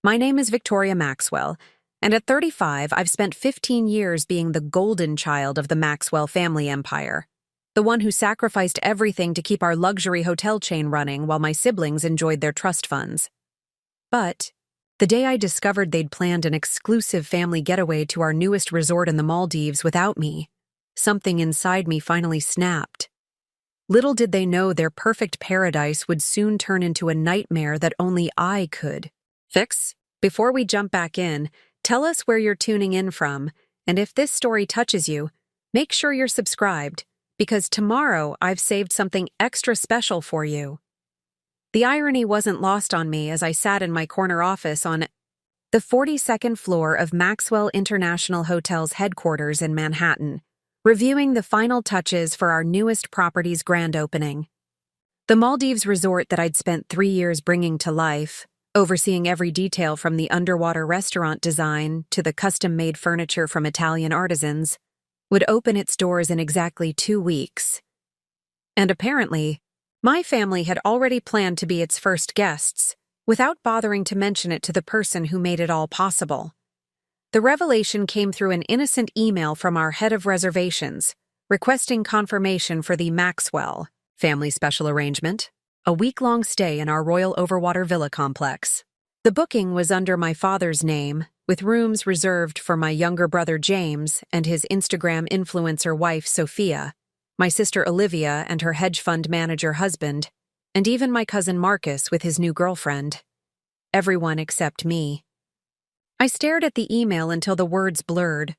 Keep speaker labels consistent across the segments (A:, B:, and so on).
A: My name is Victoria Maxwell, and at 35, I've spent 15 years being the golden child of the Maxwell family empire, the one who sacrificed everything to keep our luxury hotel chain running while my siblings enjoyed their trust funds. But the day I discovered they'd planned an exclusive family getaway to our newest resort in the Maldives without me, something inside me finally snapped. Little did they know their perfect paradise would soon turn into a nightmare that only I could fix. Before we jump back in, tell us where you're tuning in from, and if this story touches you, make sure you're subscribed, because tomorrow I've saved something extra special for you. The irony wasn't lost on me as I sat in my corner office on the 42nd floor of Maxwell International Hotel's headquarters in Manhattan, reviewing the final touches for our newest property's grand opening. The Maldives resort that I'd spent 3 years bringing to life, overseeing every detail from the underwater restaurant design to the custom-made furniture from Italian artisans, would open its doors in exactly 2 weeks. And apparently, my family had already planned to be its first guests, without bothering to mention it to the person who made it all possible. The revelation came through an innocent email from our head of reservations, requesting confirmation for the Maxwell family special arrangement, a week-long stay in our Royal Overwater Villa complex. The booking was under my father's name, with rooms reserved for my younger brother James and his Instagram influencer wife Sophia, my sister Olivia and her hedge fund manager husband, and even my cousin Marcus with his new girlfriend. Everyone except me. I stared at the email until the words blurred,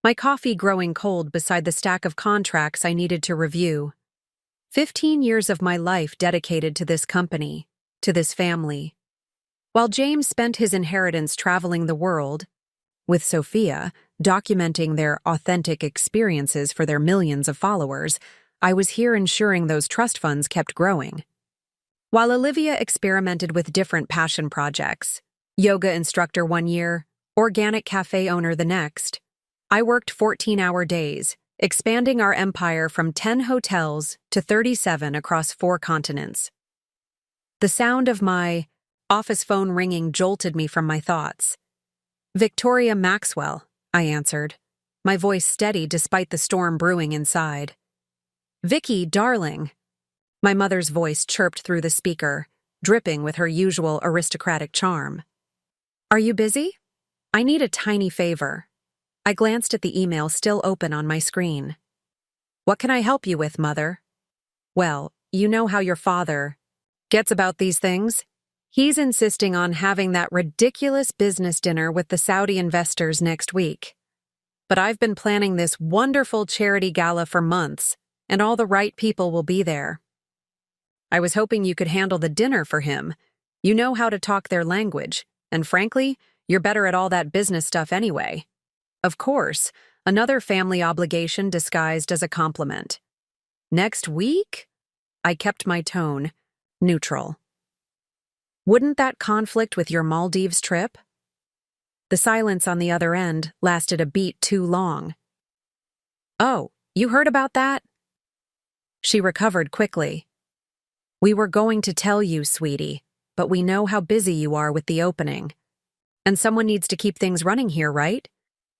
A: my coffee growing cold beside the stack of contracts I needed to review. 15 years of my life dedicated to this company, to this family. While James spent his inheritance traveling the world, with Sophia, documenting their authentic experiences for their millions of followers, I was here ensuring those trust funds kept growing. While Olivia experimented with different passion projects, yoga instructor 1 year, organic cafe owner the next, I worked 14-hour days, expanding our empire from 10 hotels to 37 across 4 continents. The sound of my office phone ringing jolted me from my thoughts. "Victoria Maxwell," I answered, my voice steady despite the storm brewing inside. "Vicky, darling," my mother's voice chirped through the speaker, dripping with her usual aristocratic charm. "Are you busy? I need a tiny favor." I glanced at the email still open on my screen. "What can I help you with, Mother?" "Well, you know how your father gets about these things. He's insisting on having that ridiculous business dinner with the Saudi investors next week. But I've been planning this wonderful charity gala for months, and all the right people will be there. I was hoping you could handle the dinner for him. You know how to talk their language, and frankly, you're better at all that business stuff anyway." Of course, another family obligation disguised as a compliment. "Next week?" I kept my tone neutral. "Wouldn't that conflict with your Maldives trip?" The silence on the other end lasted a beat too long. "Oh, you heard about that?" She recovered quickly. "We were going to tell you, sweetie, but we know how busy you are with the opening. And someone needs to keep things running here, right?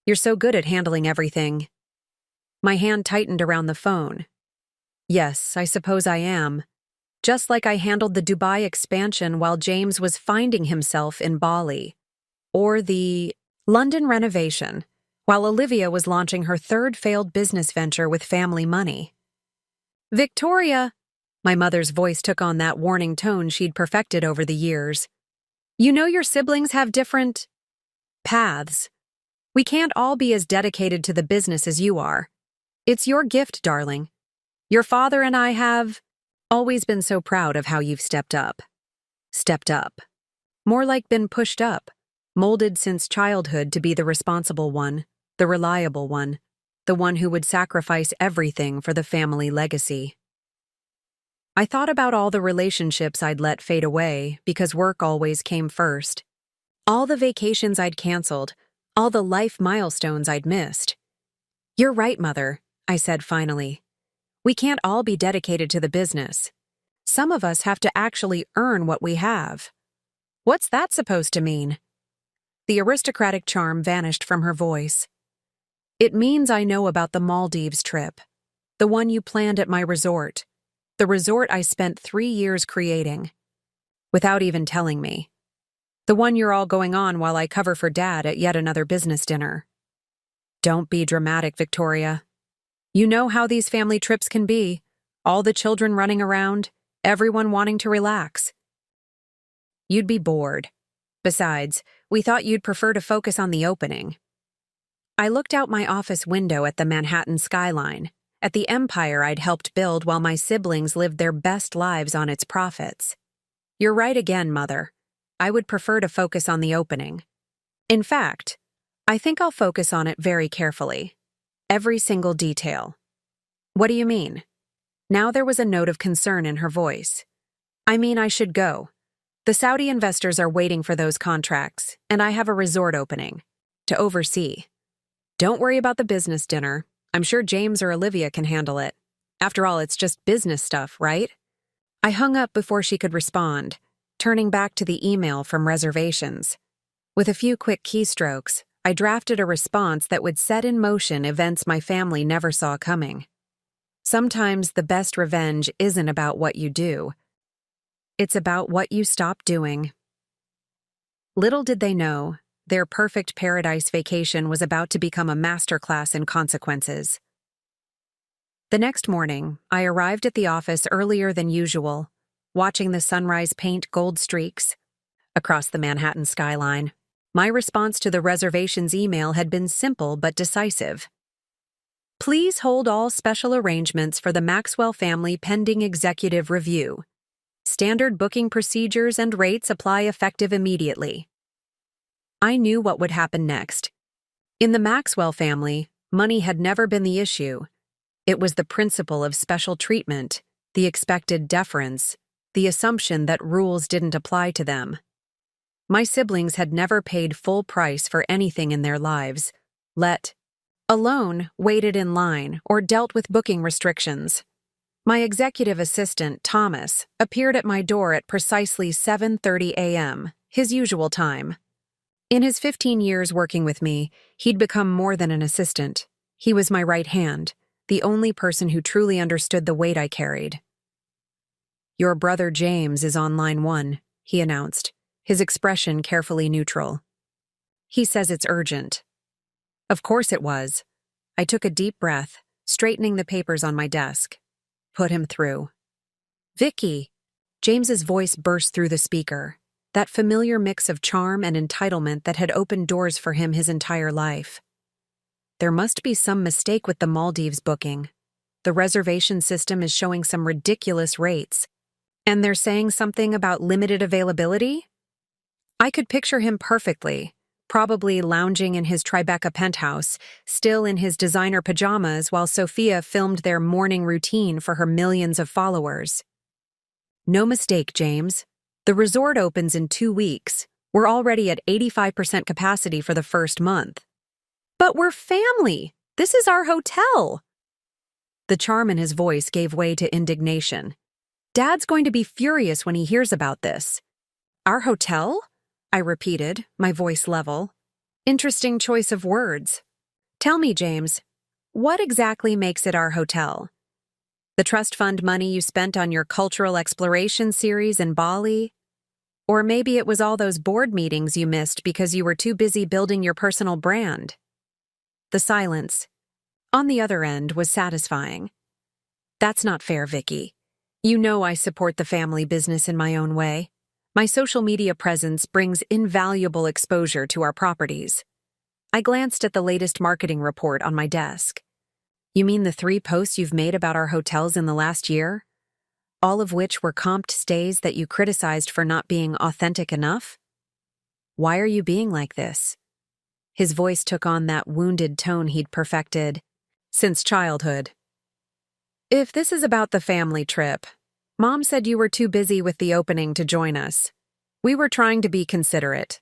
A: You're so good at handling everything." My hand tightened around the phone. "Yes, I suppose I am. Just like I handled the Dubai expansion while James was finding himself in Bali. Or the London renovation, while Olivia was launching her 3rd failed business venture with family money." "Victoria," my mother's voice took on that warning tone she'd perfected over the years. "You know your siblings have different paths. We can't all be as dedicated to the business as you are. It's your gift, darling. Your father and I have always been so proud of how you've stepped up. Stepped up. More like been pushed up, molded since childhood to be the responsible one, the reliable one, the one who would sacrifice everything for the family legacy." I thought about all the relationships I'd let fade away because work always came first. All the vacations I'd canceled, all the life milestones I'd missed. "You're right, Mother," I said finally. "We can't all be dedicated to the business. Some of us have to actually earn what we have." "What's that supposed to mean?" The aristocratic charm vanished from her voice. It means I know about the Maldives trip. The one you planned at my resort. The resort I spent 3 years creating. Without even telling me. The one you're all going on while I cover for Dad at yet another business dinner. Don't be dramatic, Victoria. You know how these family trips can be. All the children running around, everyone wanting to relax. You'd be bored. Besides, we thought you'd prefer to focus on the opening. I looked out my office window at the Manhattan skyline, at the empire I'd helped build while my siblings lived their best lives on its profits. You're right again, Mother. I would prefer to focus on the opening. In fact, I think I'll focus on it very carefully. Every single detail. What do you mean? Now there was a note of concern in her voice. I mean, I should go. The Saudi investors are waiting for those contracts, and I have a resort opening to oversee. Don't worry about the business dinner. I'm sure James or Olivia can handle it. After all, it's just business stuff, right? I hung up before she could respond, turning back to the email from reservations. With a few quick keystrokes, I drafted a response that would set in motion events my family never saw coming. Sometimes the best revenge isn't about what you do. It's about what you stop doing. Little did they know, their perfect paradise vacation was about to become a masterclass in consequences. The next morning, I arrived at the office earlier than usual, watching the sunrise paint gold streaks across the Manhattan skyline. My response to the reservations email had been simple but decisive. Please hold all special arrangements for the Maxwell family pending executive review. Standard booking procedures and rates apply effective immediately. I knew what would happen next. In the Maxwell family, money had never been the issue. It was the principle of special treatment, the expected deference, the assumption that rules didn't apply to them. My siblings had never paid full price for anything in their lives, let alone waited in line or dealt with booking restrictions. My executive assistant, Thomas, appeared at my door at precisely 7:30 a.m., his usual time. In his 15 years working with me, he'd become more than an assistant. He was my right hand, the only person who truly understood the weight I carried. Your brother James is on line 1, he announced, his expression carefully neutral. He says it's urgent. Of course it was. I took a deep breath, straightening the papers on my desk. Put him through. Vicky! James's voice burst through the speaker, that familiar mix of charm and entitlement that had opened doors for him his entire life. There must be some mistake with the Maldives booking. The reservation system is showing some ridiculous rates. And they're saying something about limited availability? I could picture him perfectly, probably lounging in his Tribeca penthouse, still in his designer pajamas while Sophia filmed their morning routine for her millions of followers. No mistake, James. The resort opens in 2 weeks. We're already at 85% capacity for the first month. But we're family. This is our hotel. The charm in his voice gave way to indignation. Dad's going to be furious when he hears about this. Our hotel? I repeated, my voice level. Interesting choice of words. Tell me, James, what exactly makes it our hotel? The trust fund money you spent on your cultural exploration series in Bali? Or maybe it was all those board meetings you missed because you were too busy building your personal brand? The silence, on the other end, was satisfying. That's not fair, Vicky. You know I support the family business in my own way. My social media presence brings invaluable exposure to our properties. I glanced at the latest marketing report on my desk. You mean the 3 posts you've made about our hotels in the last year? All of which were comped stays that you criticized for not being authentic enough? Why are you being like this? His voice took on that wounded tone he'd perfected since childhood. If this is about the family trip, Mom said you were too busy with the opening to join us. We were trying to be considerate.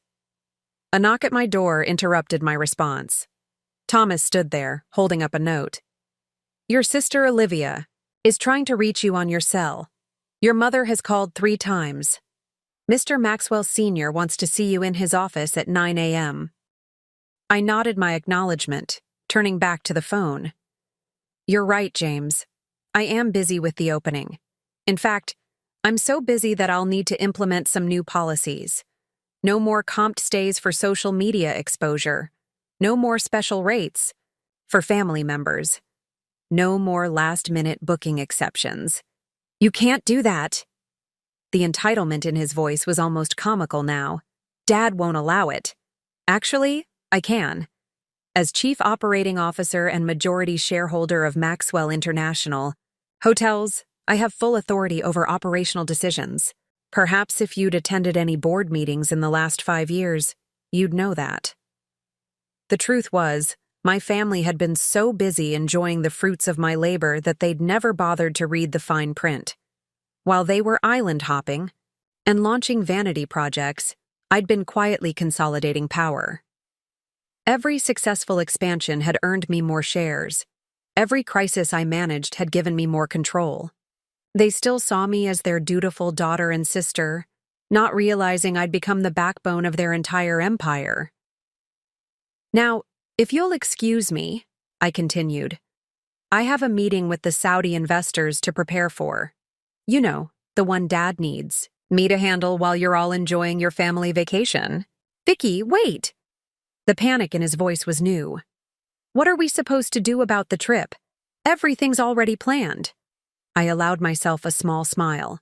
A: A knock at my door interrupted my response. Thomas stood there, holding up a note. Your sister Olivia is trying to reach you on your cell. Your mother has called 3 times. Mr. Maxwell Sr. wants to see you in his office at 9 a.m. I nodded my acknowledgement, turning back to the phone. You're right, James. I am busy with the opening. In fact, I'm so busy that I'll need to implement some new policies. No more comped stays for social media exposure. No more special rates for family members. No more last-minute booking exceptions. You can't do that. The entitlement in his voice was almost comical now. Dad won't allow it. Actually, I can. As Chief Operating Officer and majority shareholder of Maxwell International Hotels, I have full authority over operational decisions. Perhaps if you'd attended any board meetings in the last 5 years, you'd know that. The truth was, my family had been so busy enjoying the fruits of my labor that they'd never bothered to read the fine print. While they were island hopping and launching vanity projects, I'd been quietly consolidating power. Every successful expansion had earned me more shares. Every crisis I managed had given me more control. They still saw me as their dutiful daughter and sister, not realizing I'd become the backbone of their entire empire. Now, if you'll excuse me, I continued, I have a meeting with the Saudi investors to prepare for. You know, the one Dad needs me to handle while you're all enjoying your family vacation. Vicky, wait! The panic in his voice was new. What are we supposed to do about the trip? Everything's already planned. I allowed myself a small smile.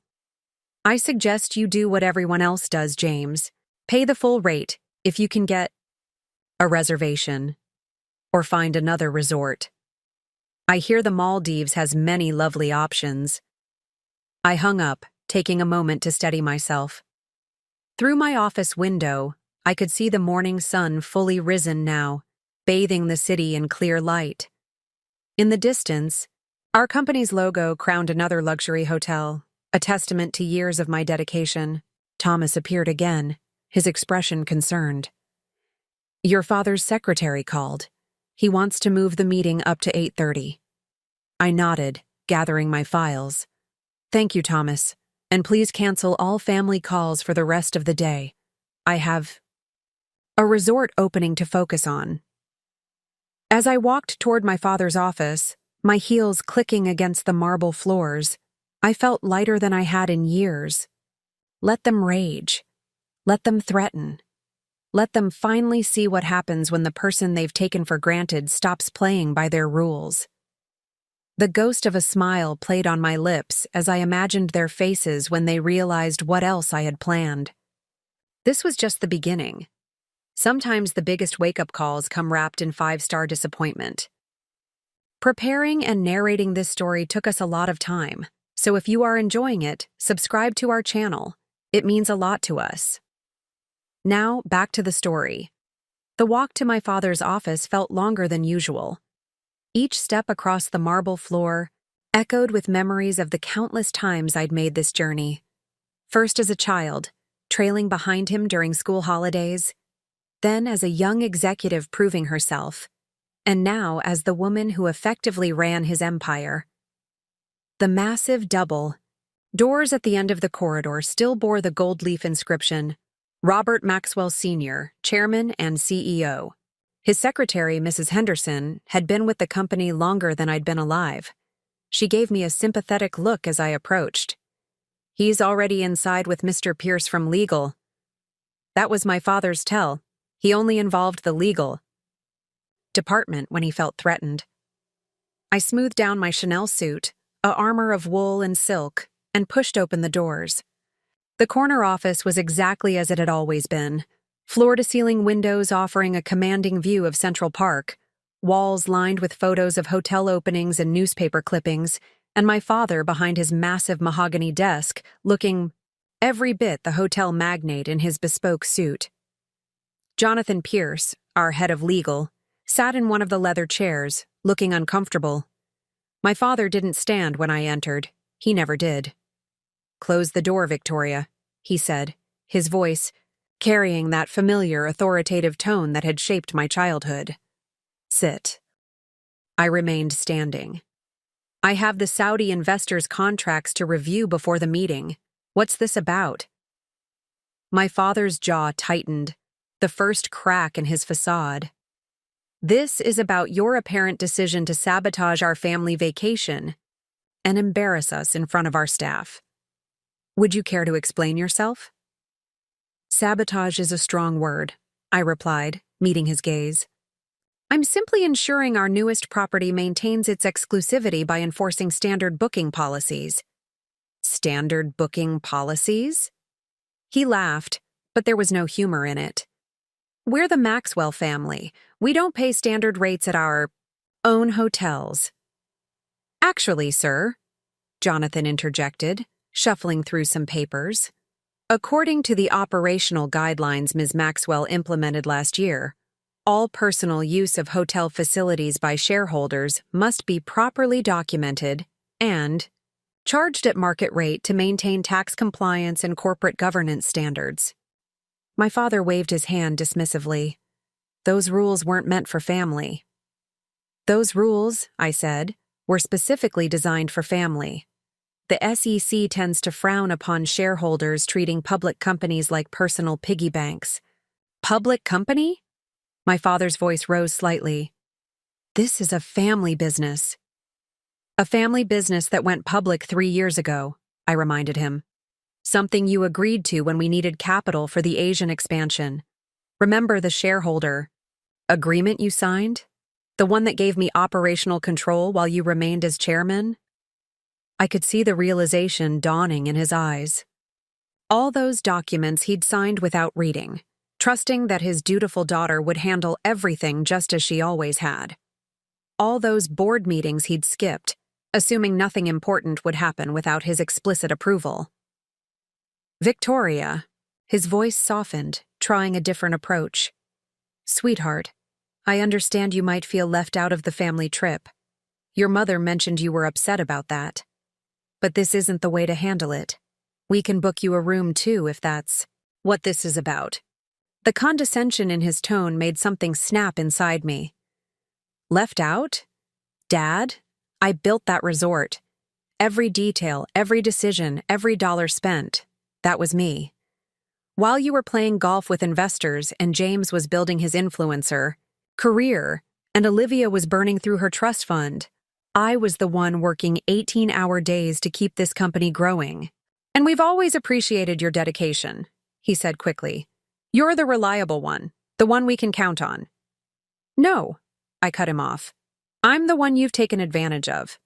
A: I suggest you do what everyone else does, James. Pay the full rate if you can get a reservation or find another resort. I hear the Maldives has many lovely options. I hung up, taking a moment to steady myself. Through my office window, I could see the morning sun fully risen now, bathing the city in clear light. In the distance, our company's logo crowned another luxury hotel, a testament to years of my dedication. Thomas appeared again, his expression concerned. Your father's secretary called. He wants to move the meeting up to 8:30. I nodded, gathering my files. Thank you, Thomas, and please cancel all family calls for the rest of the day. I have a resort opening to focus on. As I walked toward my father's office, my heels clicking against the marble floors, I felt lighter than I had in years. Let them rage. Let them threaten. Let them finally see what happens when the person they've taken for granted stops playing by their rules. The ghost of a smile played on my lips as I imagined their faces when they realized what else I had planned. This was just the beginning. Sometimes the biggest wake-up calls come wrapped in 5-star disappointment. Preparing and narrating this story took us a lot of time, so if you are enjoying it, subscribe to our channel. It means a lot to us. Now, back to the story. The walk to my father's office felt longer than usual. Each step across the marble floor echoed with memories of the countless times I'd made this journey. First as a child, trailing behind him during school holidays, then as a young executive proving herself, and now as the woman who effectively ran his empire. The massive double doors at the end of the corridor still bore the gold leaf inscription, Robert Maxwell Sr., Chairman and CEO. His secretary, Mrs. Henderson, had been with the company longer than I'd been alive. She gave me a sympathetic look as I approached. He's already inside with Mr. Pierce from legal. That was my father's tell. He only involved the legal department when he felt threatened. I smoothed down my Chanel suit, a armor of wool and silk, and pushed open the doors. The corner office was exactly as it had always been, floor-to-ceiling windows offering a commanding view of Central Park, walls lined with photos of hotel openings and newspaper clippings, and my father behind his massive mahogany desk, looking every bit the hotel magnate in his bespoke suit. Jonathan Pierce, our head of legal, sat in one of the leather chairs, looking uncomfortable. My father didn't stand when I entered. He never did. "Close the door, Victoria," he said, his voice carrying that familiar, authoritative tone that had shaped my childhood. "Sit." I remained standing. "I have the Saudi investors' contracts to review before the meeting. What's this about?" My father's jaw tightened, the first crack in his facade. This is about your apparent decision to sabotage our family vacation and embarrass us in front of our staff. Would you care to explain yourself? Sabotage is a strong word, I replied, meeting his gaze. I'm simply ensuring our newest property maintains its exclusivity by enforcing standard booking policies. Standard booking policies? He laughed, but there was no humor in it. We're the Maxwell family. We don't pay standard rates at our own hotels. Actually, sir, Jonathan interjected, shuffling through some papers. According to the operational guidelines Ms. Maxwell implemented last year, all personal use of hotel facilities by shareholders must be properly documented and charged at market rate to maintain tax compliance and corporate governance standards. My father waved his hand dismissively. Those rules weren't meant for family. Those rules, I said, were specifically designed for family. The SEC tends to frown upon shareholders treating public companies like personal piggy banks. Public company? My father's voice rose slightly. This is a family business. A family business that went public 3 years ago, I reminded him. Something you agreed to when we needed capital for the Asian expansion. Remember the shareholder agreement you signed? The one that gave me operational control while you remained as chairman? I could see the realization dawning in his eyes. All those documents he'd signed without reading, trusting that his dutiful daughter would handle everything just as she always had. All those board meetings he'd skipped, assuming nothing important would happen without his explicit approval. Victoria, his voice softened, trying a different approach. Sweetheart, I understand you might feel left out of the family trip. Your mother mentioned you were upset about that. But this isn't the way to handle it. We can book you a room too if that's what this is about. The condescension in his tone made something snap inside me. Left out? Dad? I built that resort. Every detail, every decision, every dollar spent. That was me. While you were playing golf with investors and James was building his influencer career and Olivia was burning through her trust fund, I was the one working 18-hour days to keep this company growing. And we've always appreciated your dedication, he said quickly. You're the reliable one, the one we can count on. No, I cut him off. I'm the one you've taken advantage of.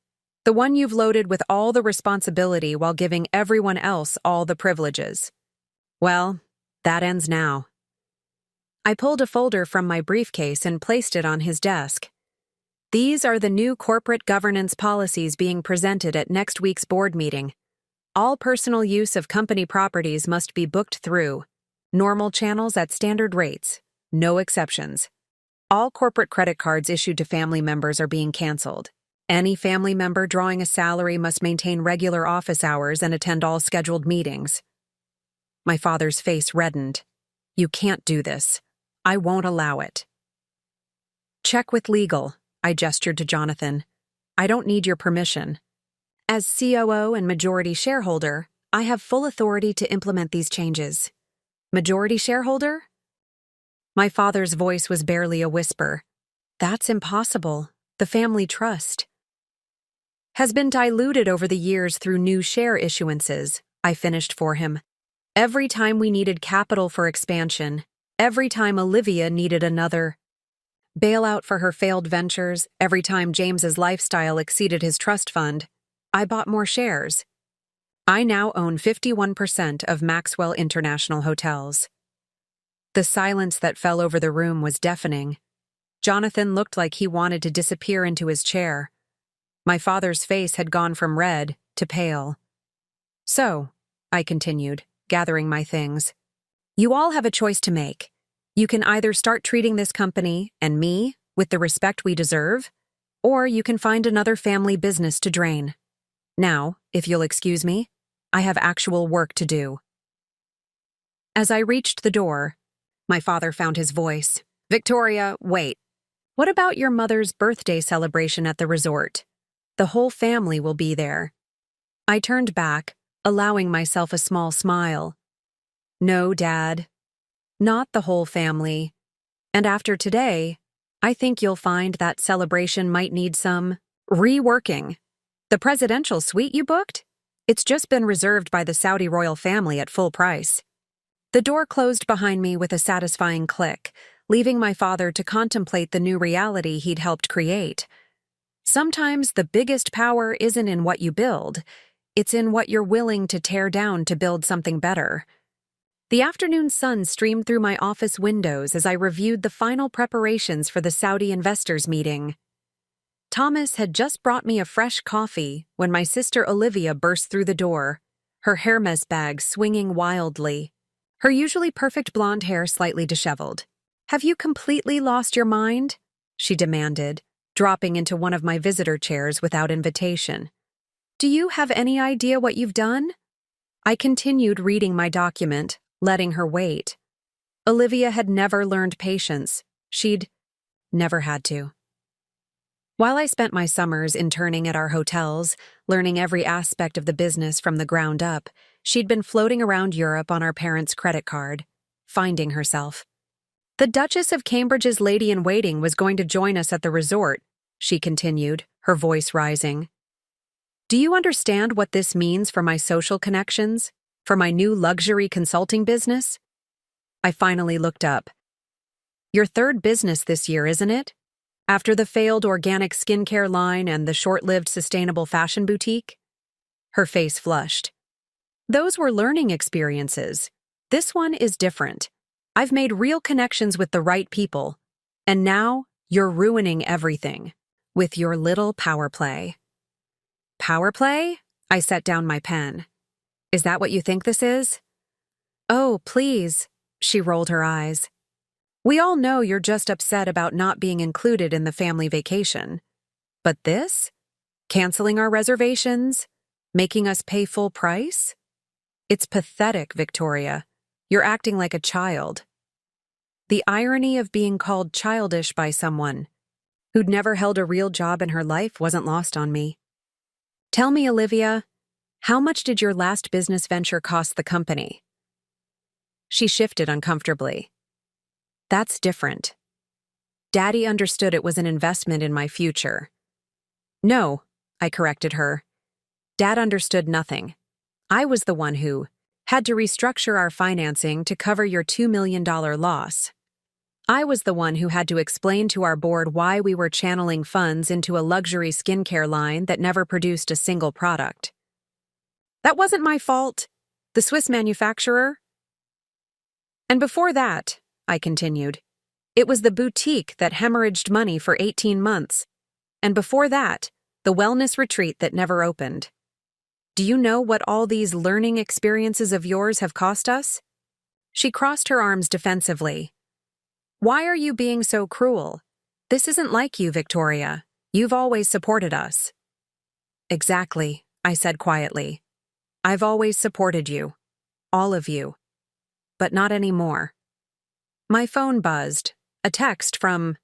A: The one you've loaded with all the responsibility while giving everyone else all the privileges. Well, that ends now. I pulled a folder from my briefcase and placed it on his desk. These are the new corporate governance policies being presented at next week's board meeting. All personal use of company properties must be booked through normal channels at standard rates, no exceptions. All corporate credit cards issued to family members are being canceled. Any family member drawing a salary must maintain regular office hours and attend all scheduled meetings. My father's face reddened. You can't do this. I won't allow it. Check with legal, I gestured to Jonathan. I don't need your permission. As COO and majority shareholder, I have full authority to implement these changes. Majority shareholder? My father's voice was barely a whisper. That's impossible. The family trust has been diluted over the years through new share issuances, I finished for him. Every time we needed capital for expansion, every time Olivia needed another bailout for her failed ventures, every time James's lifestyle exceeded his trust fund, I bought more shares. I now own 51% of Maxwell International Hotels. The silence that fell over the room was deafening. Jonathan looked like he wanted to disappear into his chair. My father's face had gone from red to pale. So, I continued, gathering my things, you all have a choice to make. You can either start treating this company and me with the respect we deserve, or you can find another family business to drain. Now, if you'll excuse me, I have actual work to do. As I reached the door, my father found his voice. Victoria, wait. What about your mother's birthday celebration at the resort? The whole family will be there. I turned back, allowing myself a small smile. No, Dad. Not the whole family. And after today, I think you'll find that celebration might need some reworking. The presidential suite you booked? It's just been reserved by the Saudi royal family at full price. The door closed behind me with a satisfying click, leaving my father to contemplate the new reality he'd helped create. Sometimes the biggest power isn't in what you build, it's in what you're willing to tear down to build something better. The afternoon sun streamed through my office windows as I reviewed the final preparations for the Saudi investors meeting. Thomas had just brought me a fresh coffee when my sister Olivia burst through the door, her Hermes bag swinging wildly, her usually perfect blonde hair slightly disheveled. "Have you completely lost your mind?" she demanded, dropping into one of my visitor chairs without invitation. "Do you have any idea what you've done?" I continued reading my document, letting her wait. Olivia had never learned patience. She'd never had to. While I spent my summers interning at our hotels, learning every aspect of the business from the ground up, she'd been floating around Europe on our parents' credit card, finding herself. "The Duchess of Cambridge's lady-in-waiting was going to join us at the resort," she continued, her voice rising. "Do you understand what this means for my social connections? For my new luxury consulting business?" I finally looked up. "Your third business this year, isn't it? After the failed organic skincare line and the short-lived sustainable fashion boutique?" Her face flushed. "Those were learning experiences. This one is different. I've made real connections with the right people. And now, you're ruining everything. With your little power play." "Power play?" I set down my pen. "Is that what you think this is?" "Oh, please," she rolled her eyes. "We all know you're just upset about not being included in the family vacation. But this? Canceling our reservations? Making us pay full price? It's pathetic, Victoria. You're acting like a child." The irony of being called childish by someone who'd never held a real job in her life wasn't lost on me. "Tell me, Olivia, how much did your last business venture cost the company?" She shifted uncomfortably. "That's different. Daddy understood it was an investment in my future." "No," I corrected her. "Dad understood nothing. I was the one who had to restructure our financing to cover your $2 million loss. I was the one who had to explain to our board why we were channeling funds into a luxury skincare line that never produced a single product. That wasn't my fault. The Swiss manufacturer. And before that," I continued, "it was the boutique that hemorrhaged money for 18 months. And before that, the wellness retreat that never opened. Do you know what all these learning experiences of yours have cost us?" She crossed her arms defensively. "Why are you being so cruel? This isn't like you, Victoria. You've always supported us." "Exactly," I said quietly. "I've always supported you. All of you. But not anymore." My phone buzzed. A text from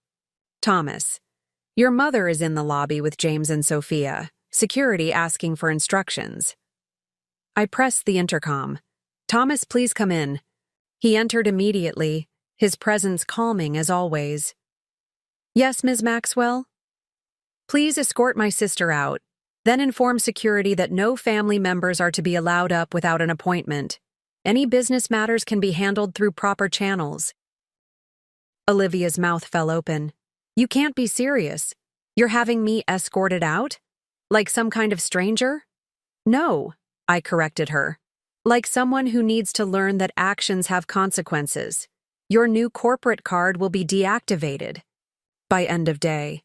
A: Thomas. "Your mother is in the lobby with James and Sophia. Security asking for instructions." I pressed the intercom. "Thomas, please come in." He entered immediately, his presence calming as always. "Yes, Ms. Maxwell?" "Please escort my sister out. Then inform security that no family members are to be allowed up without an appointment. Any business matters can be handled through proper channels." Olivia's mouth fell open. "You can't be serious. You're having me escorted out? Like some kind of stranger?" "No," I corrected her. "Like someone who needs to learn that actions have consequences. Your new corporate card will be deactivated by end of day.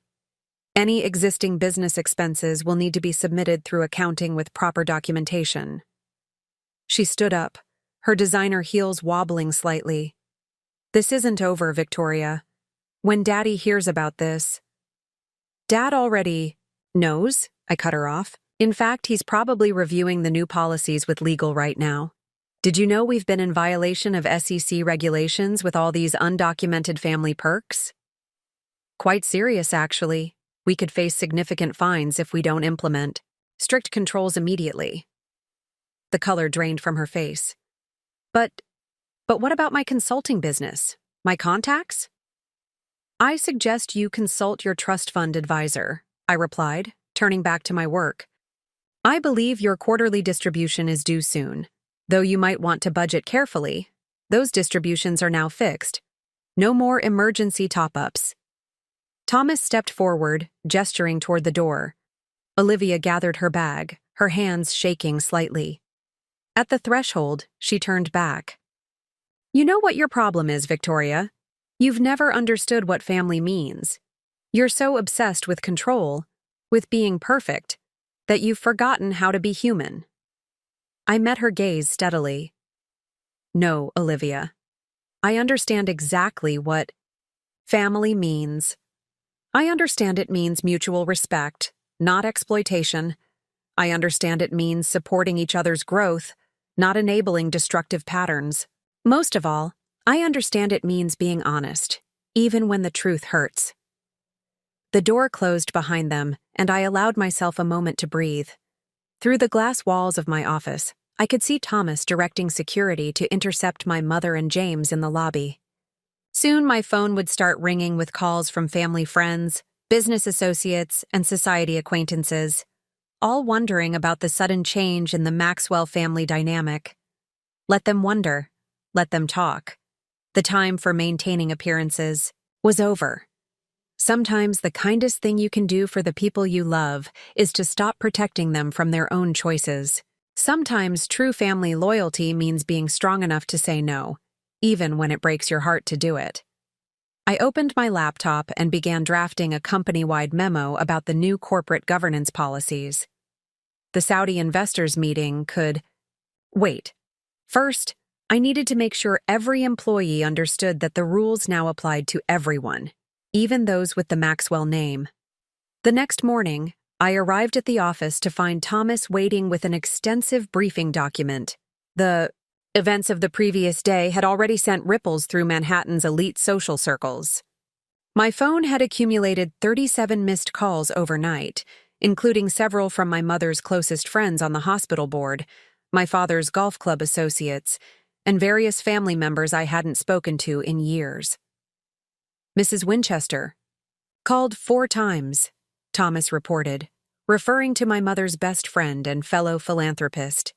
A: Any existing business expenses will need to be submitted through accounting with proper documentation." She stood up, her designer heels wobbling slightly. "This isn't over, Victoria. When Daddy hears about this..." "Dad already knows," I cut her off. "In fact, he's probably reviewing the new policies with legal right now. Did you know we've been in violation of SEC regulations with all these undocumented family perks?" "Quite serious, actually. We could face significant fines if we don't implement strict controls immediately." The color drained from her face. "But But what about my consulting business? My contacts? I suggest you consult your trust fund advisor, I replied, turning back to my work. I believe your quarterly distribution is due soon. Though you might want to budget carefully, those distributions are now fixed. No more emergency top-ups. Thomas stepped forward, gesturing toward the door. Olivia gathered her bag, her hands shaking slightly. At the threshold, she turned back. You know what your problem is, Victoria? You've never understood what family means. You're so obsessed with control, with being perfect, that you've forgotten how to be human. I met her gaze steadily. No, Olivia. I understand exactly what family means. I understand it means mutual respect, not exploitation. I understand it means supporting each other's growth, not enabling destructive patterns. Most of all, I understand it means being honest, even when the truth hurts. The door closed behind them, and I allowed myself a moment to breathe. Through the glass walls of my office, I could see Thomas directing security to intercept my mother and James in the lobby. Soon my phone would start ringing with calls from family friends, business associates, and society acquaintances, all wondering about the sudden change in the Maxwell family dynamic. Let them wonder. Let them talk. The time for maintaining appearances was over. Sometimes the kindest thing you can do for the people you love is to stop protecting them from their own choices. Sometimes true family loyalty means being strong enough to say no, even when it breaks your heart to do it. I opened my laptop and began drafting a company-wide memo about the new corporate governance policies. The Saudi investors meeting could wait. First, I needed to make sure every employee understood that the rules now applied to everyone, even those with the Maxwell name. The next morning, I arrived at the office to find Thomas waiting with an extensive briefing document. The events of the previous day had already sent ripples through Manhattan's elite social circles. My phone had accumulated 37 missed calls overnight, including several from my mother's closest friends on the hospital board, my father's golf club associates, and various family members I hadn't spoken to in years. Mrs. Winchester called 4 times, Thomas reported, referring to my mother's best friend and fellow philanthropist.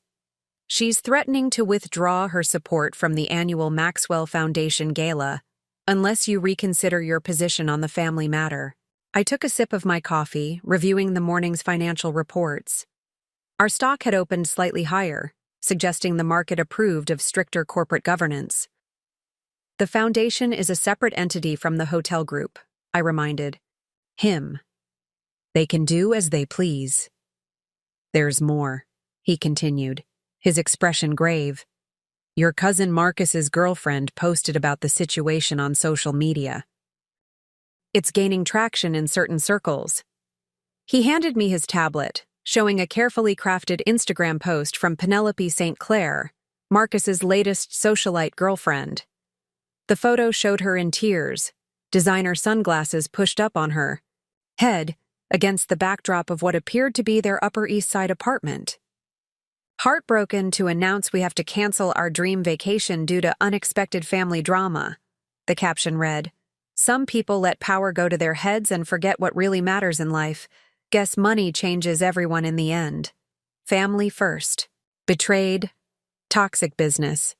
A: She's threatening to withdraw her support from the annual Maxwell Foundation Gala unless you reconsider your position on the family matter. I took a sip of my coffee, reviewing the morning's financial reports. Our stock had opened slightly higher, suggesting the market approved of stricter corporate governance. The foundation is a separate entity from the hotel group, I reminded him. They can do as they please. There's more, he continued, his expression grave. Your cousin Marcus's girlfriend posted about the situation on social media. It's gaining traction in certain circles. He handed me his tablet, showing a carefully crafted Instagram post from Penelope St. Clair, Marcus's latest socialite girlfriend. The photo showed her in tears, designer sunglasses pushed up on her head against the backdrop of what appeared to be their Upper East Side apartment. Heartbroken to announce we have to cancel our dream vacation due to unexpected family drama, the caption read. Some people let power go to their heads and forget what really matters in life. Guess money changes everyone in the end. Family first. Betrayed. Toxic business.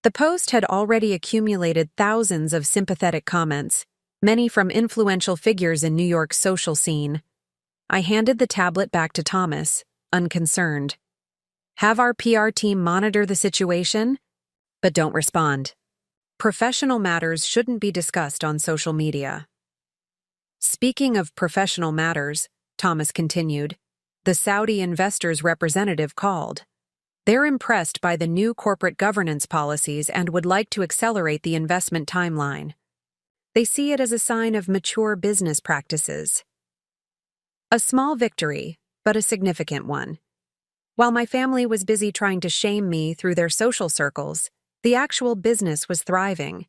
A: The post had already accumulated thousands of sympathetic comments, many from influential figures in New York's social scene. I handed the tablet back to Thomas, unconcerned. Have our PR team monitor the situation, but don't respond. Professional matters shouldn't be discussed on social media. Speaking of professional matters, Thomas continued, the Saudi investors' representative called. They're impressed by the new corporate governance policies and would like to accelerate the investment timeline. They see it as a sign of mature business practices. A small victory, but a significant one. While my family was busy trying to shame me through their social circles, the actual business was thriving.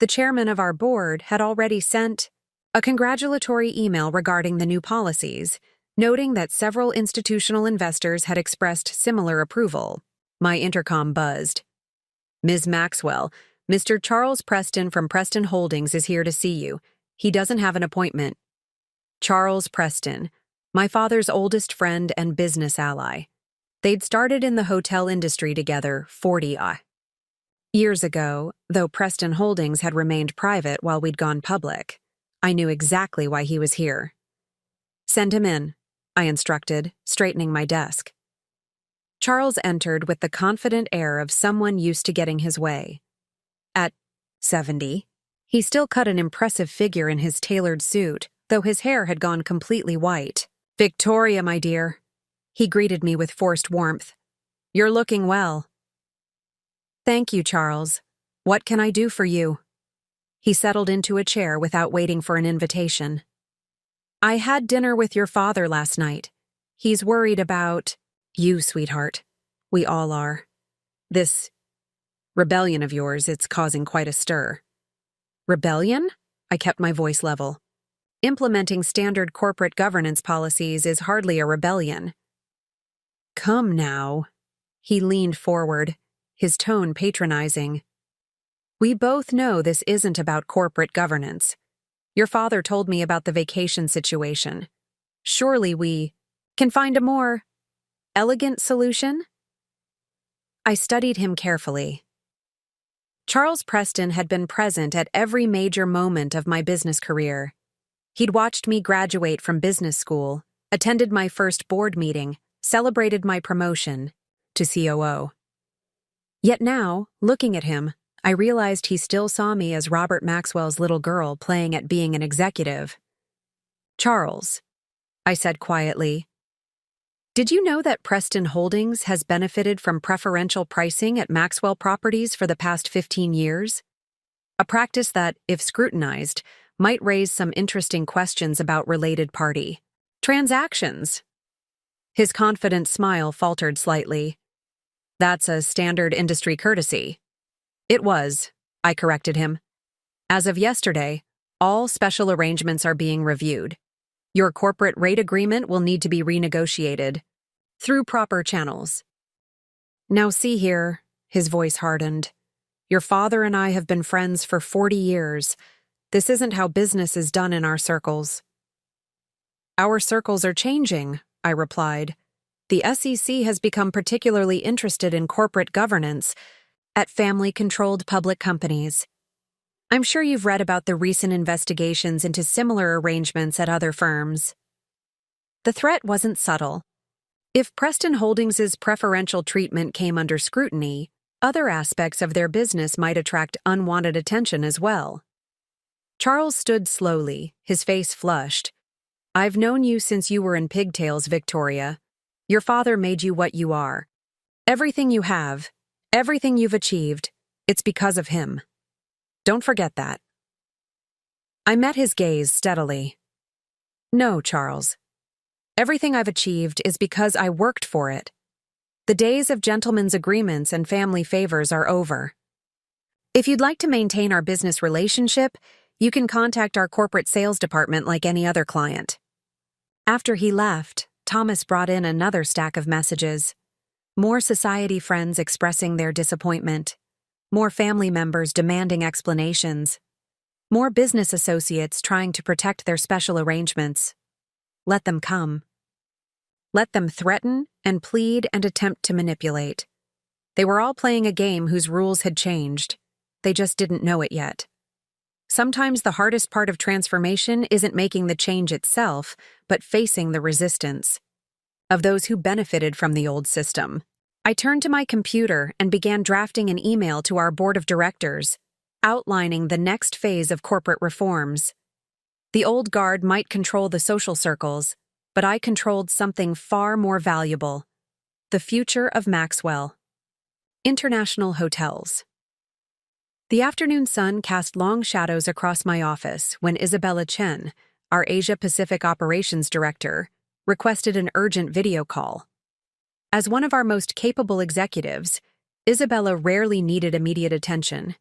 A: The chairman of our board had already sent a congratulatory email regarding the new policies, noting that several institutional investors had expressed similar approval. My intercom buzzed. Ms. Maxwell, Mr. Charles Preston from Preston Holdings is here to see you. He doesn't have an appointment. Charles Preston, my father's oldest friend and business ally. They'd started in the hotel industry together 40 years ago, though Preston Holdings had remained private while we'd gone public. I knew exactly why he was here. Send him in, I instructed, straightening my desk. Charles entered with the confident air of someone used to getting his way. At 70, he still cut an impressive figure in his tailored suit, though his hair had gone completely white. Victoria, my dear. He greeted me with forced warmth. You're looking well. Thank you, Charles. What can I do for you? He settled into a chair without waiting for an invitation. I had dinner with your father last night. He's worried about you, sweetheart. We all are. This rebellion of yours, it's causing quite a stir. Rebellion? I kept my voice level. Implementing standard corporate governance policies is hardly a rebellion. Come now. He leaned forward, his tone patronizing. We both know this isn't about corporate governance. Your father told me about the vacation situation. Surely we can find a more elegant solution? I studied him carefully. Charles Preston had been present at every major moment of my business career. He'd watched me graduate from business school, attended my first board meeting, celebrated my promotion to COO. Yet now, looking at him, I realized he still saw me as Robert Maxwell's little girl playing at being an executive. Charles, I said quietly, did you know that Preston Holdings has benefited from preferential pricing at Maxwell properties for the past 15 years? A practice that, if scrutinized, might raise some interesting questions about related party transactions. His confident smile faltered slightly. That's a standard industry courtesy. It was, I corrected him. As of yesterday, all special arrangements are being reviewed. Your corporate rate agreement will need to be renegotiated through proper channels. Now see here, his voice hardened. Your father and I have been friends for 40 years. This isn't how business is done in our circles. Our circles are changing, I replied. The SEC has become particularly interested in corporate governance at family-controlled public companies. I'm sure you've read about the recent investigations into similar arrangements at other firms. The threat wasn't subtle. If Preston Holdings' preferential treatment came under scrutiny, other aspects of their business might attract unwanted attention as well. Charles stood slowly, his face flushed. I've known you since you were in pigtails, Victoria. Your father made you what you are. Everything you have, everything you've achieved, it's because of him. Don't forget that. I met his gaze steadily. No, Charles. Everything I've achieved is because I worked for it. The days of gentlemen's agreements and family favors are over. If you'd like to maintain our business relationship, you can contact our corporate sales department like any other client. After he left, Thomas brought in another stack of messages. More society friends expressing their disappointment. More family members demanding explanations. More business associates trying to protect their special arrangements. Let them come. Let them threaten and plead and attempt to manipulate. They were all playing a game whose rules had changed. They just didn't know it yet. Sometimes the hardest part of transformation isn't making the change itself, but facing the resistance of those who benefited from the old system. I turned to my computer and began drafting an email to our board of directors, outlining the next phase of corporate reforms. The old guard might control the social circles, but I controlled something far more valuable: the future of Maxwell. International hotels. The afternoon sun cast long shadows across my office when Isabella Chen, our Asia-Pacific Operations Director, requested an urgent video call. As one of our most capable executives, Isabella rarely needed immediate attention,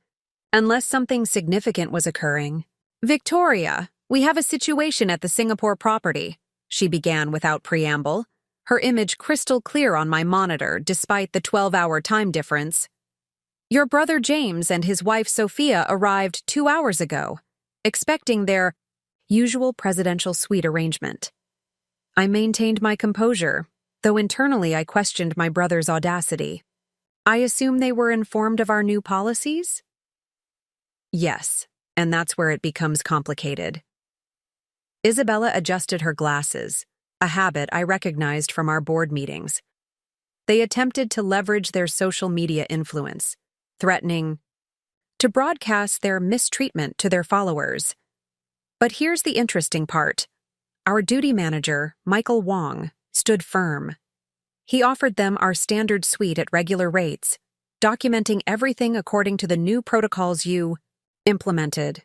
A: unless something significant was occurring. Victoria, we have a situation at the Singapore property, she began without preamble, her image crystal clear on my monitor despite the 12-hour time difference. Your brother James and his wife Sophia arrived 2 hours ago, expecting their usual presidential suite arrangement. I maintained my composure, though internally I questioned my brother's audacity. I assume they were informed of our new policies? Yes, and that's where it becomes complicated. Isabella adjusted her glasses, a habit I recognized from our board meetings. They attempted to leverage their social media influence, threatening to broadcast their mistreatment to their followers. But here's the interesting part. Our duty manager, Michael Wong, stood firm. He offered them our standard suite at regular rates, documenting everything according to the new protocols you implemented.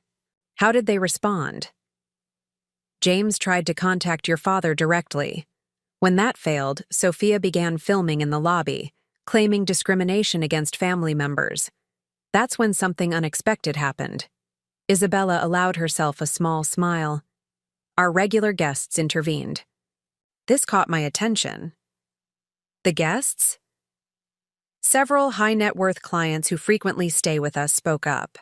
A: How did they respond? James tried to contact your father directly. When that failed, Sophia began filming in the lobby, claiming discrimination against family members. That's when something unexpected happened. Isabella allowed herself a small smile. Our regular guests intervened. This caught my attention. The guests? Several high-net-worth clients who frequently stay with us spoke up.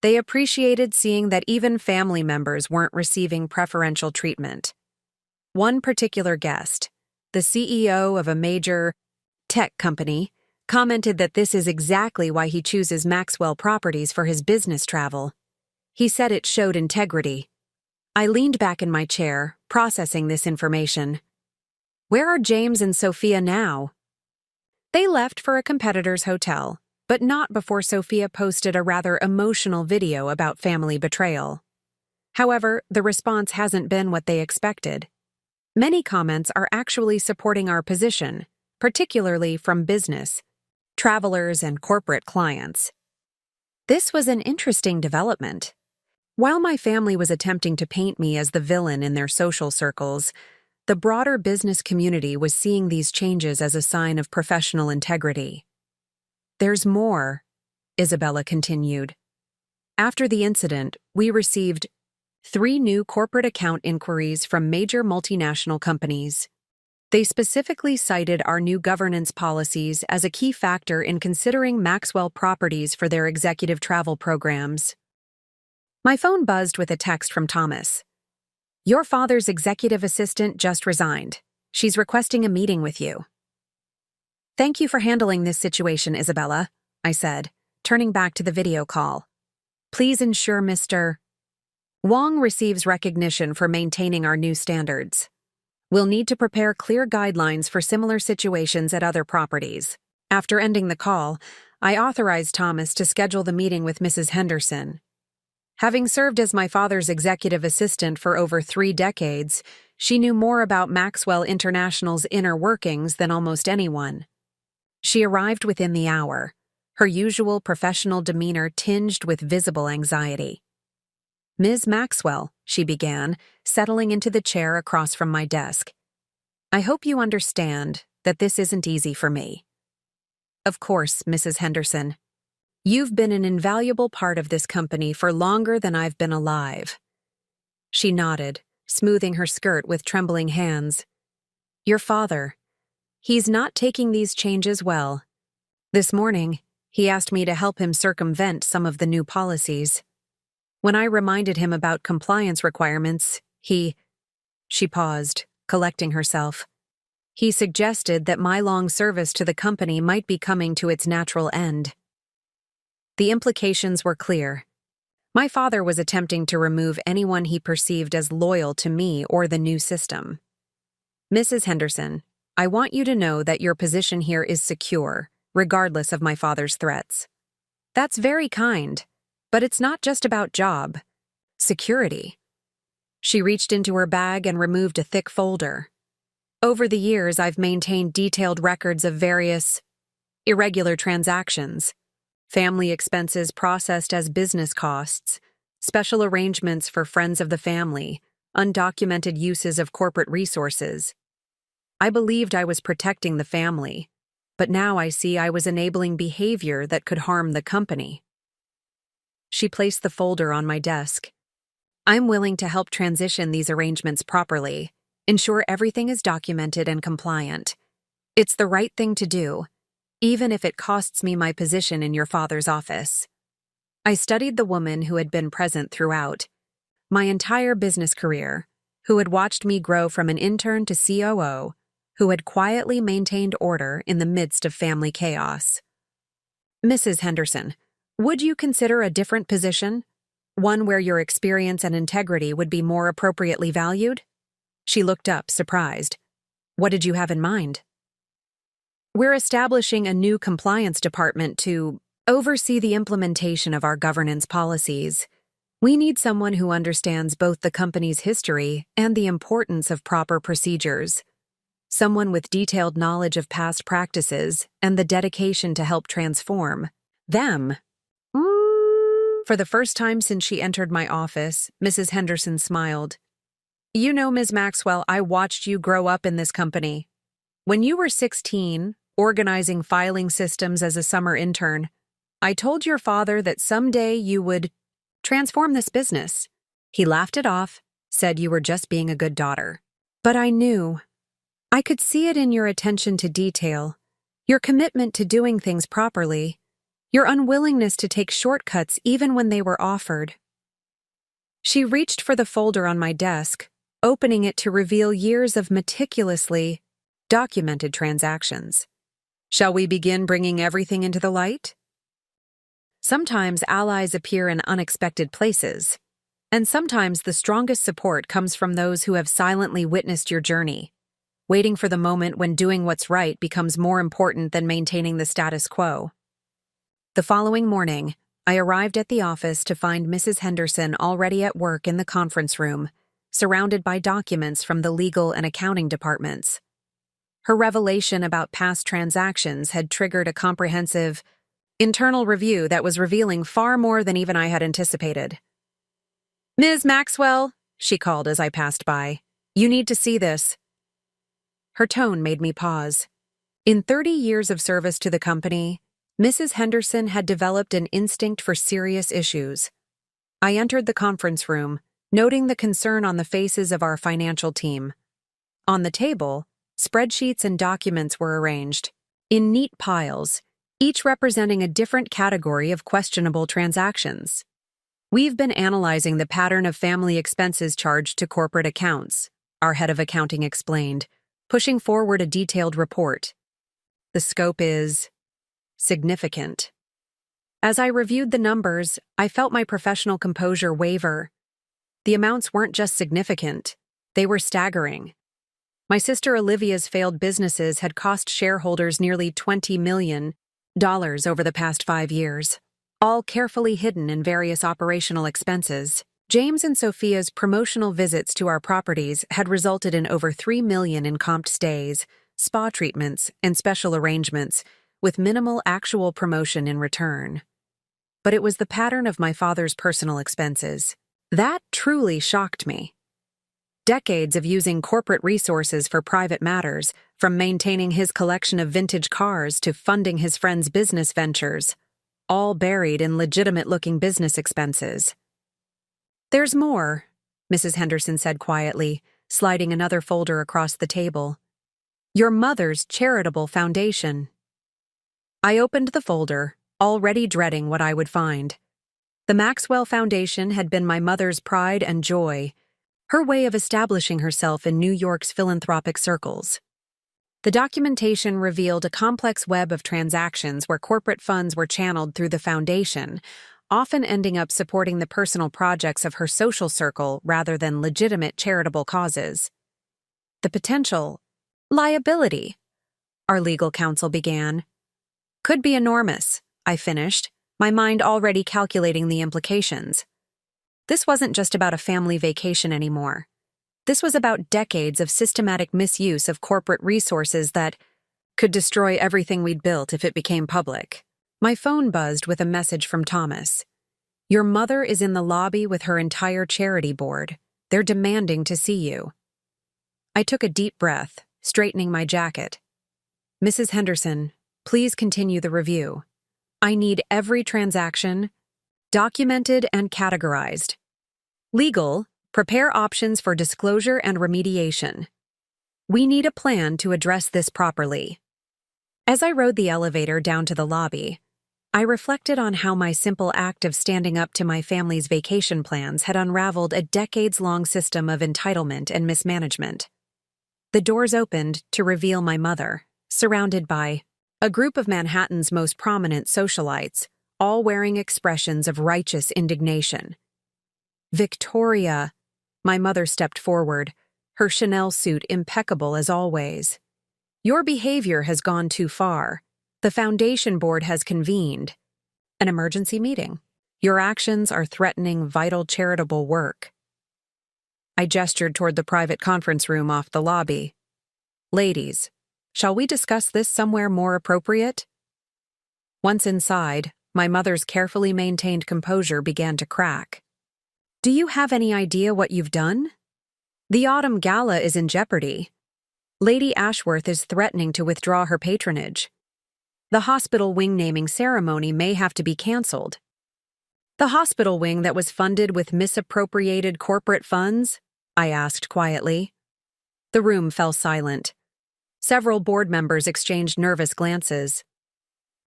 A: They appreciated seeing that even family members weren't receiving preferential treatment. One particular guest, the CEO of a major tech company, commented that this is exactly why he chooses Maxwell Properties for his business travel. He said it showed integrity. I leaned back in my chair, processing this information. Where are James and Sophia now? They left for a competitor's hotel, but not before Sophia posted a rather emotional video about family betrayal. However, the response hasn't been what they expected. Many comments are actually supporting our position, particularly from business, travelers, and corporate clients. This was an interesting development. While my family was attempting to paint me as the villain in their social circles, the broader business community was seeing these changes as a sign of professional integrity. There's more, Isabella continued. After the incident, we received 3 new corporate account inquiries from major multinational companies. They specifically cited our new governance policies as a key factor in considering Maxwell Properties for their executive travel programs. My phone buzzed with a text from Thomas. Your father's executive assistant just resigned. She's requesting a meeting with you. Thank you for handling this situation, Isabella, I said, turning back to the video call. Please ensure Mr. Wong receives recognition for maintaining our new standards. We'll need to prepare clear guidelines for similar situations at other properties. After ending the call, I authorized Thomas to schedule the meeting with Mrs. Henderson. Having served as my father's executive assistant for over 3 decades, she knew more about Maxwell International's inner workings than almost anyone. She arrived within the hour, her usual professional demeanor tinged with visible anxiety. Ms. Maxwell, she began, settling into the chair across from my desk. I hope you understand that this isn't easy for me. Of course, Mrs. Henderson. You've been an invaluable part of this company for longer than I've been alive. She nodded, smoothing her skirt with trembling hands. Your father. He's not taking these changes well. This morning, he asked me to help him circumvent some of the new policies. When I reminded him about compliance requirements, she paused, collecting herself. He suggested that my long service to the company might be coming to its natural end. The implications were clear. My father was attempting to remove anyone he perceived as loyal to me or the new system. Mrs. Henderson, I want you to know that your position here is secure, regardless of my father's threats. That's very kind, but it's not just about job. Security. She reached into her bag and removed a thick folder. Over the years, I've maintained detailed records of various irregular transactions. Family expenses processed as business costs, special arrangements for friends of the family, undocumented uses of corporate resources. I believed I was protecting the family, but now I see I was enabling behavior that could harm the company. She placed the folder on my desk. I'm willing to help transition these arrangements properly, ensure everything is documented and compliant. It's the right thing to do. even if it costs me my position in your father's office. I studied the woman who had been present throughout my entire business career, who had watched me grow from an intern to COO, who had quietly maintained order in the midst of family chaos. Mrs. Henderson, would you consider a different position? One where your experience and integrity would be more appropriately valued? She looked up, surprised. What did you have in mind? We're establishing a new compliance department to oversee the implementation of our governance policies. We need someone who understands both the company's history and the importance of proper procedures. Someone with detailed knowledge of past practices and the dedication to help transform them. For the first time since she entered my office, Mrs. Henderson smiled. You know, Ms. Maxwell, I watched you grow up in this company. When you were 16, organizing filing systems as a summer intern, I told your father that someday you would transform this business. He laughed it off, said you were just being a good daughter. But I knew. I could see it in your attention to detail, your commitment to doing things properly, your unwillingness to take shortcuts even when they were offered. She reached for the folder on my desk, opening it to reveal years of meticulously documented transactions. Shall we begin bringing everything into the light? Sometimes allies appear in unexpected places, and sometimes the strongest support comes from those who have silently witnessed your journey, waiting for the moment when doing what's right becomes more important than maintaining the status quo. The following morning, I arrived at the office to find Mrs. Henderson already at work in the conference room, surrounded by documents from the legal and accounting departments. Her revelation about past transactions had triggered a comprehensive internal review that was revealing far more than even I had anticipated. Ms. Maxwell, she called as I passed by, you need to see this. Her tone made me pause. In 30 years of service to the company, Mrs. Henderson had developed an instinct for serious issues. I entered the conference room, noting the concern on the faces of our financial team. On the table, spreadsheets and documents were arranged, in neat piles, each representing a different category of questionable transactions. We've been analyzing the pattern of family expenses charged to corporate accounts, our head of accounting explained, pushing forward a detailed report. The scope is significant. As I reviewed the numbers, I felt my professional composure waver. The amounts weren't just significant, they were staggering. My sister Olivia's failed businesses had cost shareholders nearly $20 million over the past 5 years, all carefully hidden in various operational expenses. James and Sophia's promotional visits to our properties had resulted in over $3 million in comped stays, spa treatments, and special arrangements, with minimal actual promotion in return. But it was the pattern of my father's personal expenses. That truly shocked me. Decades of using corporate resources for private matters, from maintaining his collection of vintage cars to funding his friends' business ventures, all buried in legitimate-looking business expenses. There's more, Mrs. Henderson said quietly, sliding another folder across the table. Your mother's charitable foundation. I opened the folder, already dreading what I would find. The Maxwell Foundation had been my mother's pride and joy, her way of establishing herself in New York's philanthropic circles. The documentation revealed a complex web of transactions where corporate funds were channeled through the foundation, often ending up supporting the personal projects of her social circle rather than legitimate charitable causes. The potential liability, our legal counsel began, could be enormous, I finished, my mind already calculating the implications. This wasn't just about a family vacation anymore. This was about decades of systematic misuse of corporate resources that could destroy everything we'd built if it became public. My phone buzzed with a message from Thomas. Your mother is in the lobby with her entire charity board. They're demanding to see you. I took a deep breath, straightening my jacket. Mrs. Henderson, please continue the review. I need every transaction documented and categorized. Legal, prepare options for disclosure and remediation. We need a plan to address this properly. As I rode the elevator down to the lobby, I reflected on how my simple act of standing up to my family's vacation plans had unraveled a decades-long system of entitlement and mismanagement. The doors opened to reveal my mother, surrounded by a group of Manhattan's most prominent socialites, all wearing expressions of righteous indignation. "Victoria," my mother stepped forward, her Chanel suit impeccable as always. "Your behavior has gone too far. The foundation board has convened an emergency meeting. Your actions are threatening vital charitable work." I gestured toward the private conference room off the lobby. "Ladies, shall we discuss this somewhere more appropriate?" Once inside, my mother's carefully maintained composure began to crack. "Do you have any idea what you've done? The autumn gala is in jeopardy. Lady Ashworth is threatening to withdraw her patronage. The hospital wing naming ceremony may have to be canceled." "The hospital wing that was funded with misappropriated corporate funds?" I asked quietly. The room fell silent. Several board members exchanged nervous glances.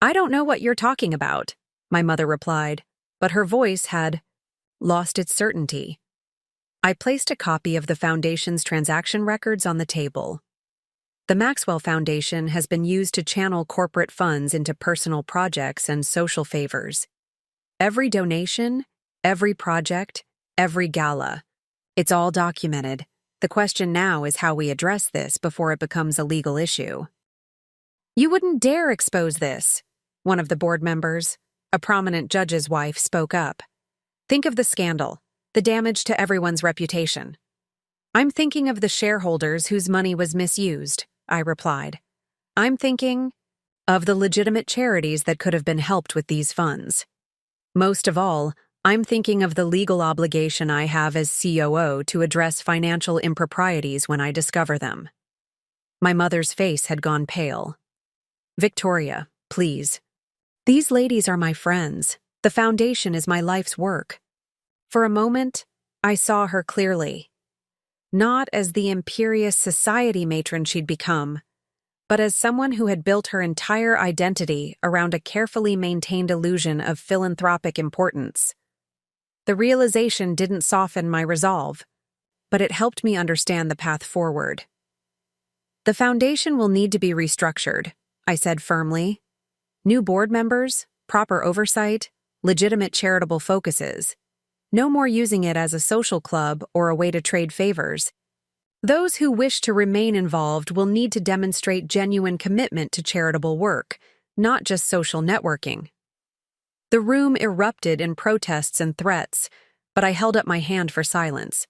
A: "I don't know what you're talking about," my mother replied, but her voice had lost its certainty. I placed a copy of the Foundation's transaction records on the table. The Maxwell Foundation has been used to channel corporate funds into personal projects and social favors. Every donation, every project, every gala. It's all documented. The question now is how we address this before it becomes a legal issue. "You wouldn't dare expose this," one of the board members, a prominent judge's wife, spoke up. "Think of the scandal, the damage to everyone's reputation." "I'm thinking of the shareholders whose money was misused," I replied. "I'm thinking of the legitimate charities that could have been helped with these funds. Most of all, I'm thinking of the legal obligation I have as COO to address financial improprieties when I discover them." My mother's face had gone pale. "Victoria, please. These ladies are my friends. The foundation is my life's work." For a moment, I saw her clearly. Not as the imperious society matron she'd become, but as someone who had built her entire identity around a carefully maintained illusion of philanthropic importance. The realization didn't soften my resolve, but it helped me understand the path forward. "The foundation will need to be restructured," I said firmly. "New board members, proper oversight, legitimate charitable focuses. No more using it as a social club or a way to trade favors. Those who wish to remain involved will need to demonstrate genuine commitment to charitable work, not just social networking." The room erupted in protests and threats, but I held up my hand for silence.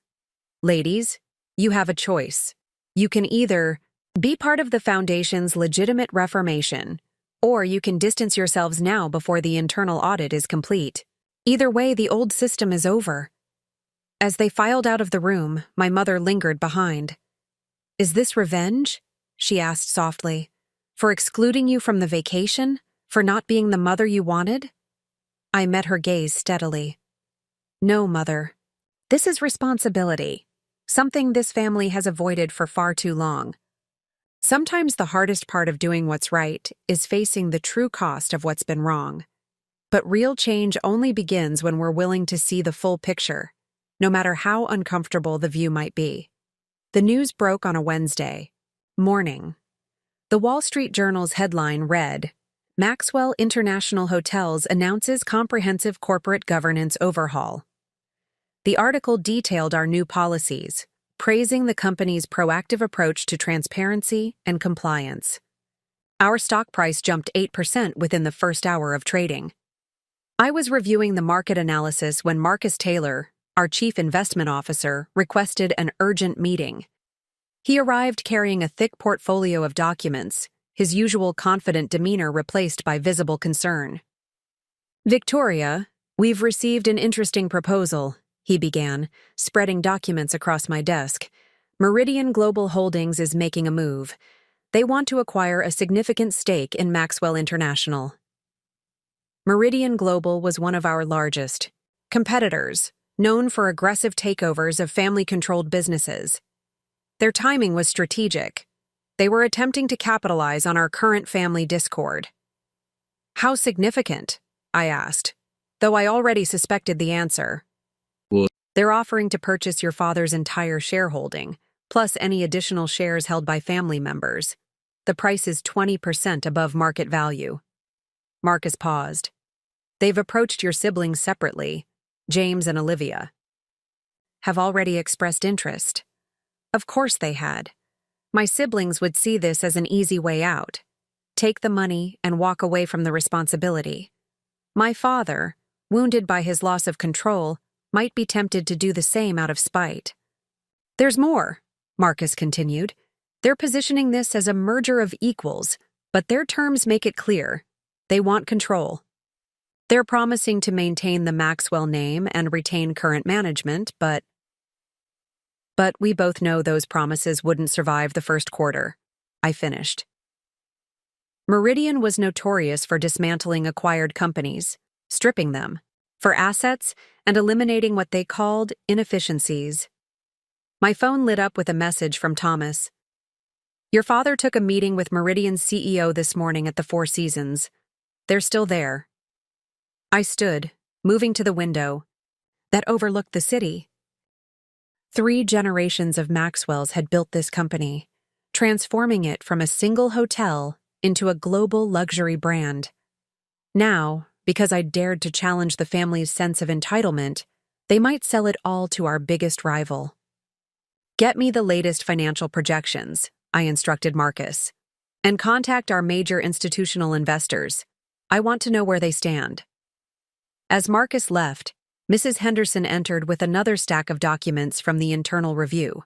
A: "Ladies, you have a choice. You can either be part of the foundation's legitimate reformation, or you can distance yourselves now before the internal audit is complete. Either way, the old system is over." As they filed out of the room, my mother lingered behind. "Is this revenge?" she asked softly. "For excluding you from the vacation? For not being the mother you wanted?" I met her gaze steadily. "No, Mother. This is responsibility. Something this family has avoided for far too long. Sometimes the hardest part of doing what's right is facing the true cost of what's been wrong. But real change only begins when we're willing to see the full picture, no matter how uncomfortable the view might be." The news broke on a Wednesday morning. The Wall Street Journal's headline read, "Maxwell International Hotels announces comprehensive corporate governance overhaul." The article detailed our new policies, praising the company's proactive approach to transparency and compliance. Our stock price jumped 8% within the first hour of trading. I was reviewing the market analysis when Marcus Taylor, our chief investment officer, requested an urgent meeting. He arrived carrying a thick portfolio of documents, his usual confident demeanor replaced by visible concern. "Victoria, we've received an interesting proposal," he began, spreading documents across my desk. "Meridian Global Holdings is making a move. They want to acquire a significant stake in Maxwell International." Meridian Global was one of our largest competitors, known for aggressive takeovers of family-controlled businesses. Their timing was strategic. They were attempting to capitalize on our current family discord. How significant? I asked, though I already suspected the answer.
B: Well,
A: They're offering to purchase your father's entire shareholding, plus any additional shares held by family members. The price is 20% above market value. Marcus paused. They've approached your siblings separately, James and Olivia. Have already expressed interest. Of course they had. My siblings would see this as an easy way out. Take the money and walk away from the responsibility. My father, wounded by his loss of control, might be tempted to do the same out of spite. There's more, Marcus continued. They're positioning this as a merger of equals, but their terms make it clear. They want control. They're promising to maintain the Maxwell name and retain current management, but we both know those promises wouldn't survive the first quarter. I finished. Meridian was notorious for dismantling acquired companies, stripping them, for assets, and eliminating what they called inefficiencies. My phone lit up with a message from Thomas. Your father took a meeting with Meridian's CEO this morning at the Four Seasons. They're still there. I stood, moving to the window that overlooked the city. 3 generations of Maxwells had built this company, transforming it from a single hotel into a global luxury brand. Now, because I dared to challenge the family's sense of entitlement, they might sell it all to our biggest rival. Get me the latest financial projections, I instructed Marcus, and contact our major institutional investors. I want to know where they stand. As Marcus left, Mrs. Henderson entered with another stack of documents from the internal review.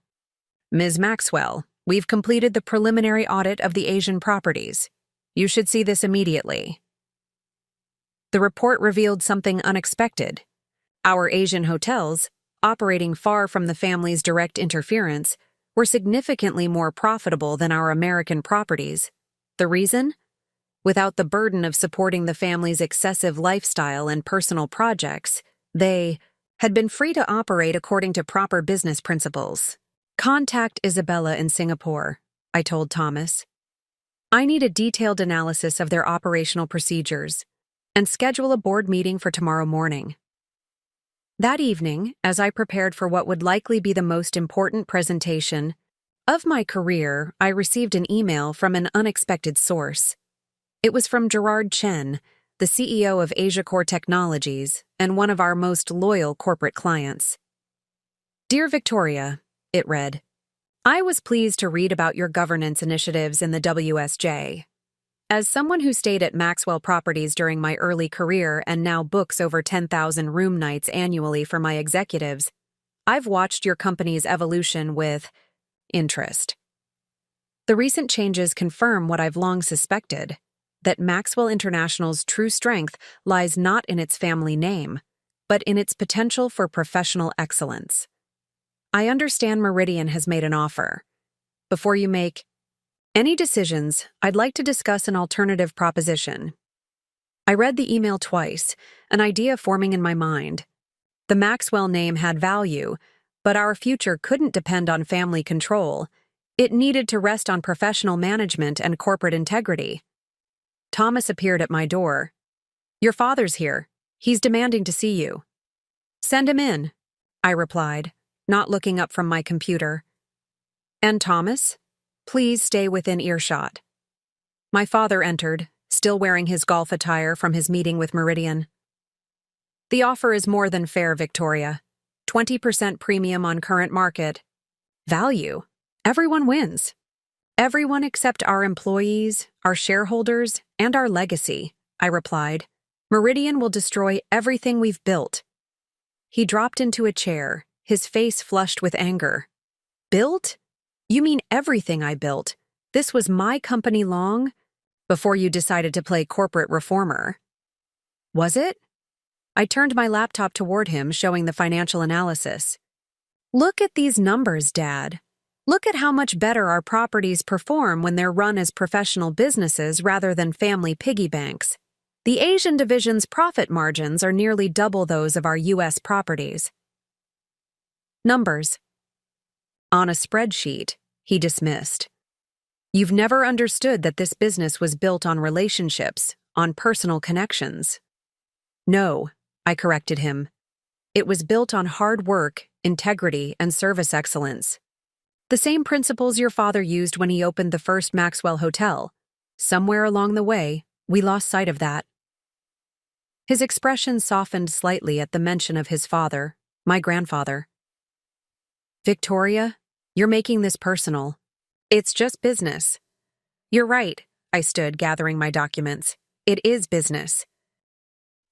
A: Ms. Maxwell, we've completed the preliminary audit of the Asian properties. You should see this immediately. The report revealed something unexpected. Our Asian hotels, operating far from the family's direct interference, were significantly more profitable than our American properties. The reason? Without the burden of supporting the family's excessive lifestyle and personal projects, they had been free to operate according to proper business principles. Contact Isabella in Singapore, I told Thomas. I need a detailed analysis of their operational procedures, and schedule a board meeting for tomorrow morning. That evening, as I prepared for what would likely be the most important presentation of my career, I received an email from an unexpected source. It was from Gerard Chen, the CEO of AsiaCore Technologies and one of our most loyal corporate clients. Dear Victoria, it read, I was pleased to read about your governance initiatives in the WSJ. As someone who stayed at Maxwell Properties during my early career and now books over 10,000 room nights annually for my executives, I've watched your company's evolution with interest. The recent changes confirm what I've long suspected, that Maxwell International's true strength lies not in its family name, but in its potential for professional excellence. I understand Meridian has made an offer. Before you make any decisions, I'd like to discuss an alternative proposition. I read the email twice, an idea forming in my mind. The Maxwell name had value, but our future couldn't depend on family control. It needed to rest on professional management and corporate integrity. Thomas appeared at my door. Your father's here. He's demanding to see you. Send him in, I replied, not looking up from my computer. And Thomas? Please stay within earshot. My father entered, still wearing his golf attire from his meeting with Meridian. The offer is more than fair, Victoria. 20% premium on current market. Value. Everyone wins. Everyone except our employees, our shareholders, and our legacy, I replied. Meridian will destroy everything we've built. He dropped into a chair, his face flushed with anger. Built? You mean everything I built? This was my company long before you decided to play corporate reformer. Was it? I turned my laptop toward him, showing the financial analysis. Look at these numbers, Dad. Look at how much better our properties perform when they're run as professional businesses rather than family piggy banks. The Asian division's profit margins are nearly double those of our U.S. properties. Numbers. On a spreadsheet, he dismissed. You've never understood that this business was built on relationships, on personal connections. No, I corrected him. It was built on hard work, integrity, and service excellence. The same principles your father used when he opened the first Maxwell Hotel. Somewhere along the way, we lost sight of that. His expression softened slightly at the mention of his father, my grandfather. Victoria, you're making this personal. It's just business. You're right, I stood, gathering my documents. It is business.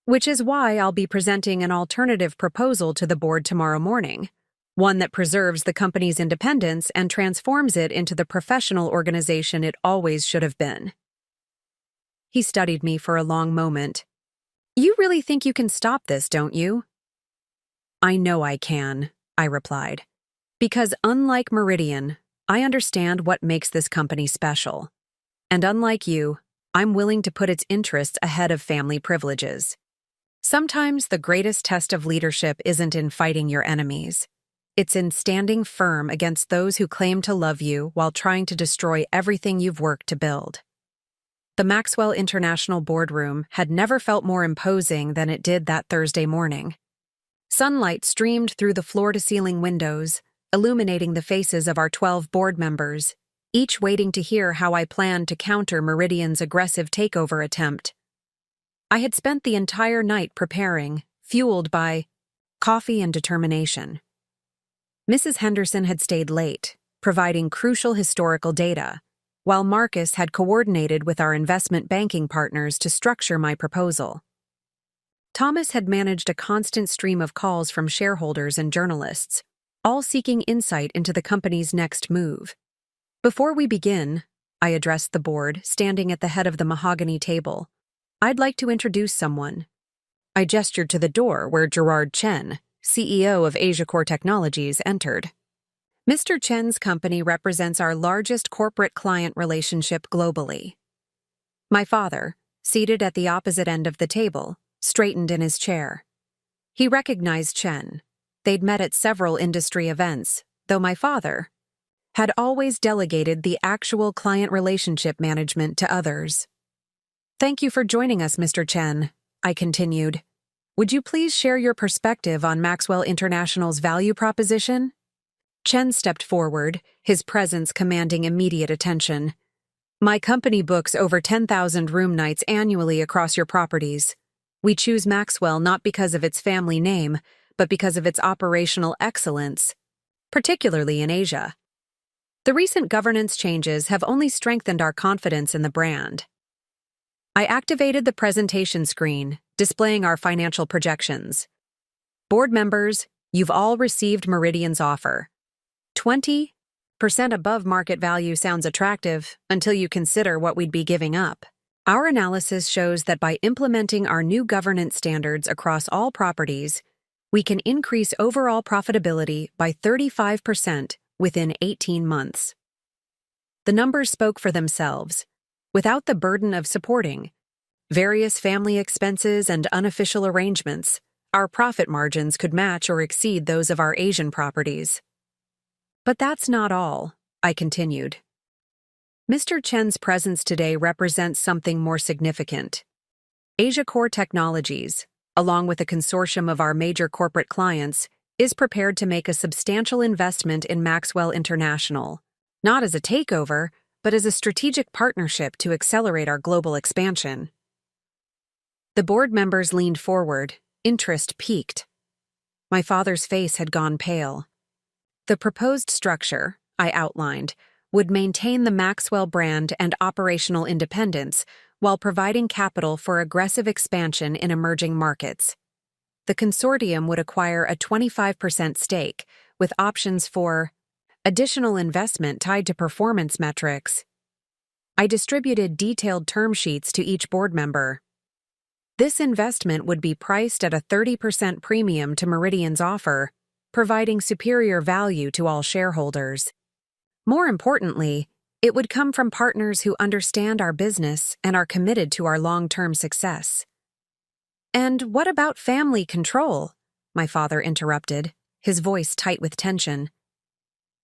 A: Which is why I'll be presenting an alternative proposal to the board tomorrow morning, one that preserves the company's independence and transforms it into the professional organization it always should have been. He studied me for a long moment. You really think you can stop this, don't you? I know I can, I replied. Because unlike Meridian, I understand what makes this company special. And unlike you, I'm willing to put its interests ahead of family privileges. Sometimes the greatest test of leadership isn't in fighting your enemies. It's in standing firm against those who claim to love you while trying to destroy everything you've worked to build. The Maxwell International boardroom had never felt more imposing than it did that Thursday morning. Sunlight streamed through the floor-to-ceiling windows, illuminating the faces of our 12 board members, each waiting to hear how I planned to counter Meridian's aggressive takeover attempt. I had spent the entire night preparing, fueled by coffee and determination. Mrs. Henderson had stayed late, providing crucial historical data, while Marcus had coordinated with our investment banking partners to structure my proposal. Thomas had managed a constant stream of calls from shareholders and journalists, all seeking insight into the company's next move. Before we begin, I addressed the board, standing at the head of the mahogany table. I'd like to introduce someone. I gestured to the door where Gerard Chen, CEO of AsiaCore Technologies, entered. Mr. Chen's company represents our largest corporate client relationship globally. My father, seated at the opposite end of the table, straightened in his chair. He recognized Chen. They'd met at several industry events, though my father had always delegated the actual client relationship management to others. Thank you for joining us, Mr. Chen, I continued. Would you please share your perspective on Maxwell International's value proposition? Chen stepped forward, his presence commanding immediate attention. My company books over 10,000 room nights annually across your properties. We choose Maxwell not because of its family name, but because of its operational excellence, particularly in Asia. The recent governance changes have only strengthened our confidence in the brand. I activated the presentation screen, displaying our financial projections. Board members, you've all received Meridian's offer. 20% above market value sounds attractive until you consider what we'd be giving up. Our analysis shows that by implementing our new governance standards across all properties, we can increase overall profitability by 35% within 18 months. The numbers spoke for themselves. Without the burden of supporting various family expenses and unofficial arrangements, our profit margins could match or exceed those of our Asian properties. But that's not all, I continued. Mr. Chen's presence today represents something more significant. AsiaCore Technologies, along with a consortium of our major corporate clients, is prepared to make a substantial investment in Maxwell International, not as a takeover, but as a strategic partnership to accelerate our global expansion. The board members leaned forward, interest piqued. My father's face had gone pale. The proposed structure, I outlined, would maintain the Maxwell brand and operational independence while providing capital for aggressive expansion in emerging markets. The consortium would acquire a 25% stake, with options for additional investment tied to performance metrics. I distributed detailed term sheets to each board member. This investment would be priced at a 30% premium to Meridian's offer, providing superior value to all shareholders. More importantly, it would come from partners who understand our business and are committed to our long-term success. And what about family control? My father interrupted, his voice tight with tension.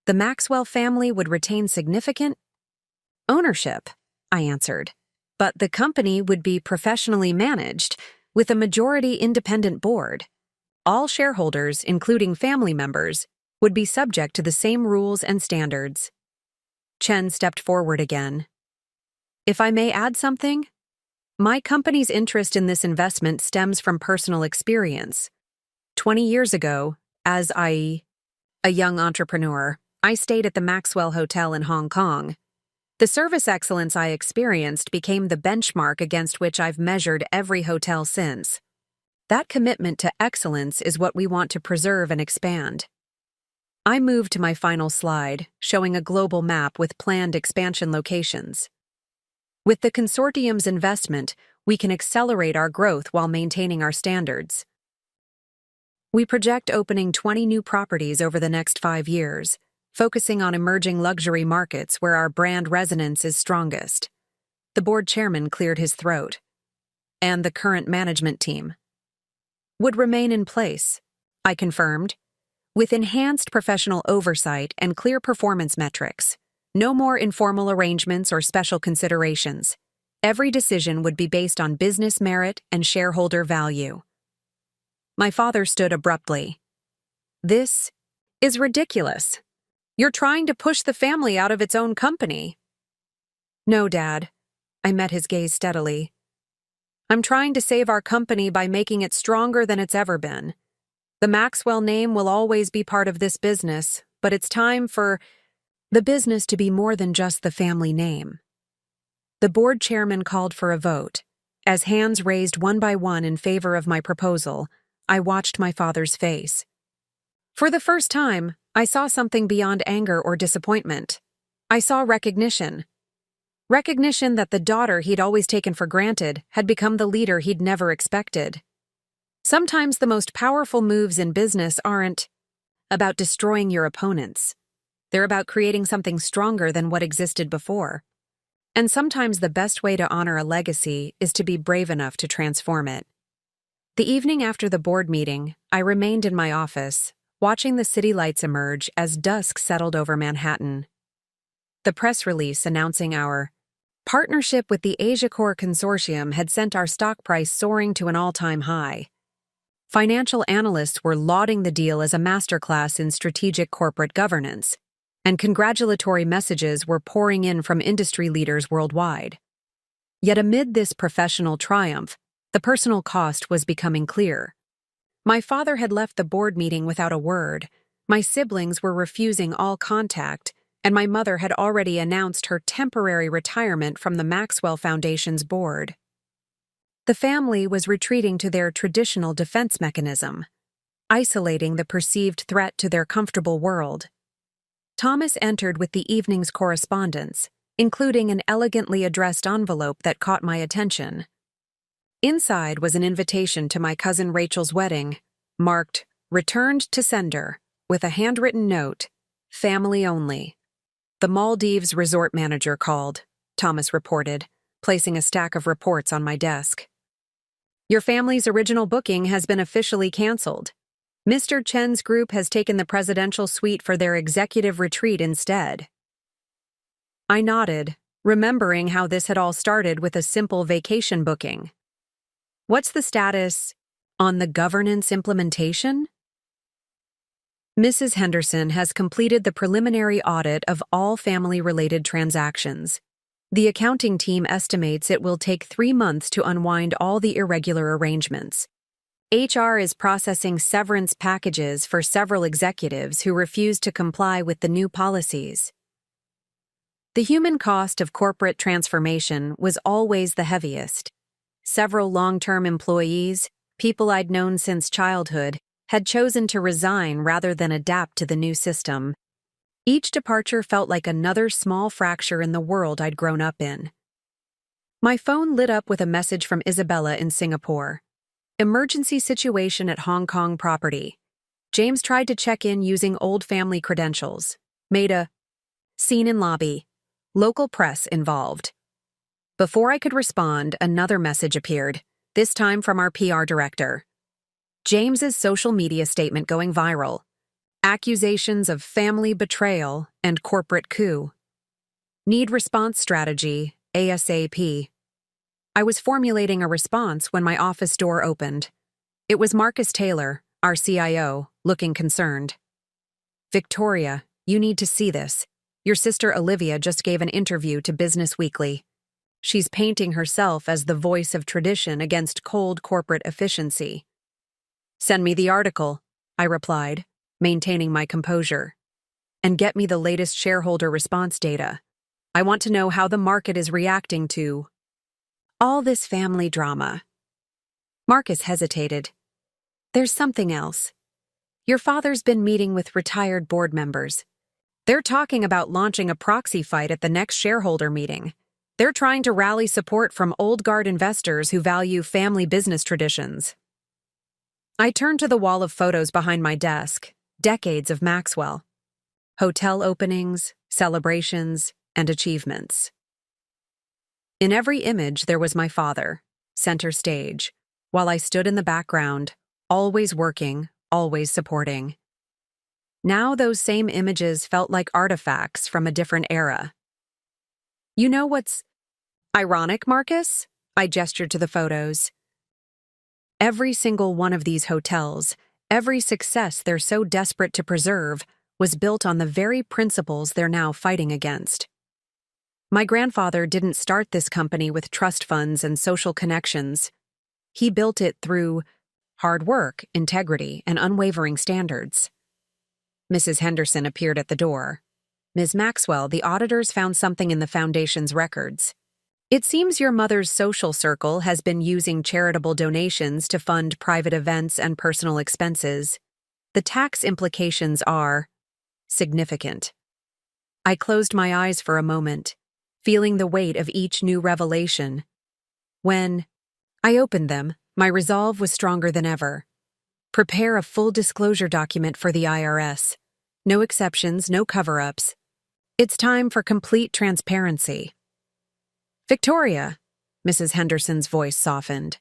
A: The Maxwell family would retain significant Ownership, I answered. But the company would be professionally managed, with a majority independent board. All shareholders, including family members, would be subject to the same rules and standards. Chen stepped forward again. If I may add something, my company's interest in this investment stems from personal experience. 20 years ago, as a young entrepreneur, I stayed at the Maxwell Hotel in Hong Kong. The service excellence I experienced became the benchmark against which I've measured every hotel since. That commitment to excellence is what we want to preserve and expand. I moved to my final slide, showing a global map with planned expansion locations. With the consortium's investment, we can accelerate our growth while maintaining our standards. We project opening 20 new properties over the next 5 years, focusing on emerging luxury markets where our brand resonance is strongest. The board chairman cleared his throat. And the current management team would remain in place, I confirmed, with enhanced professional oversight and clear performance metrics. No more informal arrangements or special considerations. Every decision would be based on business merit and shareholder value. My father stood abruptly. This is ridiculous. You're trying to push the family out of its own company. No, Dad. I met his gaze steadily. I'm trying to save our company by making it stronger than it's ever been. The Maxwell name will always be part of this business, but it's time for the business to be more than just the family name. The board chairman called for a vote. As hands raised one by one in favor of my proposal, I watched my father's face. For the first time, I saw something beyond anger or disappointment. I saw recognition. Recognition that the daughter he'd always taken for granted had become the leader he'd never expected. Sometimes the most powerful moves in business aren't about destroying your opponents. They're about creating something stronger than what existed before. And sometimes the best way to honor a legacy is to be brave enough to transform it. The evening after the board meeting, I remained in my office, watching the city lights emerge as dusk settled over Manhattan. The press release announcing our partnership with the AsiaCorp Consortium had sent our stock price soaring to an all-time high. Financial analysts were lauding the deal as a masterclass in strategic corporate governance, and congratulatory messages were pouring in from industry leaders worldwide. Yet amid this professional triumph, the personal cost was becoming clear. My father had left the board meeting without a word, my siblings were refusing all contact, and my mother had already announced her temporary retirement from the Maxwell Foundation's board. The family was retreating to their traditional defense mechanism, isolating the perceived threat to their comfortable world. Thomas entered with the evening's correspondence, including an elegantly addressed envelope that caught my attention. Inside was an invitation to my cousin Rachel's wedding, marked "Returned to Sender," with a handwritten note, "Family only." The Maldives resort manager called, Thomas reported, placing a stack of reports on my desk. Your family's original booking has been officially canceled. Mr. Chen's group has taken the presidential suite for their executive retreat instead. I nodded, remembering how this had all started with a simple vacation booking. What's the status on the governance implementation? Mrs. Henderson has completed the preliminary audit of all family-related transactions. The accounting team estimates it will take 3 months to unwind all the irregular arrangements. HR is processing severance packages for several executives who refuse to comply with the new policies. The human cost of corporate transformation was always the heaviest. Several long-term employees, people I'd known since childhood, had chosen to resign rather than adapt to the new system. Each departure felt like another small fracture in the world I'd grown up in. My phone lit up with a message from Isabella in Singapore. Emergency situation at Hong Kong property. James tried to check in using old family credentials. Made a scene in lobby. Local press involved. Before I could respond, another message appeared, this time from our PR director. James's social media statement going viral. Accusations of family betrayal and corporate coup. Need response strategy, ASAP. I was formulating a response when my office door opened. It was Marcus Taylor, our CIO, looking concerned. Victoria, you need to see this. Your sister Olivia just gave an interview to Business Weekly. She's painting herself as the voice of tradition against cold corporate efficiency. Send me the article, I replied, maintaining my composure. And get me the latest shareholder response data. I want to know how the market is reacting to all this family drama. Marcus hesitated. There's something else. Your father's been meeting with retired board members. They're talking about launching a proxy fight at the next shareholder meeting. They're trying to rally support from old guard investors who value family business traditions. I turned to the wall of photos behind my desk, decades of Maxwell. Hotel openings, celebrations, and achievements. In every image there was my father, center stage, while I stood in the background, always working, always supporting. Now those same images felt like artifacts from a different era. You know what's ironic, Marcus? I gestured to the photos. Every single one of these hotels, every success they're so desperate to preserve, was built on the very principles they're now fighting against. My grandfather didn't start this company with trust funds and social connections. He built it through hard work, integrity, and unwavering standards. Mrs. Henderson appeared at the door. Ms. Maxwell, the auditors found something in the foundation's records. It seems your mother's social circle has been using charitable donations to fund private events and personal expenses. The tax implications are significant. I closed my eyes for a moment, feeling the weight of each new revelation. When I opened them, my resolve was stronger than ever. Prepare a full disclosure document for the IRS. No exceptions, no cover-ups. It's time for complete transparency. Victoria, Mrs. Henderson's voice softened.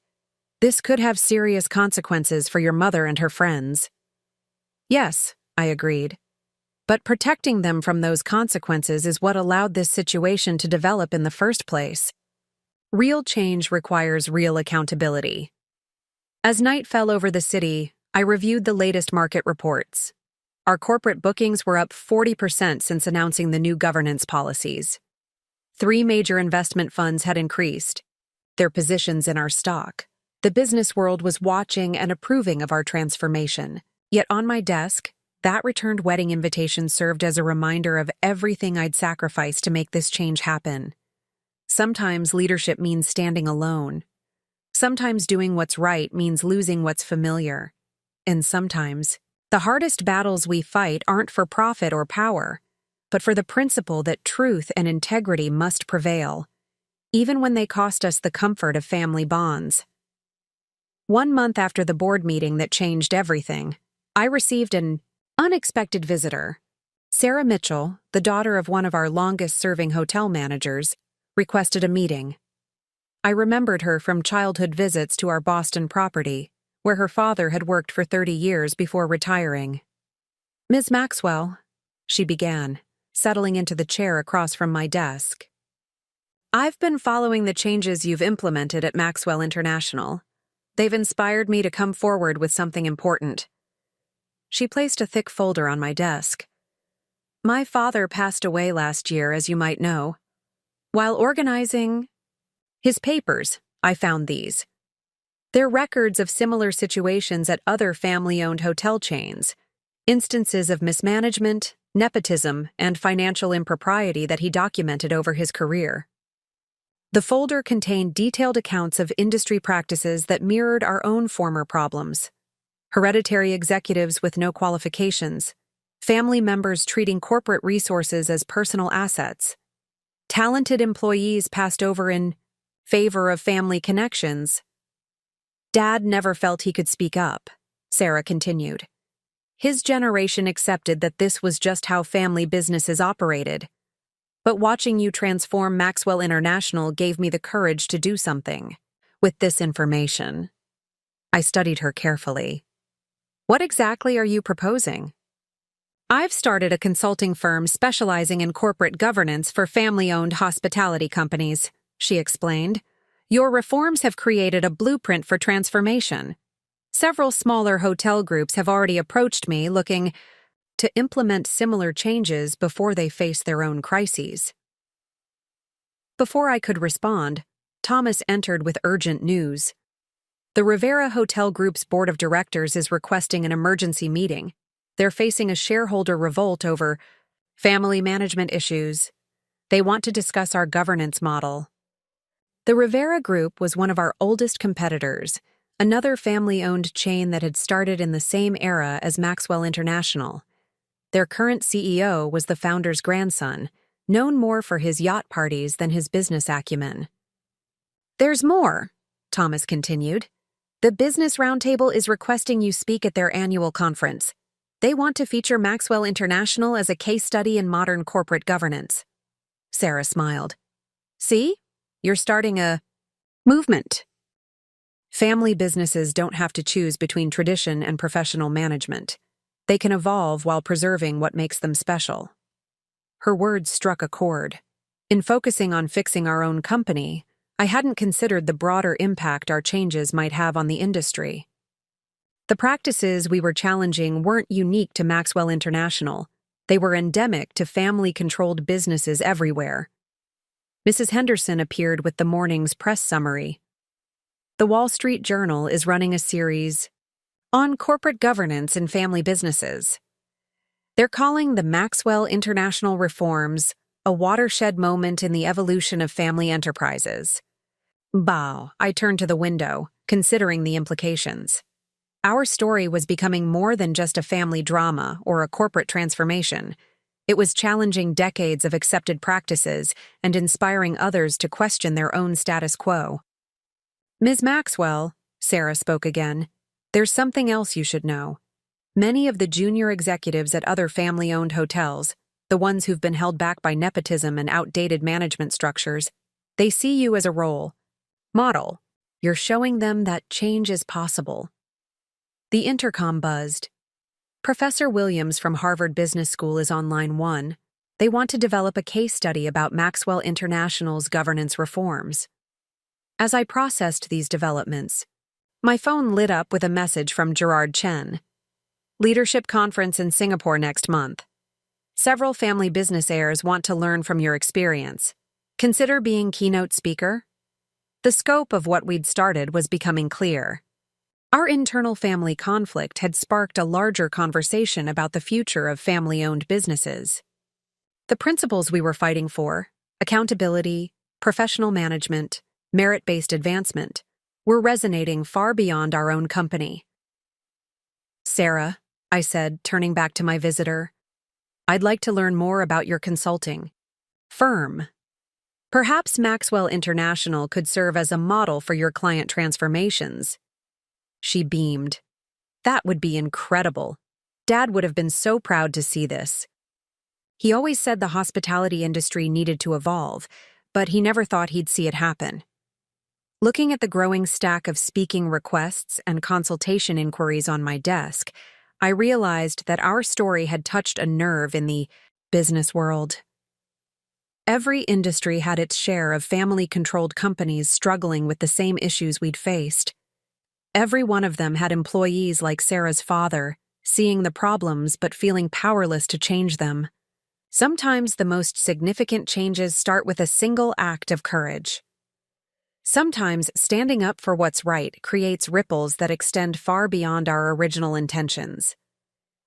A: This could have serious consequences for your mother and her friends. Yes, I agreed. But protecting them from those consequences is what allowed this situation to develop in the first place. Real change requires real accountability. As night fell over the city, I reviewed the latest market reports. Our corporate bookings were up 40% since announcing the new governance policies. 3 major investment funds had increased their positions in our stock. The business world was watching and approving of our transformation. Yet on my desk, that returned wedding invitation served as a reminder of everything I'd sacrificed to make this change happen. Sometimes leadership means standing alone. Sometimes doing what's right means losing what's familiar. And sometimes, the hardest battles we fight aren't for profit or power, but for the principle that truth and integrity must prevail, even when they cost us the comfort of family bonds. 1 month after the board meeting that changed everything, I received an unexpected visitor. Sarah Mitchell, the daughter of one of our longest-serving hotel managers, requested a meeting. I remembered her from childhood visits to our Boston property, where her father had worked for 30 years before retiring. Ms. Maxwell, she began, settling into the chair across from my desk. I've been following the changes you've implemented at Maxwell International. They've inspired me to come forward with something important. She placed a thick folder on my desk. My father passed away last year, as you might know. While organizing his papers, I found these. They're records of similar situations at other family-owned hotel chains, instances of mismanagement, nepotism, and financial impropriety that he documented over his career. The folder contained detailed accounts of industry practices that mirrored our own former problems. Hereditary executives with no qualifications, family members treating corporate resources as personal assets, talented employees passed over in favor of family connections. Dad never felt he could speak up, Sarah continued. His generation accepted that this was just how family businesses operated. But watching you transform Maxwell International gave me the courage to do something. With this information, I studied her carefully. What exactly are you proposing? I've started a consulting firm specializing in corporate governance for family-owned hospitality companies, she explained. Your reforms have created a blueprint for transformation. Several smaller hotel groups have already approached me looking to implement similar changes before they face their own crises. Before I could respond, Thomas entered with urgent news. The Rivera Hotel Group's board of directors is requesting an emergency meeting. They're facing a shareholder revolt over family management issues. They want to discuss our governance model. The Rivera Group was one of our oldest competitors, another family-owned chain that had started in the same era as Maxwell International. Their current CEO was the founder's grandson, known more for his yacht parties than his business acumen. There's more, Thomas continued. The Business Roundtable is requesting you speak at their annual conference. They want to feature Maxwell International as a case study in modern corporate governance. Sarah smiled. See? You're starting a movement. Family businesses don't have to choose between tradition and professional management. They can evolve while preserving what makes them special. Her words struck a chord. In focusing on fixing our own company, I hadn't considered the broader impact our changes might have on the industry. The practices we were challenging weren't unique to Maxwell International. They were endemic to family-controlled businesses everywhere. Mrs. Henderson appeared with the morning's press summary. The Wall Street Journal is running a series on corporate governance in family businesses. They're calling the Maxwell International reforms a watershed moment in the evolution of family enterprises. Bow, I turned to the window, considering the implications. Our story was becoming more than just a family drama or a corporate transformation. It was challenging decades of accepted practices and inspiring others to question their own status quo. Ms. Maxwell, Sarah spoke again, there's something else you should know. Many of the junior executives at other family-owned hotels, the ones who've been held back by nepotism and outdated management structures, they see you as a role model. You're showing them that change is possible. The intercom buzzed. Professor Williams from Harvard Business School is on line 1. They want to develop a case study about Maxwell International's governance reforms. As I processed these developments, my phone lit up with a message from Gerard Chen. Leadership Conference in Singapore next month. Several family business heirs want to learn from your experience. Consider being keynote speaker. The scope of what we'd started was becoming clear. Our internal family conflict had sparked a larger conversation about the future of family-owned businesses. The principles we were fighting for, accountability, professional management, merit-based advancement, were resonating far beyond our own company. Sarah, I said, turning back to my visitor, I'd like to learn more about your consulting firm. Perhaps Maxwell International could serve as a model for your client transformations. She beamed. That would be incredible. Dad would have been so proud to see this. He always said the hospitality industry needed to evolve, but he never thought he'd see it happen. Looking at the growing stack of speaking requests and consultation inquiries on my desk, I realized that our story had touched a nerve in the business world. Every industry had its share of family-controlled companies struggling with the same issues we'd faced. Every one of them had employees like Sarah's father, seeing the problems but feeling powerless to change them. Sometimes the most significant changes start with a single act of courage. Sometimes standing up for what's right creates ripples that extend far beyond our original intentions.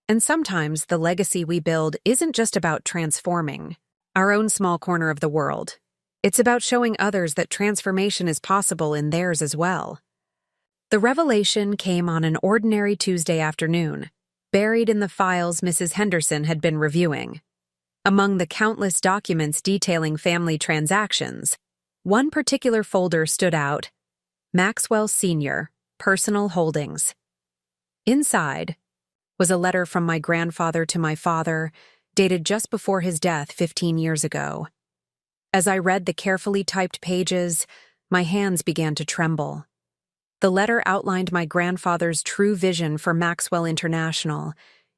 A: And sometimes the legacy we build isn't just about transforming our own small corner of the world. It's about showing others that transformation is possible in theirs as well. The revelation came on an ordinary Tuesday afternoon, buried in the files Mrs. Henderson had been reviewing. Among the countless documents detailing family transactions, one particular folder stood out: Maxwell Sr., Personal Holdings. Inside was a letter from my grandfather to my father, dated just before his death 15 years ago. As I read the carefully typed pages, my hands began to tremble. The letter outlined my grandfather's true vision for Maxwell International,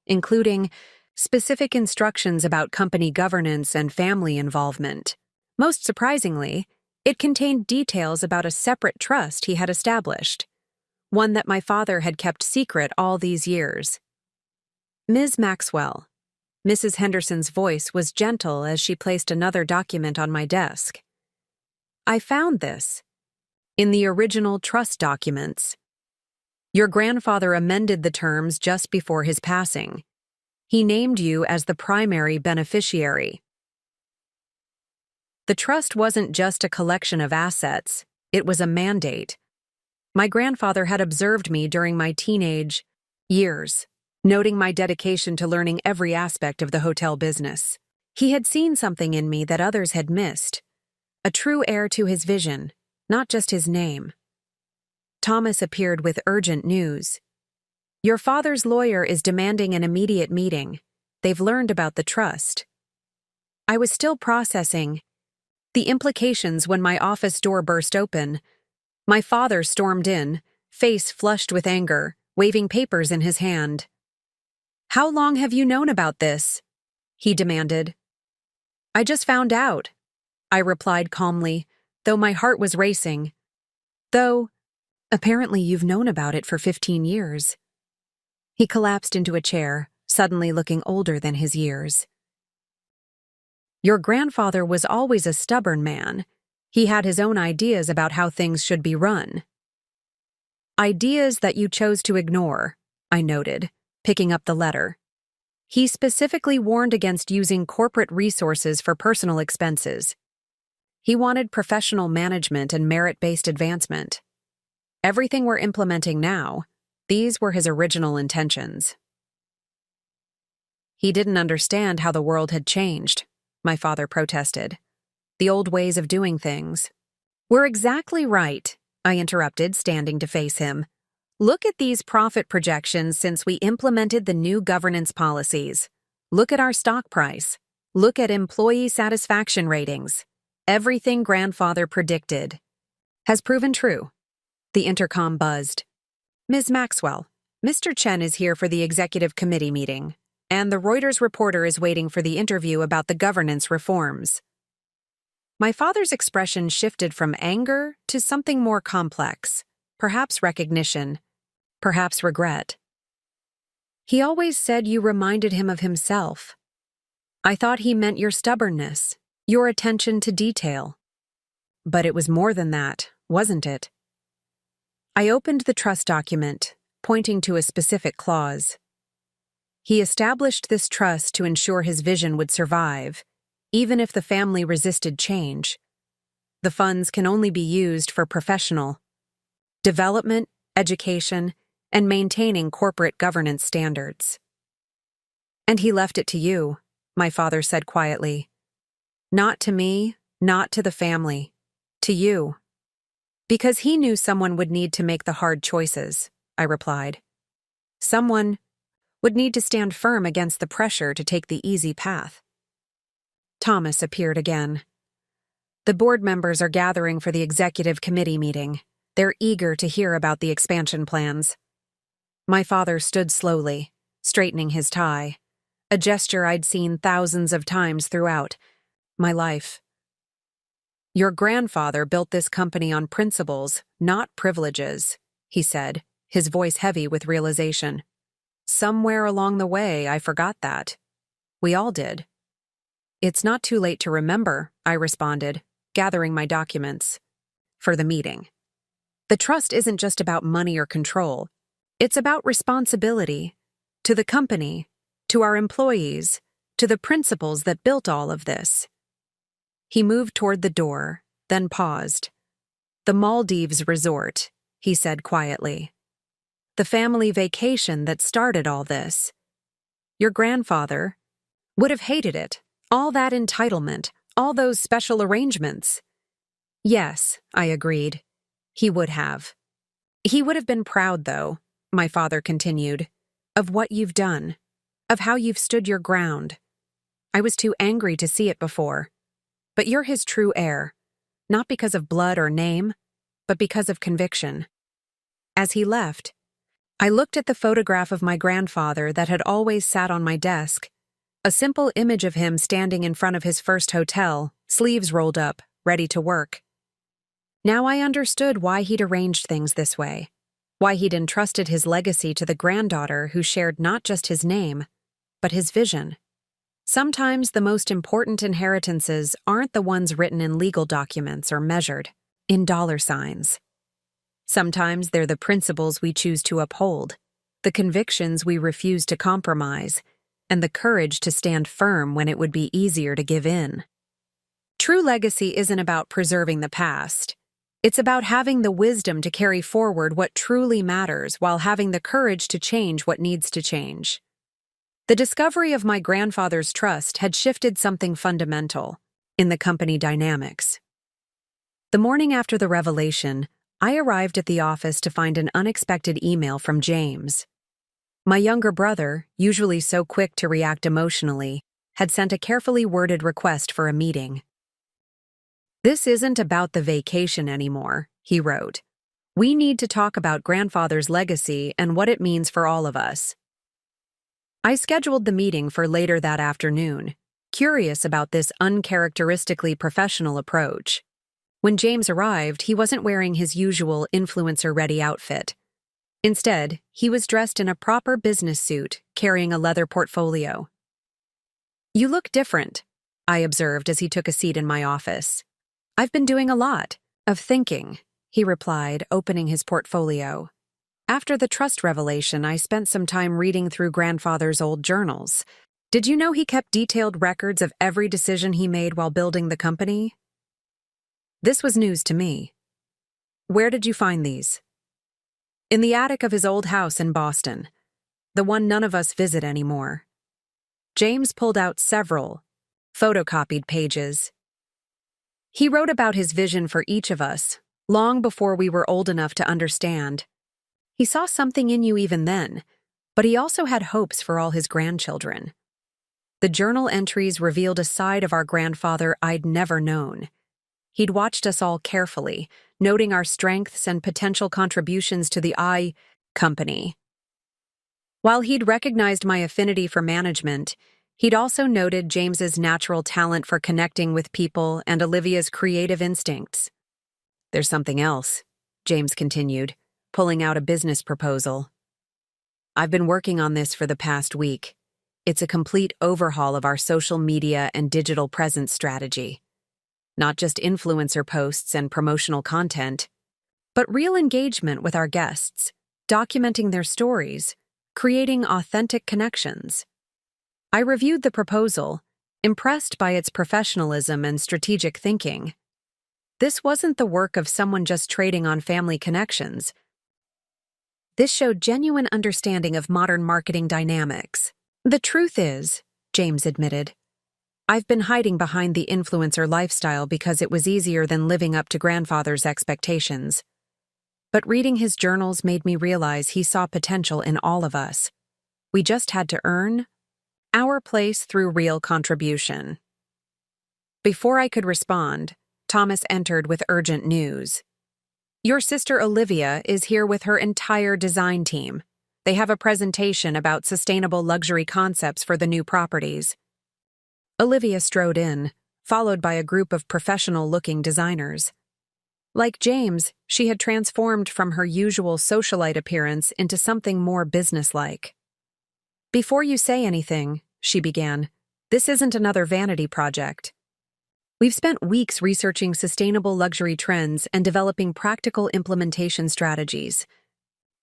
A: including specific instructions about company governance and family involvement. Most surprisingly, it contained details about a separate trust he had established, one that my father had kept secret all these years. Ms. Maxwell. Mrs. Henderson's voice was gentle as she placed another document on my desk. I found this in the original trust documents. Your grandfather amended the terms just before his passing. He named you as the primary beneficiary. The trust wasn't just a collection of assets, it was a mandate. My grandfather had observed me during my teenage years, noting my dedication to learning every aspect of the hotel business. He had seen something in me that others had missed, a true heir to his vision, not just his name. Thomas appeared with urgent news. Your father's lawyer is demanding an immediate meeting. They've learned about the trust. I was still processing the implications when my office door burst open. My father stormed in, face flushed with anger, waving papers in his hand. How long have you known about this? He demanded. I just found out, I replied calmly, though my heart was racing. Though, apparently you've known about it for 15 years. He collapsed into a chair, suddenly looking older than his years. Your grandfather was always a stubborn man. He had his own ideas about how things should be run. Ideas that you chose to ignore, I noted, picking up the letter. He specifically warned against using corporate resources for personal expenses. He wanted professional management and merit-based advancement. Everything we're implementing now, these were his original intentions. He didn't understand how the world had changed, my father protested. The old ways of doing things. We're exactly right, I interrupted, standing to face him. Look at these profit projections since we implemented the new governance policies. Look at our stock price. Look at employee satisfaction ratings. Everything grandfather predicted has proven true. The intercom buzzed. Ms. Maxwell, Mr. Chen is here for the executive committee meeting, and the Reuters reporter is waiting for the interview about the governance reforms. My father's expression shifted from anger to something more complex, perhaps recognition, perhaps regret. He always said you reminded him of himself. I thought he meant your stubbornness, your attention to detail. But it was more than that, wasn't it? I opened the trust document, pointing to a specific clause. He established this trust to ensure his vision would survive, even if the family resisted change. The funds can only be used for professional development, education, and maintaining corporate governance standards. And he left it to you, my father said quietly. Not to me, not to the family, to you. Because he knew someone would need to make the hard choices, I replied. Someone would need to stand firm against the pressure to take the easy path. Thomas appeared again. The board members are gathering for the executive committee meeting. They're eager to hear about the expansion plans. My father stood slowly, straightening his tie, a gesture I'd seen thousands of times throughout my life. Your grandfather built this company on principles, not privileges, he said, his voice heavy with realization. Somewhere along the way, I forgot that. We all did. It's not too late to remember, I responded, gathering my documents for the meeting. The trust isn't just about money or control. It's about responsibility to the company, to our employees, to the principles that built all of this. He moved toward the door, then paused. The Maldives resort, he said quietly. The family vacation that started all this. Your grandfather would have hated it, all that entitlement, all those special arrangements. Yes, I agreed. He would have. He would have been proud, though, my father continued, of what you've done, of how you've stood your ground. I was too angry to see it before. But you're his true heir, not because of blood or name, but because of conviction. As he left, I looked at the photograph of my grandfather that had always sat on my desk, A simple image of him standing in front of his first hotel, sleeves rolled up, ready to work. Now I understood why he'd arranged things this way, why he'd entrusted his legacy to the granddaughter who shared not just his name, but his vision. Sometimes the most important inheritances aren't the ones written in legal documents or measured in dollar signs. Sometimes they're the principles we choose to uphold, the convictions we refuse to compromise, and the courage to stand firm when it would be easier to give in. True legacy isn't about preserving the past. It's about having the wisdom to carry forward what truly matters while having the courage to change what needs to change. The discovery of my grandfather's trust had shifted something fundamental in the company dynamics. The morning after the revelation, I arrived at the office to find an unexpected email from James. My younger brother, usually so quick to react emotionally, had sent a carefully worded request for a meeting. "This isn't about the vacation anymore," he wrote. "We need to talk about grandfather's legacy and what it means for all of us." I scheduled the meeting for later that afternoon, curious about this uncharacteristically professional approach. When James arrived, he wasn't wearing his usual influencer-ready outfit. Instead, he was dressed in a proper business suit, carrying a leather portfolio. "You look different," I observed as he took a seat in my office. "I've been doing a lot of thinking," he replied, opening his portfolio. "After the trust revelation, I spent some time reading through grandfather's old journals. Did you know he kept detailed records of every decision he made while building the company?" This was news to me. "Where did you find these?" "In the attic of his old house in Boston, the one none of us visit anymore." James pulled out several photocopied pages. He wrote about his vision for each of us, long before we were old enough to understand. He saw something in you even then, but he also had hopes for all his grandchildren. The journal entries revealed a side of our grandfather I'd never known. He'd watched us all carefully, noting our strengths and potential contributions to the company. While he'd recognized my affinity for management, he'd also noted James's natural talent for connecting with people and Olivia's creative instincts. "There's something else," James continued, pulling out a business proposal. "I've been working on this for the past week. It's a complete overhaul of our social media and digital presence strategy. Not just influencer posts and promotional content, but real engagement with our guests, documenting their stories, creating authentic connections." I reviewed the proposal, impressed by its professionalism and strategic thinking. This wasn't the work of someone just trading on family connections. This showed genuine understanding of modern marketing dynamics. "The truth is," James admitted, "I've been hiding behind the influencer lifestyle because it was easier than living up to grandfather's expectations. But reading his journals made me realize he saw potential in all of us. We just had to earn our place through real contribution." Before I could respond, Thomas entered with urgent news. "Your sister Olivia is here with her entire design team. They have a presentation about sustainable luxury concepts for the new properties." Olivia strode in, followed by a group of professional-looking designers. Like James, she had transformed from her usual socialite appearance into something more businesslike. "Before you say anything," she began, "this isn't another vanity project. We've spent weeks researching sustainable luxury trends and developing practical implementation strategies."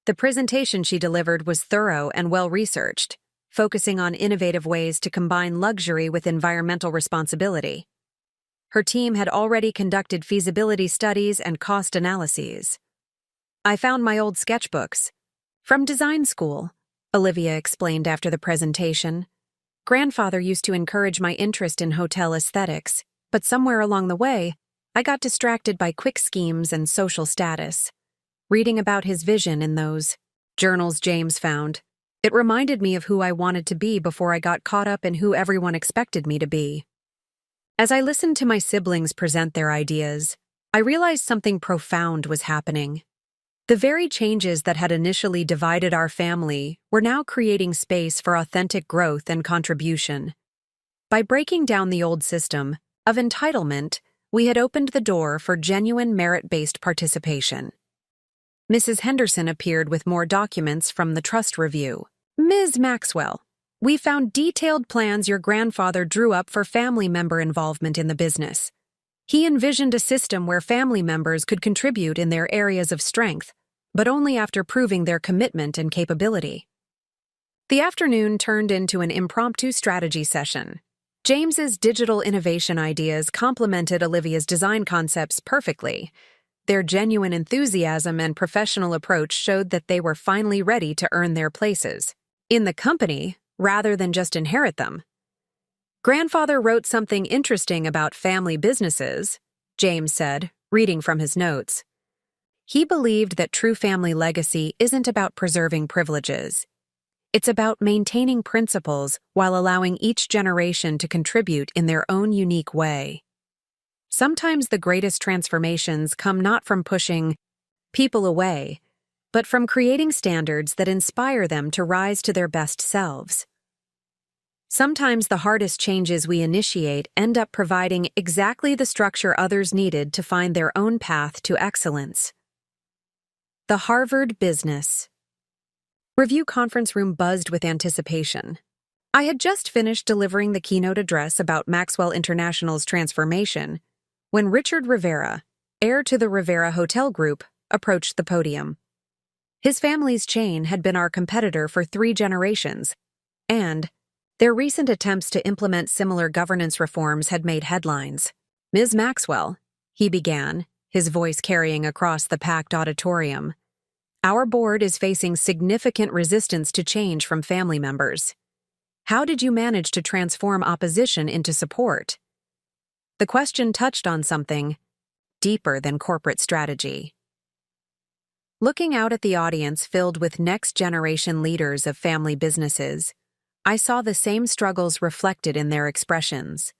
A: The presentation she delivered was thorough and well-researched, focusing on innovative ways to combine luxury with environmental responsibility. Her team had already conducted feasibility studies and cost analyses. "I found my old sketchbooks from design school," Olivia explained after the presentation. "Grandfather used to encourage my interest in hotel aesthetics, but somewhere along the way, I got distracted by quick schemes and social status. Reading about his vision in those journals James found, it reminded me of who I wanted to be before I got caught up in who everyone expected me to be." As I listened to my siblings present their ideas, I realized something profound was happening. The very changes that had initially divided our family were now creating space for authentic growth and contribution. By breaking down the old system of entitlement, we had opened the door for genuine merit-based participation. Mrs. Henderson appeared with more documents from the trust review. Ms. Maxwell, we found detailed plans your grandfather drew up for family member involvement in the business. He envisioned a system where family members could contribute in their areas of strength, but only after proving their commitment and capability. The afternoon turned into an impromptu strategy session. James's digital innovation ideas complemented Olivia's design concepts perfectly. Their genuine enthusiasm and professional approach showed that they were finally ready to earn their places in the company rather than just inherit them. Grandfather wrote something interesting about family businesses, James said, reading from his notes. He believed that true family legacy isn't about preserving privileges. It's about maintaining principles while allowing each generation to contribute in their own unique way. Sometimes the greatest transformations come not from pushing people away, but from creating standards that inspire them to rise to their best selves. Sometimes the hardest changes we initiate end up providing exactly the structure others needed to find their own path to excellence. The Harvard Business Review conference room buzzed with anticipation. I had just finished delivering the keynote address about Maxwell International's transformation when Richard Rivera, heir to the Rivera Hotel Group, approached the podium. His family's chain had been our competitor for 3 generations, and their recent attempts to implement similar governance reforms had made headlines. Ms. Maxwell, he began, his voice carrying across the packed auditorium, our board is facing significant resistance to change from family members. How did you manage to transform opposition into support? The question touched on something deeper than corporate strategy. Looking out at the audience filled with next-generation leaders of family businesses, I saw the same struggles reflected in their expressions.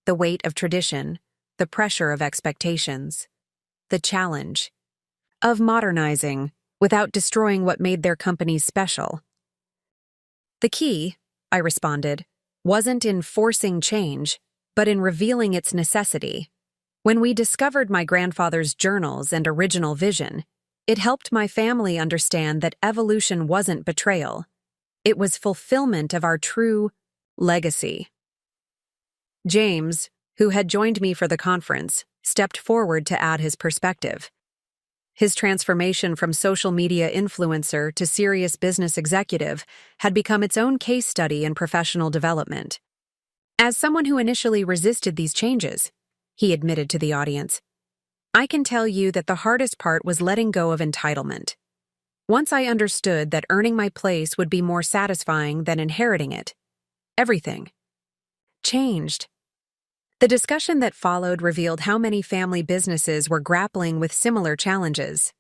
A: The weight of tradition, the pressure of expectations, the challenge of modernizing without destroying what made their companies special. The key, I responded, wasn't in forcing change, but in revealing its necessity. When we discovered my grandfather's journals and original vision, it helped my family understand that evolution wasn't betrayal. It was fulfillment of our true legacy. James, who had joined me for the conference, stepped forward to add his perspective. His transformation from social media influencer to serious business executive had become its own case study in professional development. As someone who initially resisted these changes, he admitted to the audience, I can tell you that the hardest part was letting go of entitlement. Once I understood that earning my place would be more satisfying than inheriting it, everything changed. The discussion that followed revealed how many family businesses were grappling with similar challenges.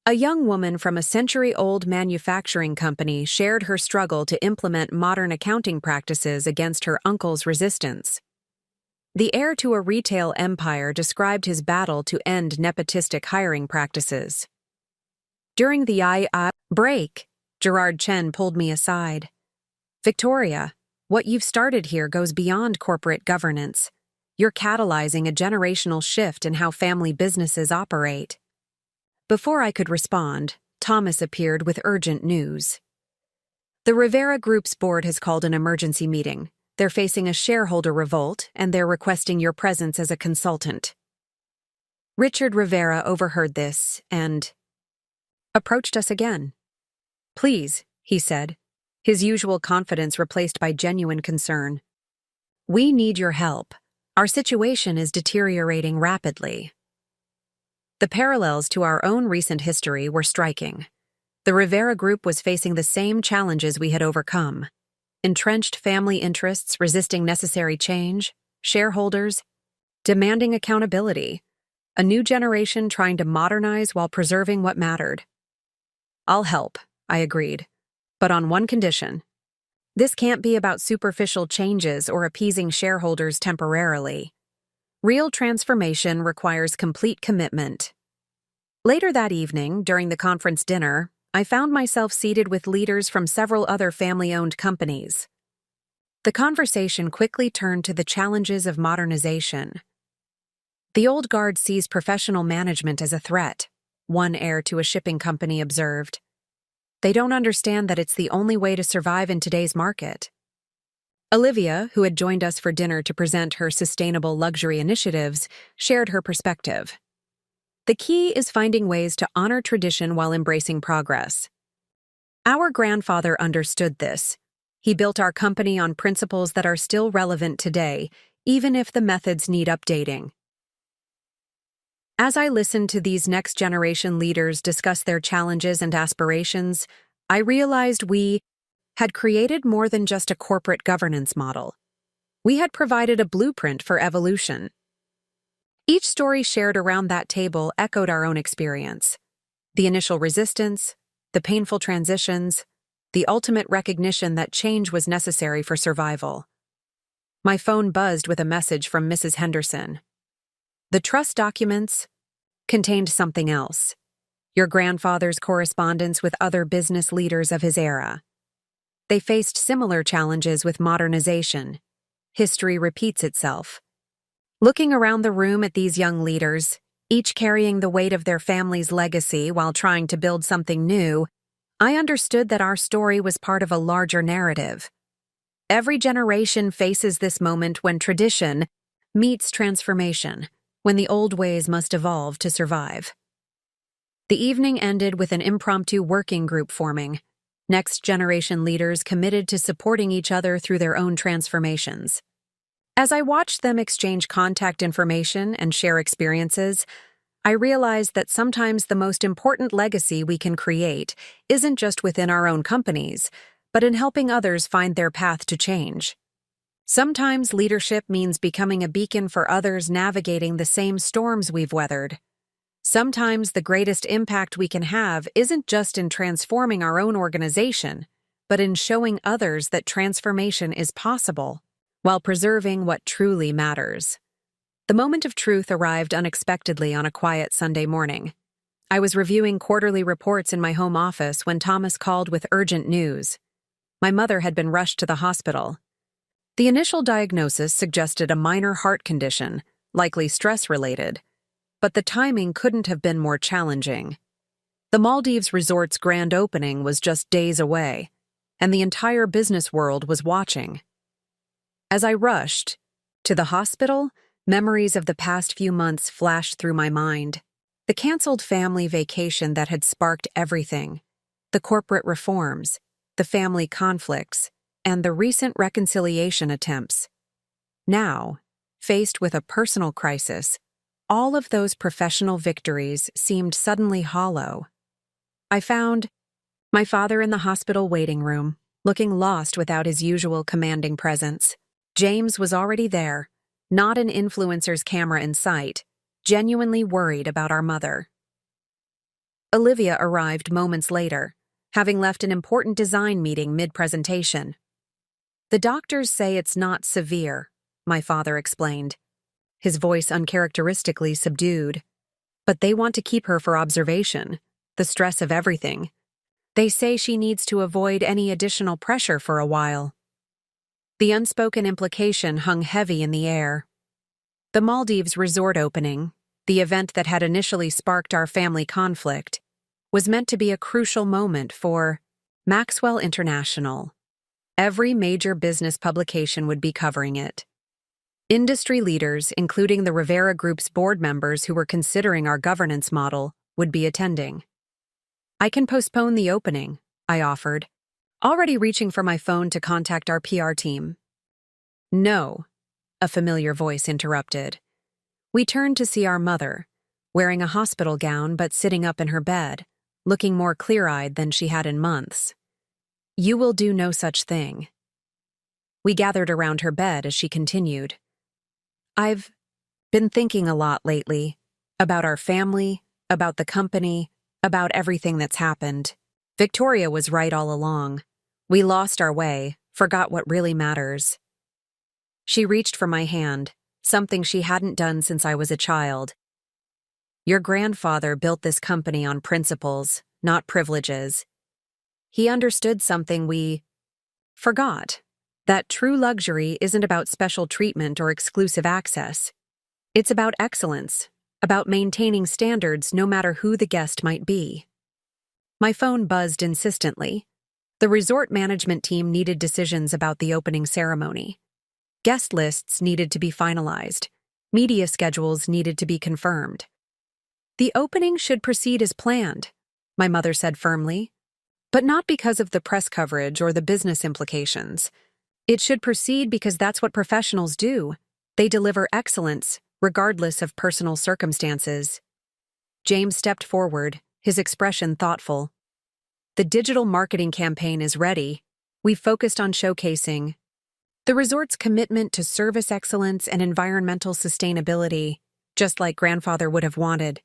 A: A young woman from a century-old manufacturing company shared her struggle to implement modern accounting practices against her uncle's resistance. The heir to a retail empire described his battle to end nepotistic hiring practices. During the break, Gerard Chen pulled me aside. Victoria, what you've started here goes beyond corporate governance. You're catalyzing a generational shift in how family businesses operate. Before I could respond, Thomas appeared with urgent news. The Rivera Group's board has called an emergency meeting. They're facing a shareholder revolt, and they're requesting your presence as a consultant. Richard Rivera overheard this and approached us again. Please, he said, his usual confidence replaced by genuine concern. We need your help. Our situation is deteriorating rapidly. The parallels to our own recent history were striking. The Rivera Group was facing the same challenges we had overcome. Entrenched family interests resisting necessary change, shareholders demanding accountability, a new generation trying to modernize while preserving what mattered. I'll help, I agreed, but on one condition. This can't be about superficial changes or appeasing shareholders temporarily. Real transformation requires complete commitment. Later that evening, during the conference dinner, I found myself seated with leaders from several other family-owned companies. The conversation quickly turned to the challenges of modernization. The old guard sees professional management as a threat, one heir to a shipping company observed. They don't understand that it's the only way to survive in today's market. Olivia, who had joined us for dinner to present her sustainable luxury initiatives, shared her perspective. The key is finding ways to honor tradition while embracing progress. Our grandfather understood this. He built our company on principles that are still relevant today, even if the methods need updating. As I listened to these next-generation leaders discuss their challenges and aspirations, I realized we had created more than just a corporate governance model. We had provided a blueprint for evolution. Each story shared around that table echoed our own experience. The initial resistance, the painful transitions, the ultimate recognition that change was necessary for survival. My phone buzzed with a message from Mrs. Henderson. The trust documents contained something else. Your grandfather's correspondence with other business leaders of his era. They faced similar challenges with modernization. History repeats itself. Looking around the room at these young leaders, each carrying the weight of their family's legacy while trying to build something new, I understood that our story was part of a larger narrative. Every generation faces this moment when tradition meets transformation, when the old ways must evolve to survive. The evening ended with an impromptu working group forming, next-generation leaders committed to supporting each other through their own transformations. As I watched them exchange contact information and share experiences, I realized that sometimes the most important legacy we can create isn't just within our own companies, but in helping others find their path to change. Sometimes leadership means becoming a beacon for others navigating the same storms we've weathered. Sometimes the greatest impact we can have isn't just in transforming our own organization, but in showing others that transformation is possible, while preserving what truly matters. The moment of truth arrived unexpectedly on a quiet Sunday morning. I was reviewing quarterly reports in my home office when Thomas called with urgent news. My mother had been rushed to the hospital. The initial diagnosis suggested a minor heart condition, likely stress-related, but the timing couldn't have been more challenging. The Maldives resort's grand opening was just days away, and the entire business world was watching. As I rushed to the hospital, memories of the past few months flashed through my mind. The canceled family vacation that had sparked everything, the corporate reforms, the family conflicts, and the recent reconciliation attempts. Now, faced with a personal crisis, all of those professional victories seemed suddenly hollow. I found my father in the hospital waiting room, looking lost without his usual commanding presence. James was already there, not an influencer's camera in sight, genuinely worried about our mother. Olivia arrived moments later, having left an important design meeting mid-presentation. The doctors say it's not severe, my father explained, his voice uncharacteristically subdued. But they want to keep her for observation, the stress of everything. They say she needs to avoid any additional pressure for a while. The unspoken implication hung heavy in the air. The Maldives resort opening, the event that had initially sparked our family conflict, was meant to be a crucial moment for Maxwell International. Every major business publication would be covering it. Industry leaders, including the Rivera Group's board members who were considering our governance model, would be attending. I can postpone the opening, I offered, already reaching for my phone to contact our PR team. No, a familiar voice interrupted. We turned to see our mother, wearing a hospital gown but sitting up in her bed, looking more clear-eyed than she had in months. You will do no such thing. We gathered around her bed as she continued. I've been thinking a lot lately, about our family, about the company, about everything that's happened. Victoria was right all along. We lost our way, forgot what really matters. She reached for my hand, something she hadn't done since I was a child. Your grandfather built this company on principles, not privileges. He understood something we forgot. That true luxury isn't about special treatment or exclusive access. It's about excellence, about maintaining standards no matter who the guest might be. My phone buzzed insistently. The resort management team needed decisions about the opening ceremony. Guest lists needed to be finalized. Media schedules needed to be confirmed. The opening should proceed as planned, my mother said firmly, but not because of the press coverage or the business implications. It should proceed because that's what professionals do. They deliver excellence, regardless of personal circumstances. James stepped forward, his expression thoughtful. The digital marketing campaign is ready. We've focused on showcasing the resort's commitment to service excellence and environmental sustainability, just like grandfather would have wanted.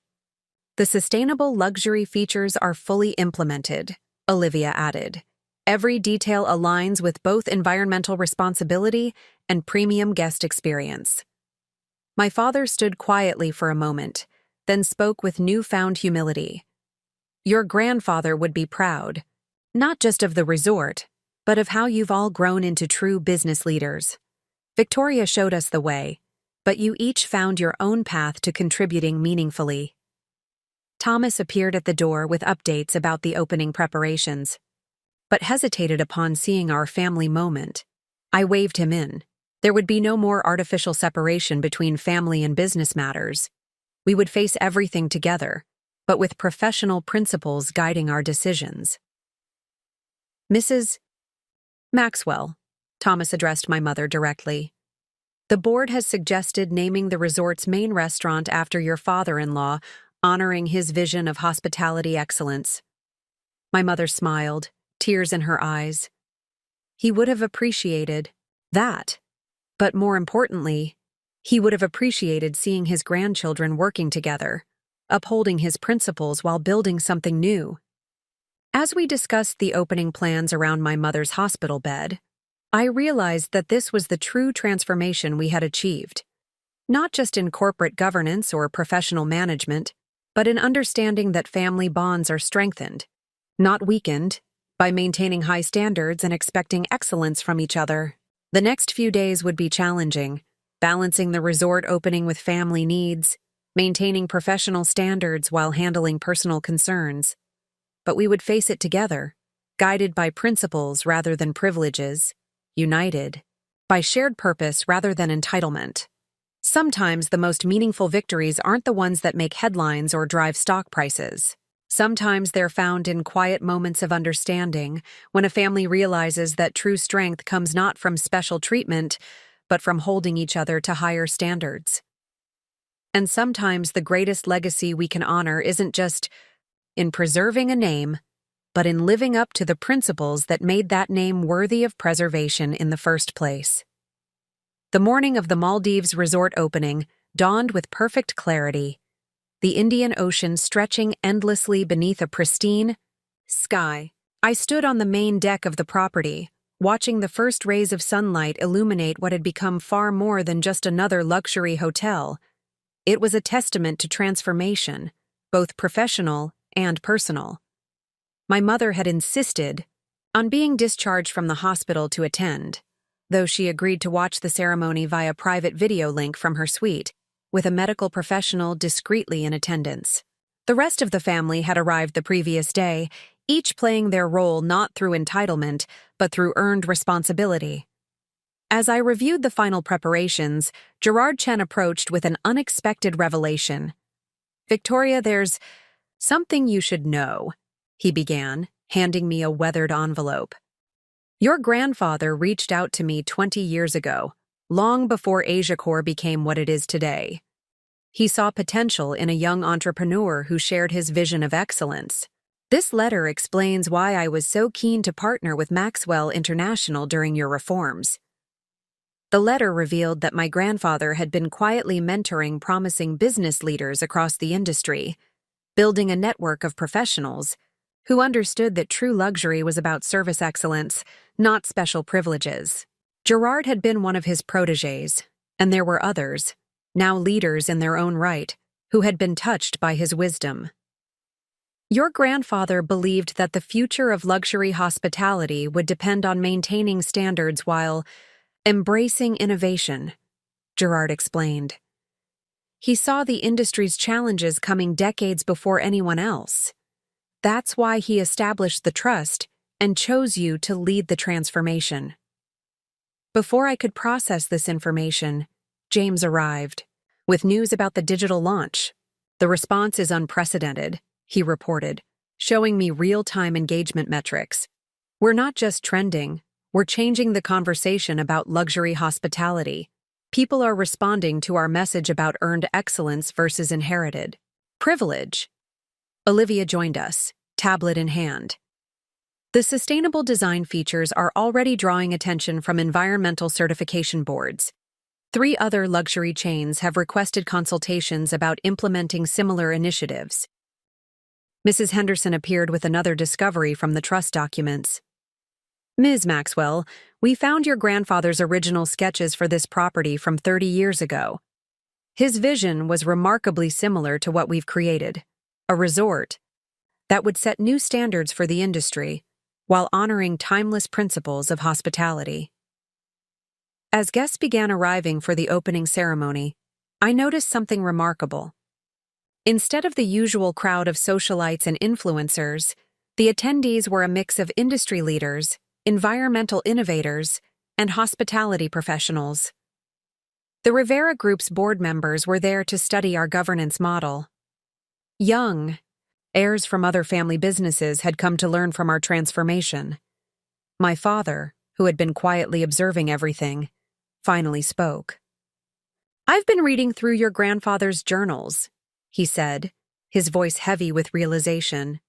A: The sustainable luxury features are fully implemented, Olivia added. Every detail aligns with both environmental responsibility and premium guest experience. My father stood quietly for a moment, then spoke with newfound humility. Your grandfather would be proud, not just of the resort, but of how you've all grown into true business leaders. Victoria showed us the way, but you each found your own path to contributing meaningfully. Thomas appeared at the door with updates about the opening preparations, but hesitated upon seeing our family moment. I waved him in. There would be no more artificial separation between family and business matters. We would face everything together, but with professional principles guiding our decisions. Mrs. Maxwell, Thomas addressed my mother directly. The board has suggested naming the resort's main restaurant after your father-in-law, honoring his vision of hospitality excellence. My mother smiled, tears in her eyes. He would have appreciated that. But more importantly, he would have appreciated seeing his grandchildren working together, upholding his principles while building something new. As we discussed the opening plans around my mother's hospital bed, I realized that this was the true transformation we had achieved, not just in corporate governance or professional management, but in understanding that family bonds are strengthened, not weakened, by maintaining high standards and expecting excellence from each other. The next few days would be challenging, balancing the resort opening with family needs, maintaining professional standards while handling personal concerns. But we would face it together, guided by principles rather than privileges, united by shared purpose rather than entitlement. Sometimes the most meaningful victories aren't the ones that make headlines or drive stock prices. Sometimes they're found in quiet moments of understanding, when a family realizes that true strength comes not from special treatment, but from holding each other to higher standards. And sometimes the greatest legacy we can honor isn't just in preserving a name, but in living up to the principles that made that name worthy of preservation in the first place. The morning of the Maldives resort opening dawned with perfect clarity, the Indian Ocean stretching endlessly beneath a pristine sky. I stood on the main deck of the property, watching the first rays of sunlight illuminate what had become far more than just another luxury hotel. It was a testament to transformation, both professional and personal. My mother had insisted on being discharged from the hospital to attend, though she agreed to watch the ceremony via private video link from her suite, with a medical professional discreetly in attendance. The rest of the family had arrived the previous day, each playing their role not through entitlement, but through earned responsibility. As I reviewed the final preparations, Gerard Chen approached with an unexpected revelation. "Victoria, there's something you should know," he began, handing me a weathered envelope. "Your grandfather reached out to me 20 years ago, long before AsiaCorp became what it is today. He saw potential in a young entrepreneur who shared his vision of excellence. This letter explains why I was so keen to partner with Maxwell International during your reforms." The letter revealed that my grandfather had been quietly mentoring promising business leaders across the industry, building a network of professionals who understood that true luxury was about service excellence, not special privileges. Gerard had been one of his protégés, and there were others, now leaders in their own right, who had been touched by his wisdom. Your grandfather believed that the future of luxury hospitality would depend on maintaining standards while embracing innovation, Gerard explained. He saw the industry's challenges coming decades before anyone else. That's why he established the trust and chose you to lead the transformation. Before I could process this information, James arrived, with news about the digital launch. The response is unprecedented, he reported, showing me real-time engagement metrics. We're not just trending, we're changing the conversation about luxury hospitality. People are responding to our message about earned excellence versus inherited privilege. Olivia joined us, tablet in hand. The sustainable design features are already drawing attention from environmental certification boards. 3 other luxury chains have requested consultations about implementing similar initiatives. Mrs. Henderson appeared with another discovery from the trust documents. Ms. Maxwell, we found your grandfather's original sketches for this property from 30 years ago. His vision was remarkably similar to what we've created, a resort that would set new standards for the industry while honoring timeless principles of hospitality. As guests began arriving for the opening ceremony, I noticed something remarkable. Instead of the usual crowd of socialites and influencers, the attendees were a mix of industry leaders, environmental innovators, and hospitality professionals. The Rivera Group's board members were there to study our governance model. Young, heirs from other family businesses had come to learn from our transformation. My father, who had been quietly observing everything, finally spoke. "I've been reading through your grandfather's journals," he said, his voice heavy with realization.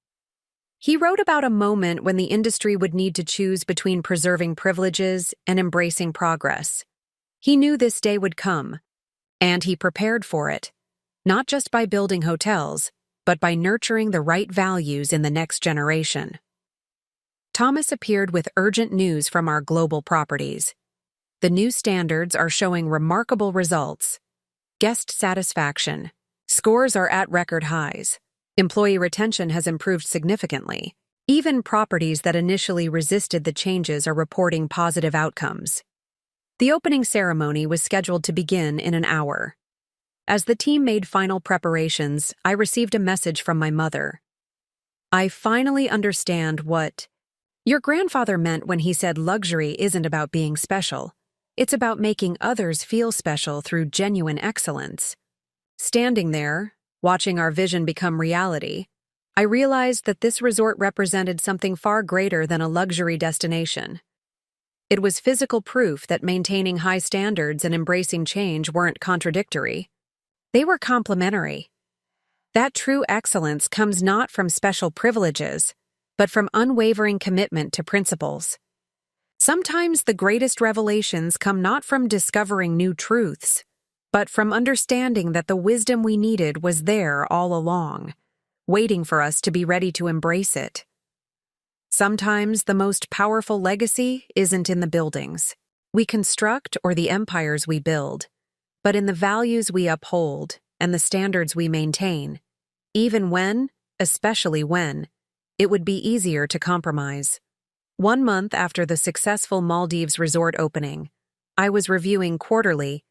A: He wrote about a moment when the industry would need to choose between preserving privileges and embracing progress. He knew this day would come, and he prepared for it, not just by building hotels, but by nurturing the right values in the next generation. Thomas appeared with urgent news from our global properties. The new standards are showing remarkable results. Guest satisfaction. Scores are at record highs. Employee retention has improved significantly. Even properties that initially resisted the changes are reporting positive outcomes. The opening ceremony was scheduled to begin in an hour. As the team made final preparations, I received a message from my mother. "I finally understand what your grandfather meant when he said luxury isn't about being special. It's about making others feel special through genuine excellence." Standing there, watching our vision become reality, I realized that this resort represented something far greater than a luxury destination. It was physical proof that maintaining high standards and embracing change weren't contradictory. They were complementary. That true excellence comes not from special privileges, but from unwavering commitment to principles. Sometimes the greatest revelations come not from discovering new truths, but from understanding that the wisdom we needed was there all along, waiting for us to be ready to embrace it. Sometimes the most powerful legacy isn't in the buildings we construct or the empires we build, but in the values we uphold and the standards we maintain, even when, especially when, it would be easier to compromise. 1 month after the successful Maldives resort opening, I was reviewing quarterly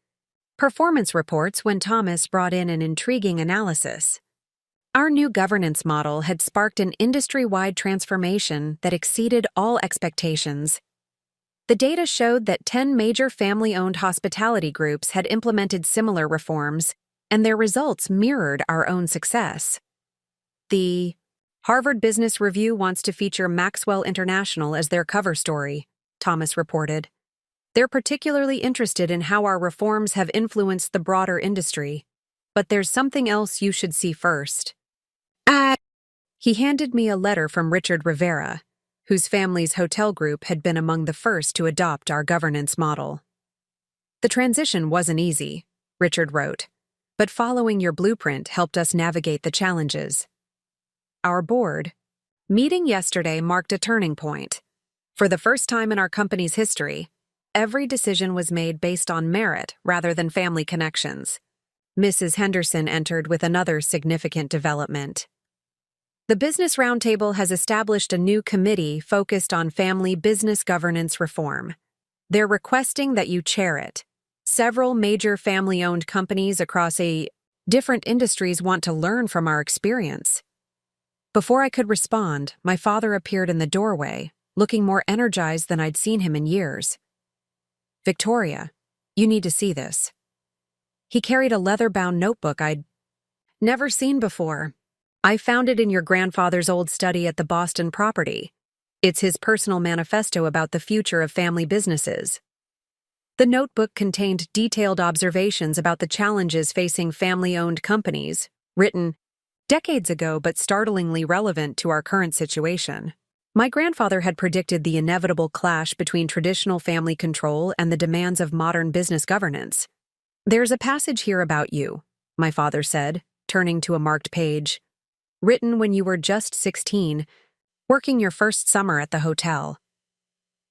A: performance reports when Thomas brought in an intriguing analysis. Our new governance model had sparked an industry-wide transformation that exceeded all expectations. The data showed that 10 major family-owned hospitality groups had implemented similar reforms, and their results mirrored our own success. The Harvard Business Review wants to feature Maxwell International as their cover story, Thomas reported. They're particularly interested in how our reforms have influenced the broader industry. But there's something else you should see first. He handed me a letter from Richard Rivera, whose family's hotel group had been among the first to adopt our governance model. "The transition wasn't easy," Richard wrote, "but following your blueprint helped us navigate the challenges." Our board meeting yesterday marked a turning point. For the first time in our company's history, every decision was made based on merit rather than family connections. Mrs. Henderson entered with another significant development. The Business Roundtable has established a new committee focused on family business governance reform. They're requesting that you chair it. Several major family-owned companies across different industries want to learn from our experience. Before I could respond, my father appeared in the doorway, looking more energized than I'd seen him in years. "Victoria, you need to see this." He carried a leather-bound notebook I'd never seen before. "I found it in your grandfather's old study at the Boston property. It's his personal manifesto about the future of family businesses." The notebook contained detailed observations about the challenges facing family-owned companies, written decades ago but startlingly relevant to our current situation. My grandfather had predicted the inevitable clash between traditional family control and the demands of modern business governance. "There's a passage here about you," my father said, turning to a marked page. "Written when you were just 16, working your first summer at the hotel.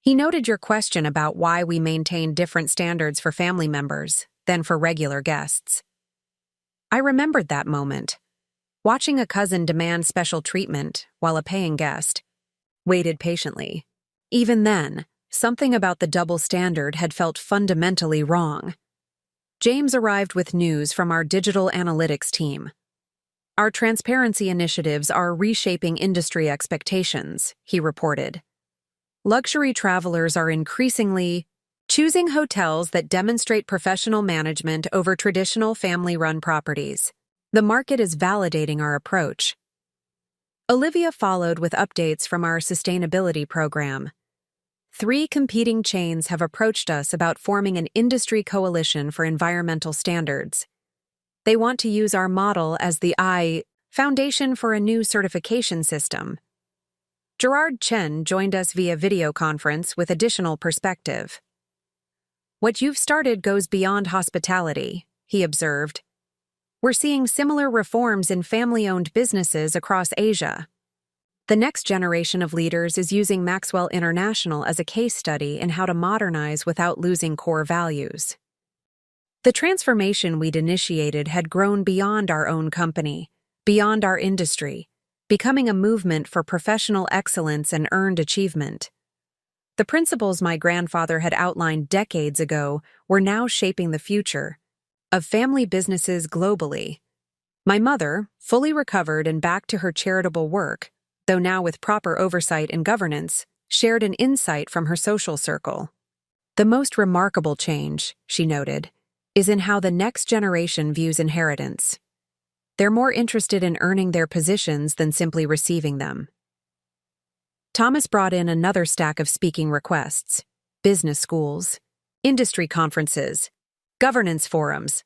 A: He noted your question about why we maintain different standards for family members than for regular guests." I remembered that moment. Watching a cousin demand special treatment while a paying guest waited patiently. Even then, something about the double standard had felt fundamentally wrong. James arrived with news from our digital analytics team. "Our transparency initiatives are reshaping industry expectations," he reported. "Luxury travelers are increasingly choosing hotels that demonstrate professional management over traditional family-run properties. The market is validating our approach." Olivia followed with updates from our sustainability program. 3 competing chains have approached us about forming an industry coalition for environmental standards. They want to use our model as the foundation for a new certification system. Gerard Chen joined us via video conference with additional perspective. "What you've started goes beyond hospitality," he observed. "We're seeing similar reforms in family-owned businesses across Asia." The next generation of leaders is using Maxwell International as a case study in how to modernize without losing core values. The transformation we'd initiated had grown beyond our own company, beyond our industry, becoming a movement for professional excellence and earned achievement. The principles my grandfather had outlined decades ago were now shaping the future of family businesses globally. My mother, fully recovered and back to her charitable work, though now with proper oversight and governance, shared an insight from her social circle. "The most remarkable change," she noted, "is in how the next generation views inheritance. They're more interested in earning their positions than simply receiving them." Thomas brought in another stack of speaking requests: business schools, industry conferences, governance forums.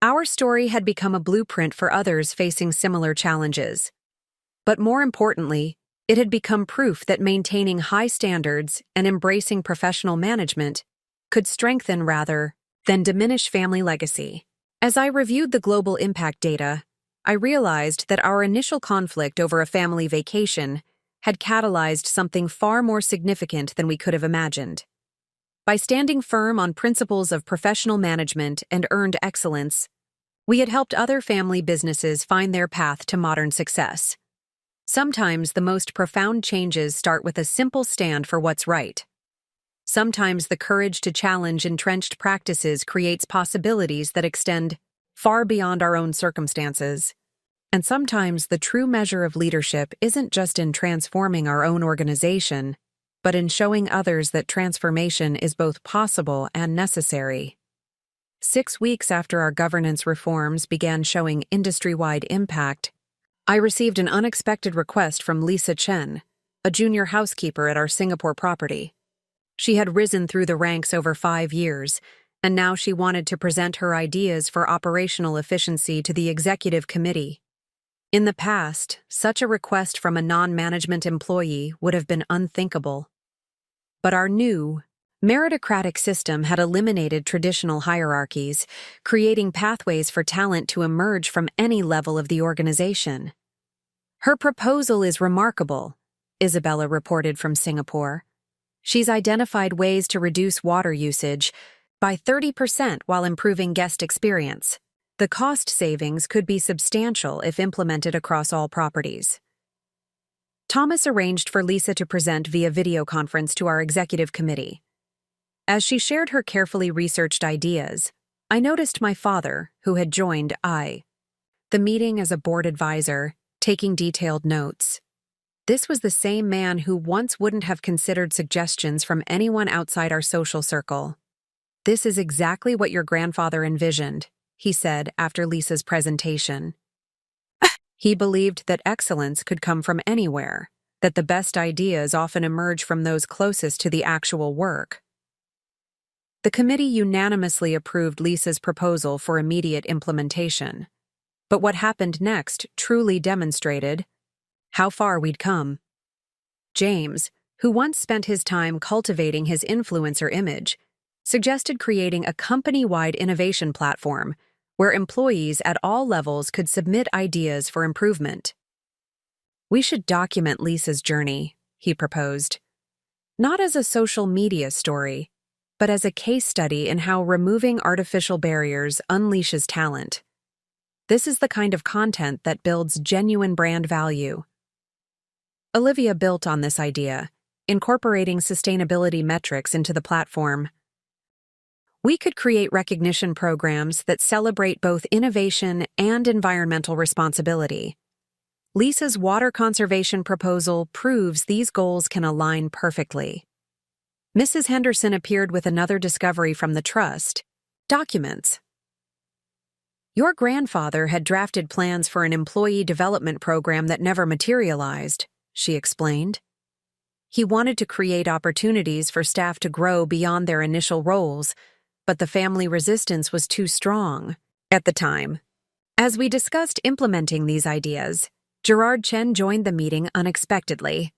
A: Our story had become a blueprint for others facing similar challenges. But more importantly, it had become proof that maintaining high standards and embracing professional management could strengthen rather than diminish family legacy. As I reviewed the global impact data, I realized that our initial conflict over a family vacation had catalyzed something far more significant than we could have imagined. By standing firm on principles of professional management and earned excellence, we had helped other family businesses find their path to modern success. Sometimes the most profound changes start with a simple stand for what's right. Sometimes the courage to challenge entrenched practices creates possibilities that extend far beyond our own circumstances. And sometimes the true measure of leadership isn't just in transforming our own organization, but in showing others that transformation is both possible and necessary. 6 weeks after our governance reforms began showing industry-wide impact, I received an unexpected request from Lisa Chen, a junior housekeeper at our Singapore property. She had risen through the ranks over 5 years, and now she wanted to present her ideas for operational efficiency to the executive committee. In the past, such a request from a non-management employee would have been unthinkable. But our new, meritocratic system had eliminated traditional hierarchies, creating pathways for talent to emerge from any level of the organization. "Her proposal is remarkable," Isabella reported from Singapore. "She's identified ways to reduce water usage by 30% while improving guest experience. The cost savings could be substantial if implemented across all properties." Thomas arranged for Lisa to present via video conference to our executive committee. As she shared her carefully researched ideas, I noticed my father, who had joined the meeting as a board advisor, taking detailed notes. This was the same man who once wouldn't have considered suggestions from anyone outside our social circle. "This is exactly what your grandfather envisioned," he said after Lisa's presentation. He believed that excellence could come from anywhere, that the best ideas often emerge from those closest to the actual work. The committee unanimously approved Lisa's proposal for immediate implementation. But what happened next truly demonstrated how far we'd come. James, who once spent his time cultivating his influencer image, suggested creating a company-wide innovation platform where employees at all levels could submit ideas for improvement. "We should document Lisa's journey," he proposed. "Not as a social media story, but as a case study in how removing artificial barriers unleashes talent. This is the kind of content that builds genuine brand value." Olivia built on this idea, incorporating sustainability metrics into the platform. We could create recognition programs that celebrate both innovation and environmental responsibility. Lisa's water conservation proposal proves these goals can align perfectly. Mrs. Henderson appeared with another discovery from the trust: documents. "Your grandfather had drafted plans for an employee development program that never materialized," she explained. "He wanted to create opportunities for staff to grow beyond their initial roles, but the family resistance was too strong at the time." As we discussed implementing these ideas, Gerard Chen joined the meeting unexpectedly.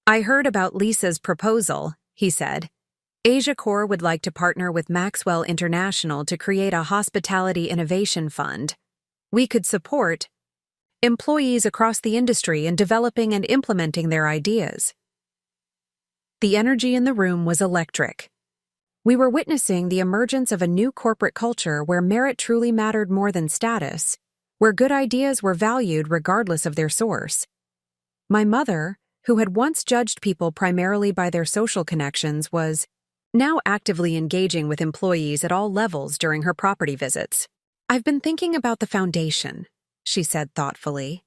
A: "I heard about Lisa's proposal," he said. "Asia Corps would like to partner with Maxwell International to create a hospitality innovation fund. We could support employees across the industry in developing and implementing their ideas." The energy in the room was electric. We were witnessing the emergence of a new corporate culture where merit truly mattered more than status, where good ideas were valued regardless of their source. My mother, who had once judged people primarily by their social connections, was now actively engaging with employees at all levels during her property visits. "I've been thinking about the foundation," she said thoughtfully.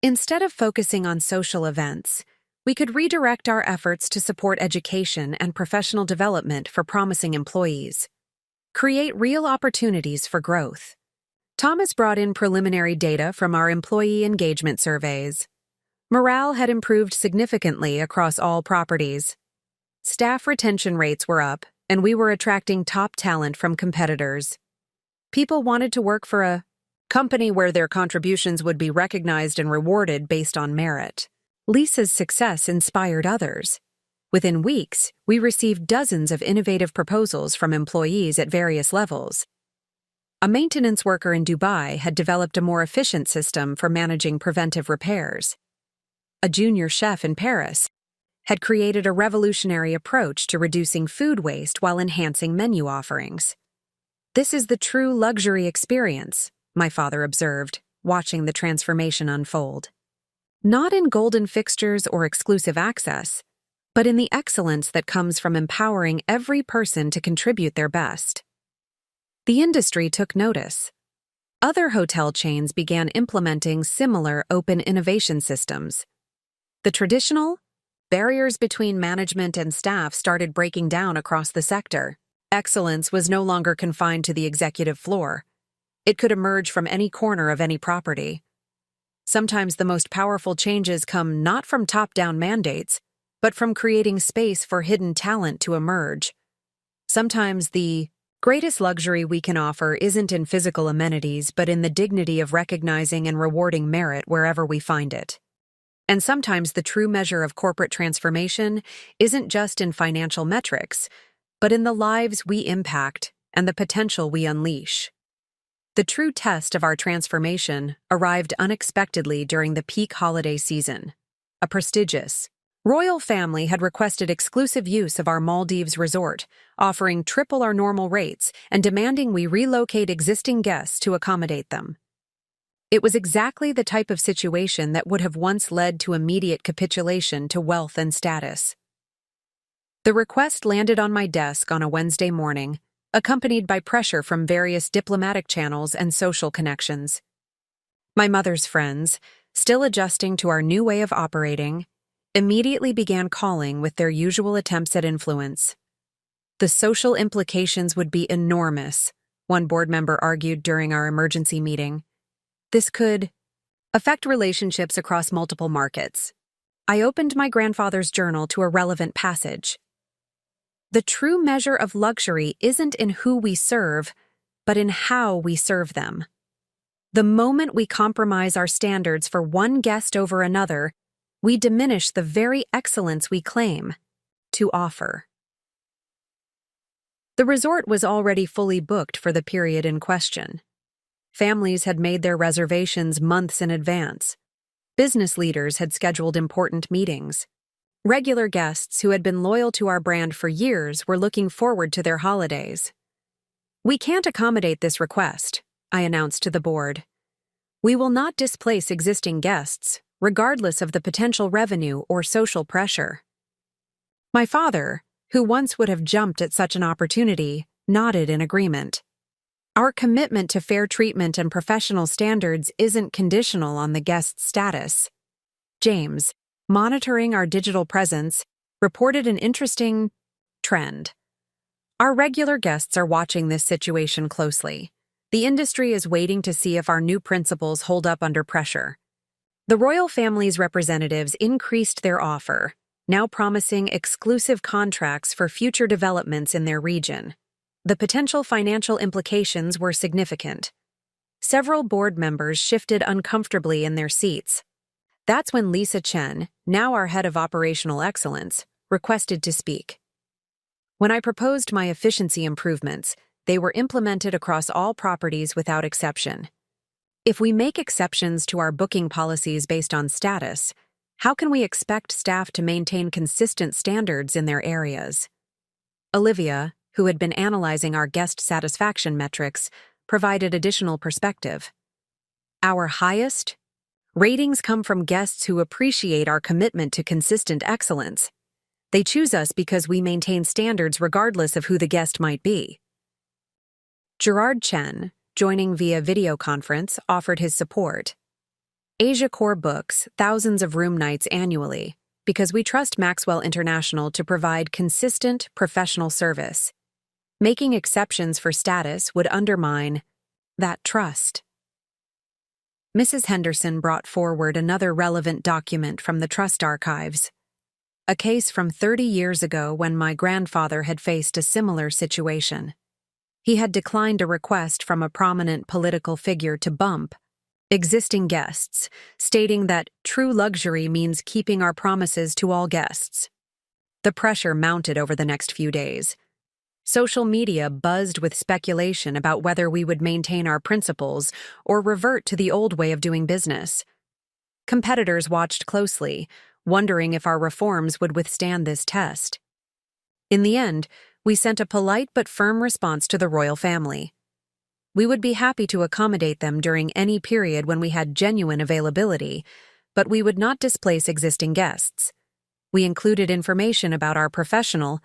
A: "Instead of focusing on social events, we could redirect our efforts to support education and professional development for promising employees. Create real opportunities for growth." Thomas brought in preliminary data from our employee engagement surveys. Morale had improved significantly across all properties. Staff retention rates were up, and we were attracting top talent from competitors. People wanted to work for a company where their contributions would be recognized and rewarded based on merit. Lisa's success inspired others. Within weeks, we received dozens of innovative proposals from employees at various levels. A maintenance worker in Dubai had developed a more efficient system for managing preventive repairs. A junior chef in Paris had created a revolutionary approach to reducing food waste while enhancing menu offerings. "This is the true luxury experience," my father observed, watching the transformation unfold. Not in golden fixtures or exclusive access, but in the excellence that comes from empowering every person to contribute their best. The industry took notice. Other hotel chains began implementing similar open innovation systems. The traditional barriers between management and staff started breaking down across the sector. Excellence was no longer confined to the executive floor. It could emerge from any corner of any property. Sometimes the most powerful changes come not from top-down mandates, but from creating space for hidden talent to emerge. Sometimes the greatest luxury we can offer isn't in physical amenities, but in the dignity of recognizing and rewarding merit wherever we find it. And sometimes the true measure of corporate transformation isn't just in financial metrics, but in the lives we impact and the potential we unleash. The true test of our transformation arrived unexpectedly during the peak holiday season. A prestigious royal family had requested exclusive use of our Maldives resort, offering triple our normal rates and demanding we relocate existing guests to accommodate them. It was exactly the type of situation that would have once led to immediate capitulation to wealth and status. The request landed on my desk on a Wednesday morning, accompanied by pressure from various diplomatic channels and social connections. My mother's friends, still adjusting to our new way of operating, immediately began calling with their usual attempts at influence. The social implications would be enormous, one board member argued during our emergency meeting. This could affect relationships across multiple markets. I opened my grandfather's journal to a relevant passage. The true measure of luxury isn't in who we serve, but in how we serve them. The moment we compromise our standards for one guest over another, we diminish the very excellence we claim to offer. The resort was already fully booked for the period in question. Families had made their reservations months in advance. Business leaders had scheduled important meetings. Regular guests who had been loyal to our brand for years were looking forward to their holidays. "We can't accommodate this request," I announced to the board. "We will not displace existing guests, regardless of the potential revenue or social pressure." My father, who once would have jumped at such an opportunity, nodded in agreement. Our commitment to fair treatment and professional standards isn't conditional on the guest's status. James, monitoring our digital presence, reported an interesting trend. Our regular guests are watching this situation closely. The industry is waiting to see if our new principles hold up under pressure. The royal family's representatives increased their offer, now promising exclusive contracts for future developments in their region. The potential financial implications were significant. Several board members shifted uncomfortably in their seats. That's when Lisa Chen, now our head of operational excellence, requested to speak. When I proposed my efficiency improvements, they were implemented across all properties without exception. If we make exceptions to our booking policies based on status, how can we expect staff to maintain consistent standards in their areas? Olivia, who had been analyzing our guest satisfaction metrics, provided additional perspective. Our highest ratings come from guests who appreciate our commitment to consistent excellence. They choose us because we maintain standards regardless of who the guest might be. Gerard Chen, joining via video conference, offered his support. Asia Core books thousands of room nights annually because we trust Maxwell International to provide consistent, professional service. Making exceptions for status would undermine that trust. Mrs. Henderson brought forward another relevant document from the trust archives. A case from 30 years ago when my grandfather had faced a similar situation. He had declined a request from a prominent political figure to bump existing guests, stating that true luxury means keeping our promises to all guests. The pressure mounted over the next few days. Social media buzzed with speculation about whether we would maintain our principles or revert to the old way of doing business. Competitors watched closely, wondering if our reforms would withstand this test. In the end, we sent a polite but firm response to the royal family. We would be happy to accommodate them during any period when we had genuine availability, but we would not displace existing guests. We included information about our professional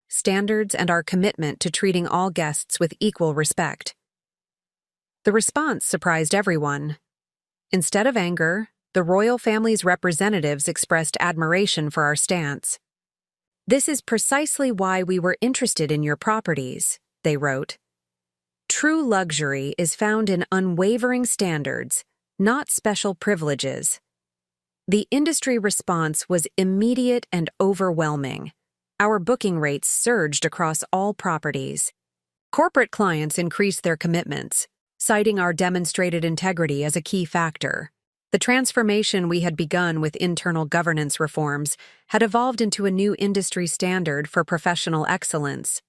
A: standards and our commitment to treating all guests with equal respect. The response surprised everyone. Instead of anger, the royal family's representatives expressed admiration for our stance. "This is precisely why we were interested in your properties," they wrote. "True luxury is found in unwavering standards, not special privileges." The industry response was immediate and overwhelming. Our booking rates surged across all properties. Corporate clients increased their commitments, citing our demonstrated integrity as a key factor. The transformation we had begun with internal governance reforms had evolved into a new industry standard for professional excellence.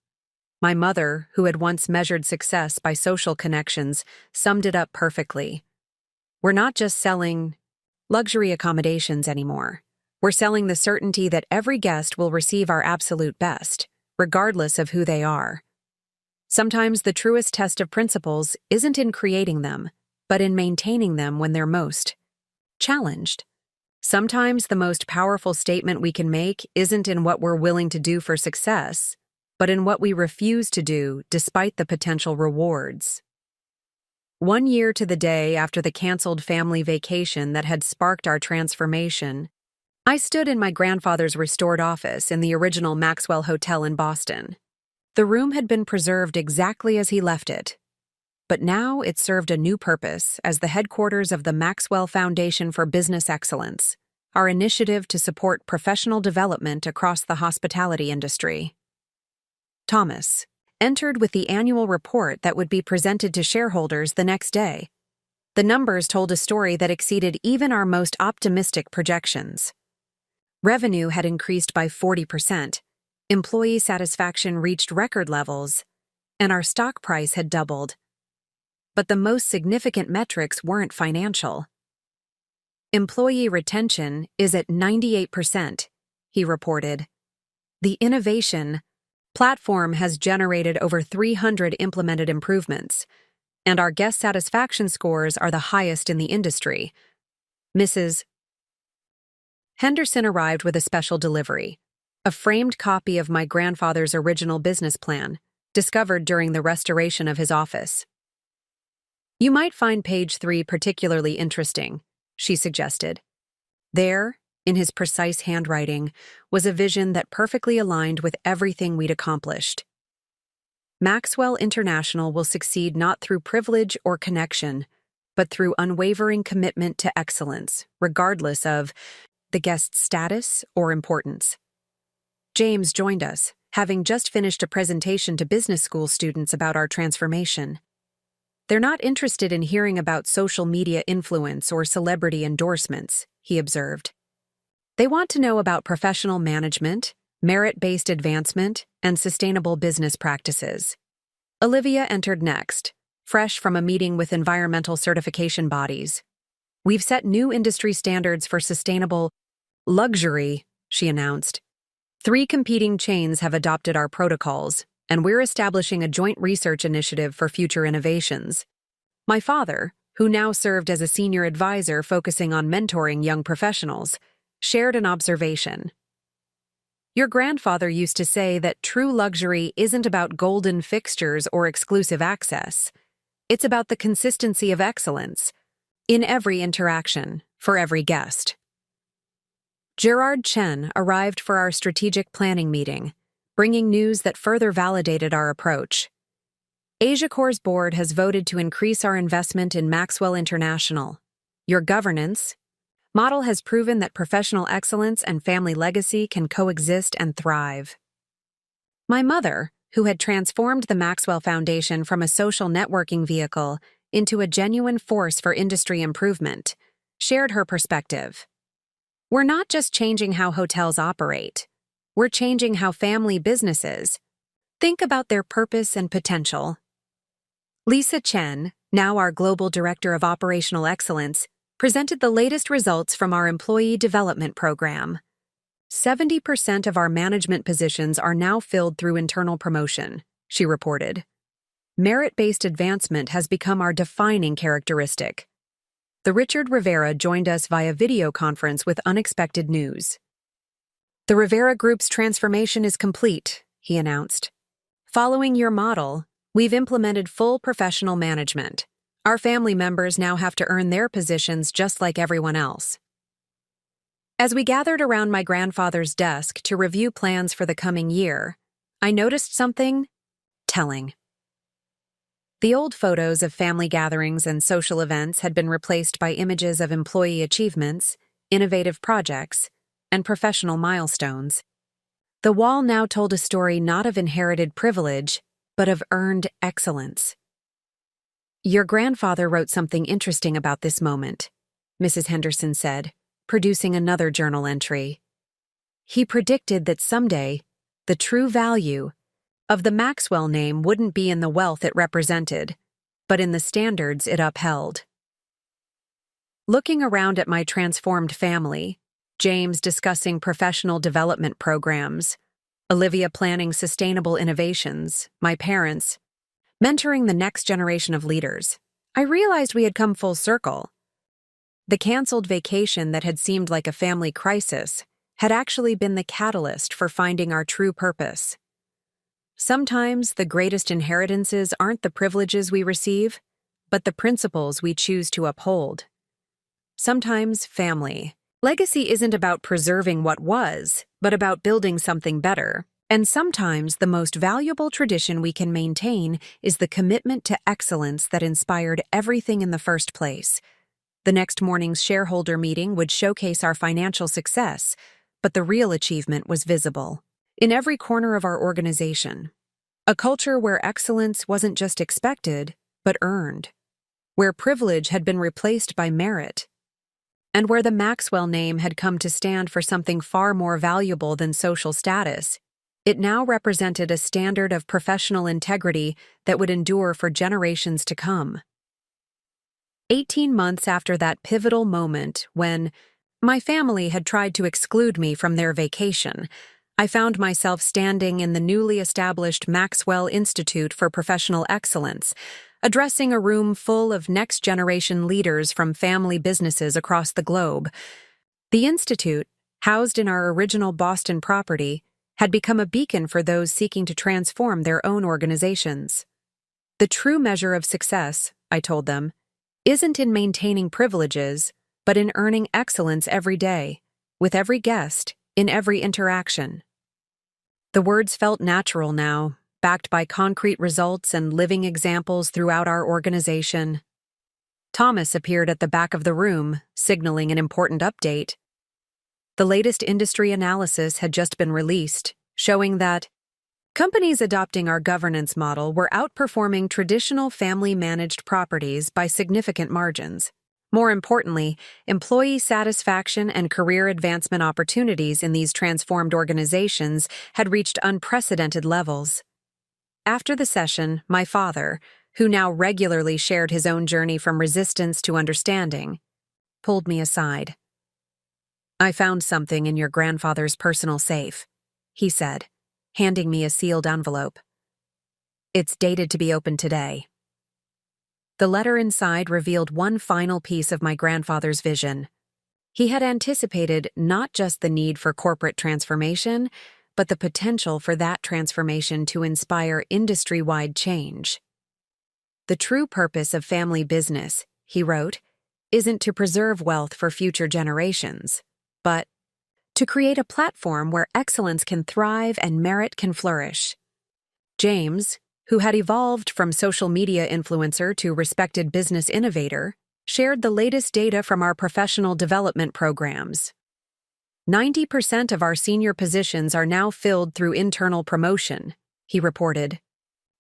A: My mother, who had once measured success by social connections, summed it up perfectly. We're not just selling luxury accommodations anymore. We're selling the certainty that every guest will receive our absolute best, regardless of who they are. Sometimes the truest test of principles isn't in creating them, but in maintaining them when they're most challenged. Sometimes the most powerful statement we can make isn't in what we're willing to do for success, but in what we refuse to do despite the potential rewards. 1 year to the day after the canceled family vacation that had sparked our transformation, I stood in my grandfather's restored office in the original Maxwell Hotel in Boston. The room had been preserved exactly as he left it, but now it served a new purpose as the headquarters of the Maxwell Foundation for Business Excellence, our initiative to support professional development across the hospitality industry. Thomas entered with the annual report that would be presented to shareholders the next day. The numbers told a story that exceeded even our most optimistic projections. Revenue had increased by 40%, employee satisfaction reached record levels, and our stock price had doubled. But the most significant metrics weren't financial. Employee retention is at 98%, he reported. The innovation platform has generated over 300 implemented improvements, and our guest satisfaction scores are the highest in the industry. Mrs. Henderson arrived with a special delivery, a framed copy of my grandfather's original business plan, discovered during the restoration of his office. You might find page 3 particularly interesting, she suggested. There, in his precise handwriting, was a vision that perfectly aligned with everything we'd accomplished. Maxwell International will succeed not through privilege or connection, but through unwavering commitment to excellence, regardless of the guest's status or importance. James joined us, having just finished a presentation to business school students about our transformation. They're not interested in hearing about social media influence or celebrity endorsements, he observed. They want to know about professional management, merit-based advancement, and sustainable business practices. Olivia entered next, fresh from a meeting with environmental certification bodies. We've set new industry standards for sustainable luxury, she announced. 3 competing chains have adopted our protocols, and we're establishing a joint research initiative for future innovations. My father, who now served as a senior advisor focusing on mentoring young professionals, shared an observation. Your grandfather used to say that true luxury isn't about golden fixtures or exclusive access. It's about the consistency of excellence in every interaction, for every guest. Gerard Chen arrived for our strategic planning meeting, bringing news that further validated our approach. AsiaCore's board has voted to increase our investment in Maxwell International. Your governance model has proven that professional excellence and family legacy can coexist and thrive. My mother, who had transformed the Maxwell Foundation from a social networking vehicle into a genuine force for industry improvement, shared her perspective. We're not just changing how hotels operate. We're changing how family businesses think about their purpose and potential. Lisa Chen, now our Global Director of Operational Excellence, presented the latest results from our employee development program. 70% of our management positions are now filled through internal promotion, she reported. Merit-based advancement has become our defining characteristic. The Richard Rivera joined us via video conference with unexpected news. The Rivera Group's transformation is complete, he announced. Following your model, we've implemented full professional management. Our family members now have to earn their positions just like everyone else. As we gathered around my grandfather's desk to review plans for the coming year, I noticed something telling. The old photos of family gatherings and social events had been replaced by images of employee achievements, innovative projects, and professional milestones. The wall now told a story not of inherited privilege, but of earned excellence. Your grandfather wrote something interesting about this moment, Mrs. Henderson said, producing another journal entry. He predicted that someday, the true value of the Maxwell name wouldn't be in the wealth it represented, but in the standards it upheld. Looking around at my transformed family, James discussing professional development programs, Olivia planning sustainable innovations, my parents mentoring the next generation of leaders, I realized we had come full circle. The canceled vacation that had seemed like a family crisis had actually been the catalyst for finding our true purpose. Sometimes the greatest inheritances aren't the privileges we receive, but the principles we choose to uphold. Sometimes family. Legacy isn't about preserving what was, but about building something better. And sometimes the most valuable tradition we can maintain is the commitment to excellence that inspired everything in the first place. The next morning's shareholder meeting would showcase our financial success, but the real achievement was visible in every corner of our organization. A culture where excellence wasn't just expected, but earned. Where privilege had been replaced by merit. And where the Maxwell name had come to stand for something far more valuable than social status. It now represented a standard of professional integrity that would endure for generations to come. 18 months after that pivotal moment when my family had tried to exclude me from their vacation, I found myself standing in the newly established Maxwell Institute for Professional Excellence, addressing a room full of next-generation leaders from family businesses across the globe. The institute, housed in our original Boston property, had become a beacon for those seeking to transform their own organizations. The true measure of success, I told them, isn't in maintaining privileges, but in earning excellence every day, with every guest, in every interaction. The words felt natural now, backed by concrete results and living examples throughout our organization. Thomas appeared at the back of the room, signaling an important update. The latest industry analysis had just been released, showing that companies adopting our governance model were outperforming traditional family-managed properties by significant margins. More importantly, employee satisfaction and career advancement opportunities in these transformed organizations had reached unprecedented levels. After the session, my father, who now regularly shared his own journey from resistance to understanding, pulled me aside. "I found something in your grandfather's personal safe," he said, handing me a sealed envelope. "It's dated to be opened today." The letter inside revealed one final piece of my grandfather's vision. He had anticipated not just the need for corporate transformation, but the potential for that transformation to inspire industry-wide change. "The true purpose of family business," he wrote, "isn't to preserve wealth for future generations, but to create a platform where excellence can thrive and merit can flourish." James, who had evolved from social media influencer to respected business innovator, shared the latest data from our professional development programs. 90% of our senior positions are now filled through internal promotion, he reported.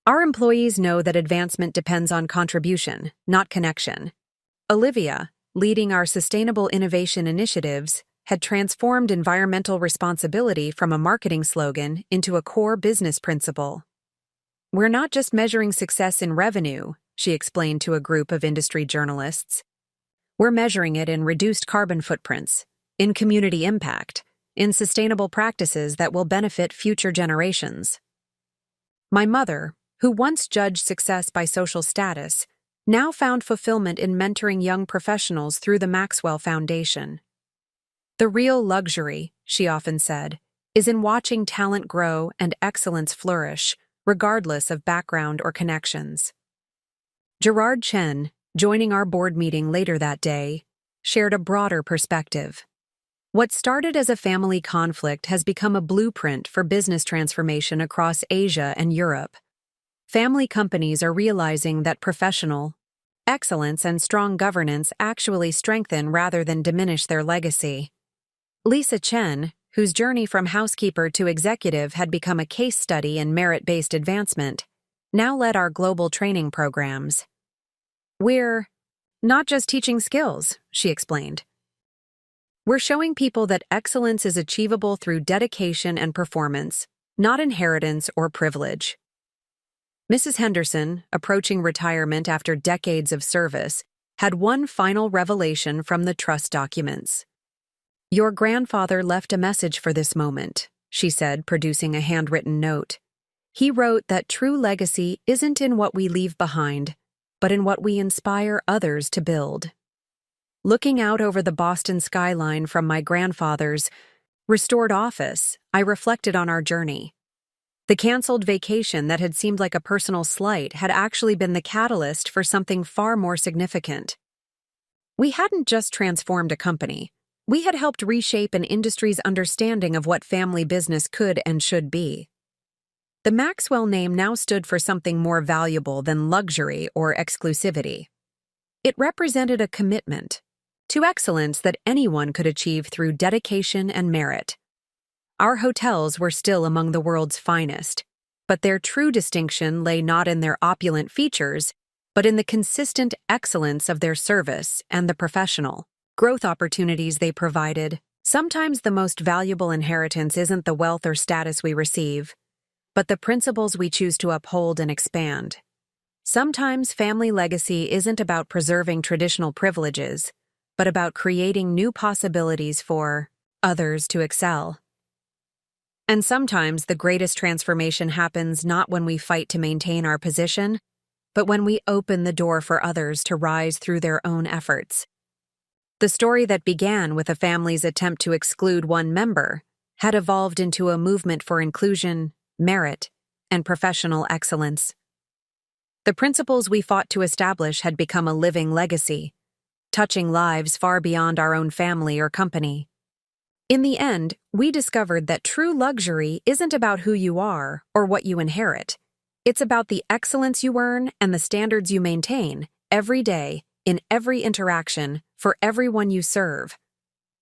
A: "Our employees know that advancement depends on contribution, not connection." Olivia, leading our sustainable innovation initiatives, had transformed environmental responsibility from a marketing slogan into a core business principle. "We're not just measuring success in revenue," she explained to a group of industry journalists. "We're measuring it in reduced carbon footprints, in community impact, in sustainable practices that will benefit future generations." My mother, who once judged success by social status, now found fulfillment in mentoring young professionals through the Maxwell Foundation. "The real luxury," she often said, "is in watching talent grow and excellence flourish, regardless of background or connections." Gerard Chen, joining our board meeting later that day, shared a broader perspective. What started as a family conflict has become a blueprint for business transformation across Asia and Europe. Family companies are realizing that professional excellence and strong governance actually strengthen rather than diminish their legacy. Lisa Chen, whose journey from housekeeper to executive had become a case study in merit-based advancement, now led our global training programs. "We're not just teaching skills," she explained. "We're showing people that excellence is achievable through dedication and performance, not inheritance or privilege." Mrs. Henderson, approaching retirement after decades of service, had one final revelation from the trust documents. "Your grandfather left a message for this moment," she said, producing a handwritten note. "He wrote that true legacy isn't in what we leave behind, but in what we inspire others to build. Looking out over the Boston skyline from my grandfather's restored office, I reflected on our journey. The canceled vacation that had seemed like a personal slight had actually been the catalyst for something far more significant. We hadn't just transformed a company. We had helped reshape an industry's understanding of what family business could and should be. The Maxwell name now stood for something more valuable than luxury or exclusivity. It represented a commitment to excellence that anyone could achieve through dedication and merit. Our hotels were still among the world's finest, but their true distinction lay not in their opulent features, but in the consistent excellence of their service and the professional growth opportunities they provided. Sometimes the most valuable inheritance isn't the wealth or status we receive, but the principles we choose to uphold and expand. Sometimes family legacy isn't about preserving traditional privileges, but about creating new possibilities for others to excel. And sometimes the greatest transformation happens not when we fight to maintain our position, but when we open the door for others to rise through their own efforts. The story that began with a family's attempt to exclude one member had evolved into a movement for inclusion, merit, and professional excellence. The principles we fought to establish had become a living legacy, touching lives far beyond our own family or company. In the end, we discovered that true luxury isn't about who you are or what you inherit. It's about the excellence you earn and the standards you maintain every day, in every interaction, for everyone you serve.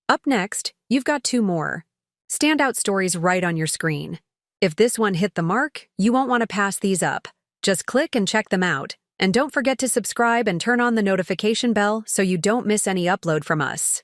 A: Up next, you've got two more standout stories right on your screen. If this one hit the mark, you won't want to pass these up. Just click and check them out. And don't forget to subscribe and turn on the notification bell so you don't miss any upload from us.